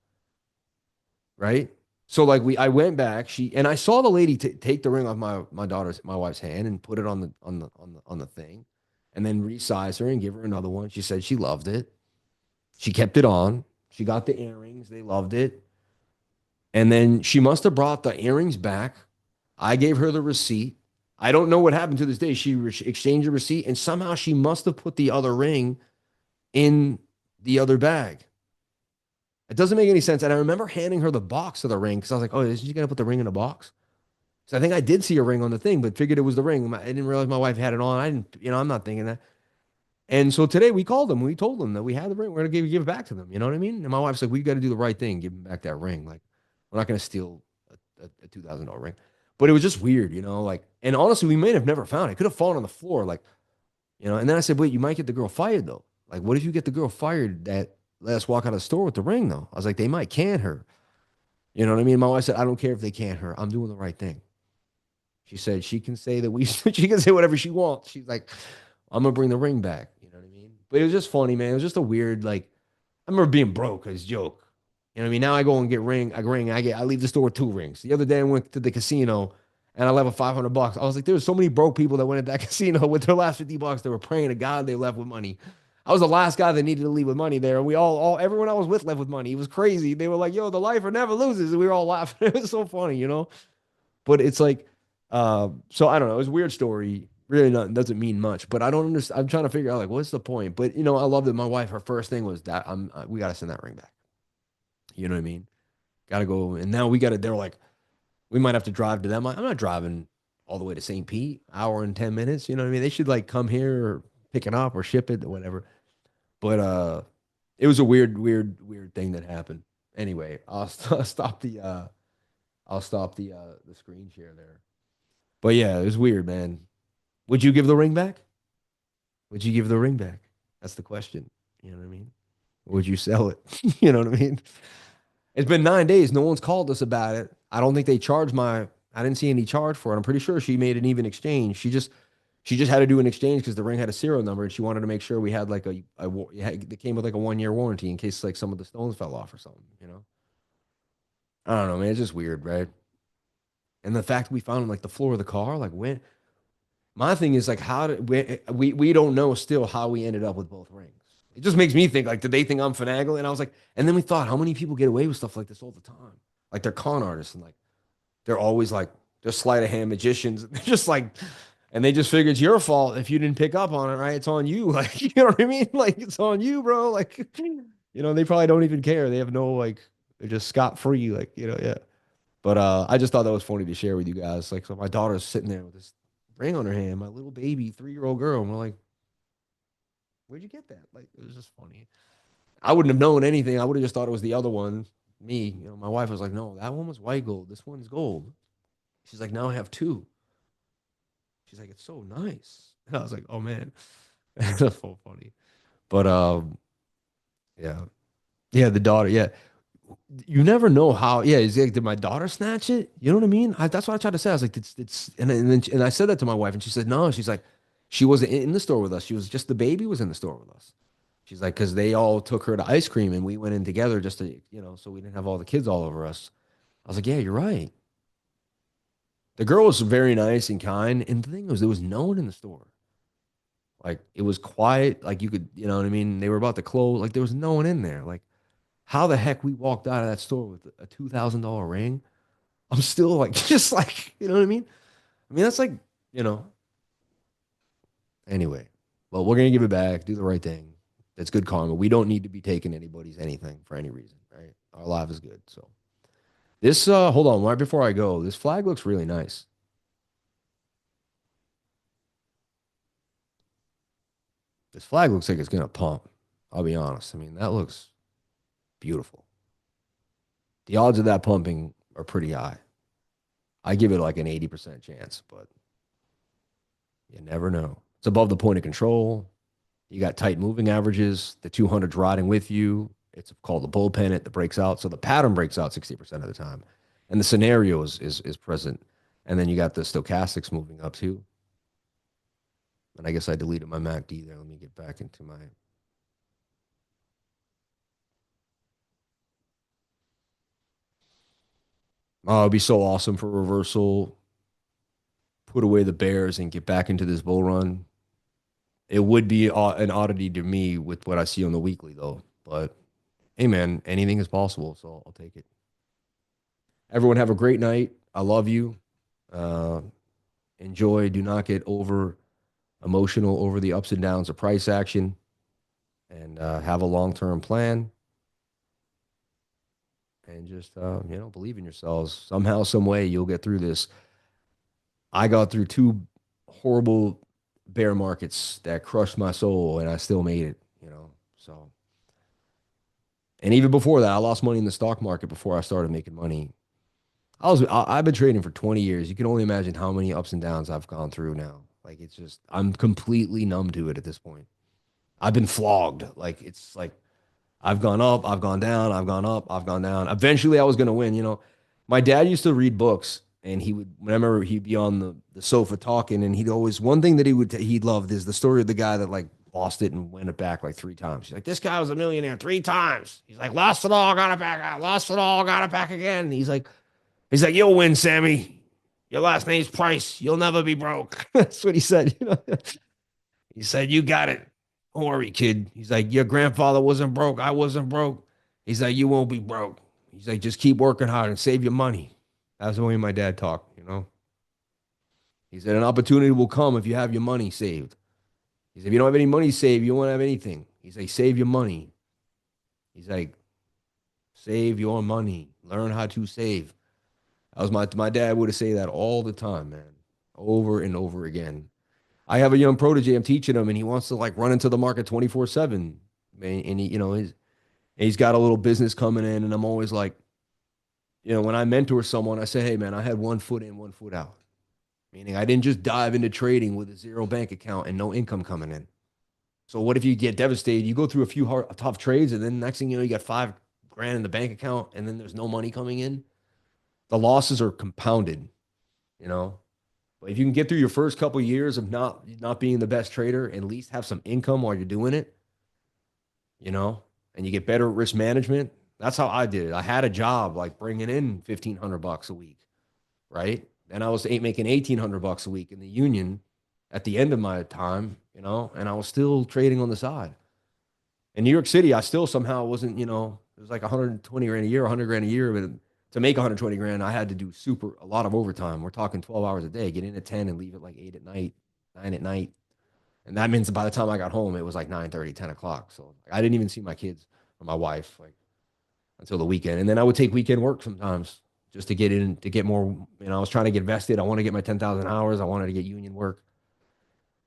right? So like I went back, and I saw the lady take the ring off my wife's hand and put it on the thing, and then resize her and give her another one. She said she loved it. She kept it on. She got the earrings. They loved it. And then she must have brought the earrings back. I gave her the receipt. I don't know what happened to this day. She exchanged the receipt, and somehow she must have put the other ring in the other bag. It doesn't make any sense. And I remember handing her the box of the ring because I was like, "Oh, is she gonna put the ring in a box?" So I think I did see a ring on the thing, but figured it was the ring. I didn't realize my wife had it on. I didn't, I'm not thinking that. And so today we called them. We told them that we had the ring. We're gonna give it back to them. You know what I mean? And my wife's like, "We got to do the right thing. Give them back that ring. Like, we're not gonna steal a $2,000 ring." But it was just weird, Like, and honestly, we may have never found it. It could have fallen on the floor, like, And then I said, "Wait, you might get the girl fired though. Like, what if you get the girl fired that let us walk out of the store with the ring though?" I was like, "They might can her." You know what I mean? My wife said, "I don't care if they can her. I'm doing the right thing." She said she can say that she can say whatever she wants. She's like, "I'm gonna bring the ring back." You know what I mean? But it was just funny, man. It was just a weird, like, I remember being broke as a joke. You know what I mean? Now I go and get ring. I leave the store with two rings. The other day I went to the casino and I left with $500. I was like, there's so many broke people that went at that casino with their last $50. They were praying to God they left with money. I was the last guy that needed to leave with money there. We everyone I was with left with money. It was crazy. They were like, "Yo, the lifer never loses." And we were all laughing. It was so funny. But it's like, so I don't know. It was a weird story. Really not, doesn't mean much, but I don't understand. I'm trying to figure out like what's the point. But I love that my wife, her first thing was that we got to send that ring back. You know what I mean? Got to go. And now we got to. They're like, we might have to drive to them. I'm not driving all the way to St. Pete, hour and 10 minutes. You know what I mean? They should like come here or pick it up or ship it or whatever. But it was a weird thing that happened. Anyway, I'll stop the screen share there. But yeah, it was weird, man. Would you give the ring back? Would you give the ring back? That's the question. You know what I mean? Or would you sell it? You know what I mean? It's been 9 days. No one's called us about it. I don't think they charged I didn't see any charge for it. I'm pretty sure she made an even exchange. She just had to do an exchange because the ring had a serial number, and she wanted to make sure we had like it came with like a 1 year warranty in case like some of the stones fell off or something. I don't know, man. It's just weird, right? And the fact we found like the floor of the car, like when my thing is like how did we don't know still how we ended up with both rings. It just makes me think like, did they think I'm finagling? And I was like, and then we thought, how many people get away with stuff like this all the time? Like they're con artists and like they're always like they're sleight of hand magicians. They're just like, and they just figure it's your fault if you didn't pick up on it, right? It's on you. Like, you know what I mean? Like it's on you, bro. Like, they probably don't even care. They have no like, they're just scot free. Like, yeah. But I just thought that was funny to share with you guys. Like, so my daughter's sitting there with this ring on her hand, my little baby 3-year-old girl, and we're like, where'd you get that? Like, it was just funny. I wouldn't have known anything. I would have just thought it was the other one. Me, my wife was like, no, that one was white gold. This one's gold. She's like, now I have two. She's like, it's so nice. And I was like, oh man, that's so funny. But yeah, yeah, the daughter, yeah. You never know how. Yeah, is like, did my daughter snatch it? You know what I mean? That's what I tried to say. I was like, and I said that to my wife, and she said, no. She's like, she wasn't in the store with us. She was just the baby was in the store with us. She's like, because they all took her to ice cream, and we went in together just to, so we didn't have all the kids all over us. I was like, yeah, you're right. The girl was very nice and kind, and the thing was, there was no one in the store. Like it was quiet. Like you could, you know what I mean? They were about to close. Like there was no one in there. Like how the heck we walked out of that store with a $2,000 ring? I'm still like, just like, you know what I mean? I mean, that's like, you know, anyway. Well, we're gonna give it back, do the right thing. That's good karma. We don't need to be taking anybody's anything for any reason, right? Our life is good. So this hold on, right before I go, this flag looks really nice. This flag looks like it's gonna pump. I'll be honest. I mean, that looks beautiful. The odds of that pumping are pretty high. I give it like an 80% chance, but you never know. It's above the point of control. You got tight moving averages. The 200's riding with you. It's called the bull pennant that breaks out. So the pattern breaks out 60% of the time. And the scenario is present. And then you got the stochastics moving up too. And I guess I deleted my MACD there. Let me get back into my. Oh, it'd be so awesome for reversal. Put away the bears and get back into this bull run. It would be an oddity to me with what I see on the weekly, though. But hey, man, anything is possible, so I'll take it. Everyone have a great night. I love you. Uh, enjoy. Do not get over emotional over the ups and downs of price action, and have a long term plan. And just believe in yourselves. Somehow, some way, you'll get through this. I got through two horrible bear markets that crushed my soul, and I still made it. So. And even before that, I lost money in the stock market before I started making money. I've been trading for 20 years. You can only imagine how many ups and downs I've gone through now. Like it's just I'm completely numb to it at this point. I've been flogged. Like it's like I've gone up, I've gone down, I've gone up, I've gone down. Eventually I was gonna win. My dad used to read books and he would whenever he'd be on the sofa talking and he'd always one thing that he loved is the story of the guy that like lost it and won it back like 3 times. He's like, this guy was a millionaire 3 times. He's like, lost it all, got it back, lost it all, got it back again. And he's like, you'll win, Sammy. Your last name's Price. You'll never be broke. That's what he said. He said, you got it. Don't worry, kid. He's like, your grandfather wasn't broke. I wasn't broke. He's like, you won't be broke. He's like, just keep working hard and save your money. That's the way my dad talked. He said, an opportunity will come if you have your money saved. He said, if you don't have any money saved, you won't have anything. He's like, save your money. He's like, save your money. Learn how to save. That was my dad would have say that all the time, man, over and over again. I have a young protege. I'm teaching him, and he wants to like run into the market 24/7. And he's got a little business coming in, and I'm always like, when I mentor someone, I say, hey man, I had 1 foot in, 1 foot out. Meaning I didn't just dive into trading with a zero bank account and no income coming in. So what if you get devastated? You go through a few tough trades, and then next thing you know, you got 5 grand in the bank account, and then there's no money coming in. The losses are compounded, you know. But if you can get through your first couple of years of not being the best trader, and at least have some income while you're doing it, and you get better at risk management. That's how I did it. I had a job like bringing in $1,500 a week, right? And I was making $1,800 a week in the union at the end of my time, and I was still trading on the side. In New York City, I still somehow wasn't, it was like 120 grand a year, 100 grand a year. But to make 120 grand, I had to do a lot of overtime. We're talking 12 hours a day, get in at 10 and leave at like 8 at night, 9 at night. And that means by the time I got home, it was like 9:30, 10 o'clock. So I didn't even see my kids or my wife like until the weekend. And then I would take weekend work sometimes just to get in, to get more, I was trying to get vested. I want to get my 10,000 hours. I wanted to get union work.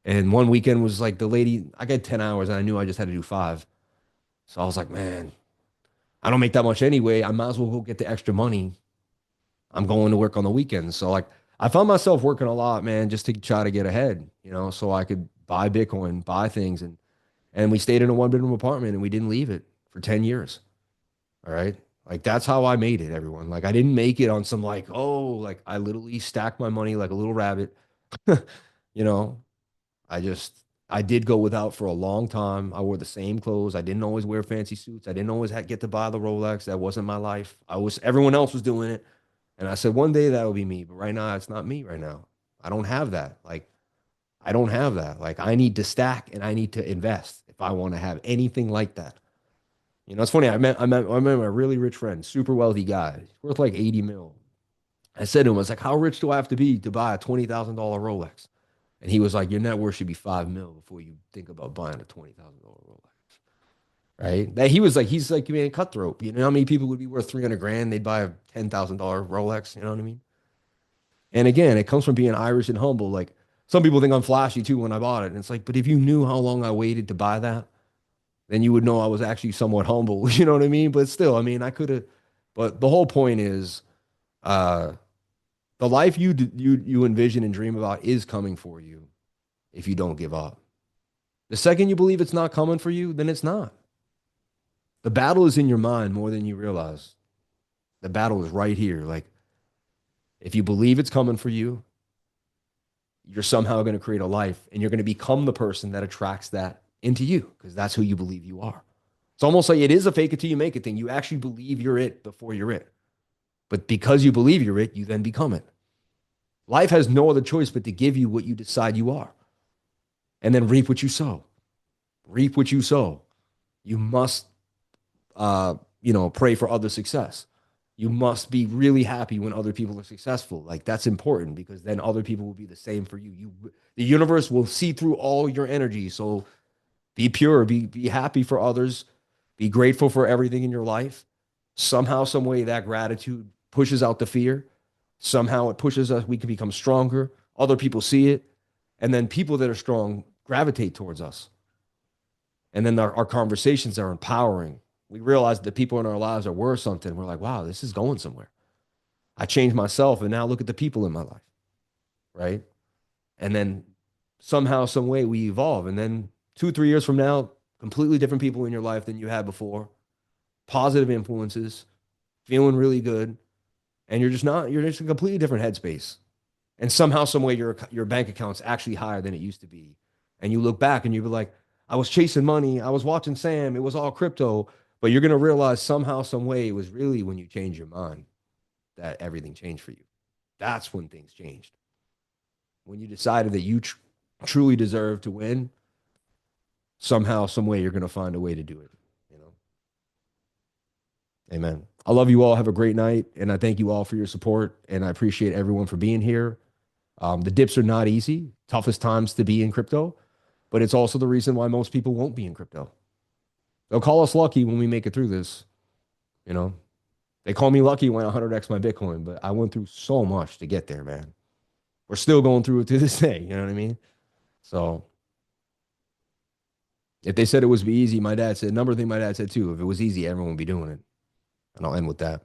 And one weekend was like the lady, I got 10 hours and I knew I just had to do five. So I was like, man, I don't make that much anyway. I might as well go get the extra money. I'm going to work on the weekends. So like I found myself working a lot, man, just to try to get ahead, so I could buy Bitcoin, buy things. And we stayed in a 1 bedroom apartment and we didn't leave it for 10 years. All right. Like that's how I made it, everyone. Like I didn't make it on some like, oh, like I literally stacked my money like a little rabbit. you know, I just I did go without for a long time. I wore the same clothes. I didn't always wear fancy suits. I didn't always get to buy the Rolex. That wasn't my life. Everyone else was doing it. And I said one day that will be me, but right now it's not me right now. I don't have that. Like I don't have that. Like I need to stack and I need to invest if I want to have anything like that. It's funny. I met a really rich friend, super wealthy guy, he's worth like 80 mil. I said to him, I was like, how rich do I have to be to buy a $20,000 Rolex? And he was like, your net worth should be 5 mil before you think about buying a $20,000 Rolex. Right? That he's like, man, cutthroat. You know how many people would be worth 300 grand? They'd buy a $10,000 Rolex. You know what I mean? And again, it comes from being Irish and humble. Like some people think I'm flashy too when I bought it. And it's like, but if you knew how long I waited to buy that, then you would know I was actually somewhat humble. You know what I mean? But still, I mean, I could have. But the whole point is, uh, the life you envision and dream about is coming for you if you don't give up. The second you believe it's not coming for you, then it's not. The battle is in your mind more than you realize. The battle is right here. Like if you believe it's coming for you, you're somehow going to create a life and you're going to become the person that attracts that into you because that's who you believe you are. It's almost like it is a fake it till you make it thing. You actually believe you're it before you're it. But because you believe you're it, you then become it. Life has no other choice but to give you what you decide you are and then reap what you sow. Reap what you sow. You must, pray for other success. You must be really happy when other people are successful. Like that's important because then other people will be the same for you. The universe will see through all your energy. So be pure, be happy for others, be grateful for everything in your life. Somehow, some way, that gratitude pushes out the fear. Somehow it pushes us, we can become stronger. Other people see it. And then people that are strong gravitate towards us. And then our conversations are empowering. We realize that people in our lives are worth something. We're like, wow, this is going somewhere. I changed myself, and now look at the people in my life, right? And then somehow, some way, we evolve. And then 2, 3 years from now, completely different people in your life than you had before, positive influences, feeling really good, and you're just a completely different headspace. And somehow, some way, your bank account's actually higher than it used to be. And you look back and you'll be like, I was chasing money, I was watching Sam, it was all crypto. But you're gonna realize somehow, some way, it was really when you changed your mind that everything changed for you. That's when things changed. When you decided that you truly deserve to win, somehow, some way, you're gonna find a way to do it. You know. Amen. I love you all. Have a great night, and I thank you all for your support. And I appreciate everyone for being here. The dips are not easy, toughest times to be in crypto, but it's also the reason why most people won't be in crypto. They'll call us lucky when we make it through this. You know, they call me lucky when I 100x my Bitcoin, but I went through so much to get there, man. We're still going through it to this day. You know what I mean? So if they said it was easy, my dad said, number thing my dad said too, if it was easy, everyone would be doing it. And I'll end with that.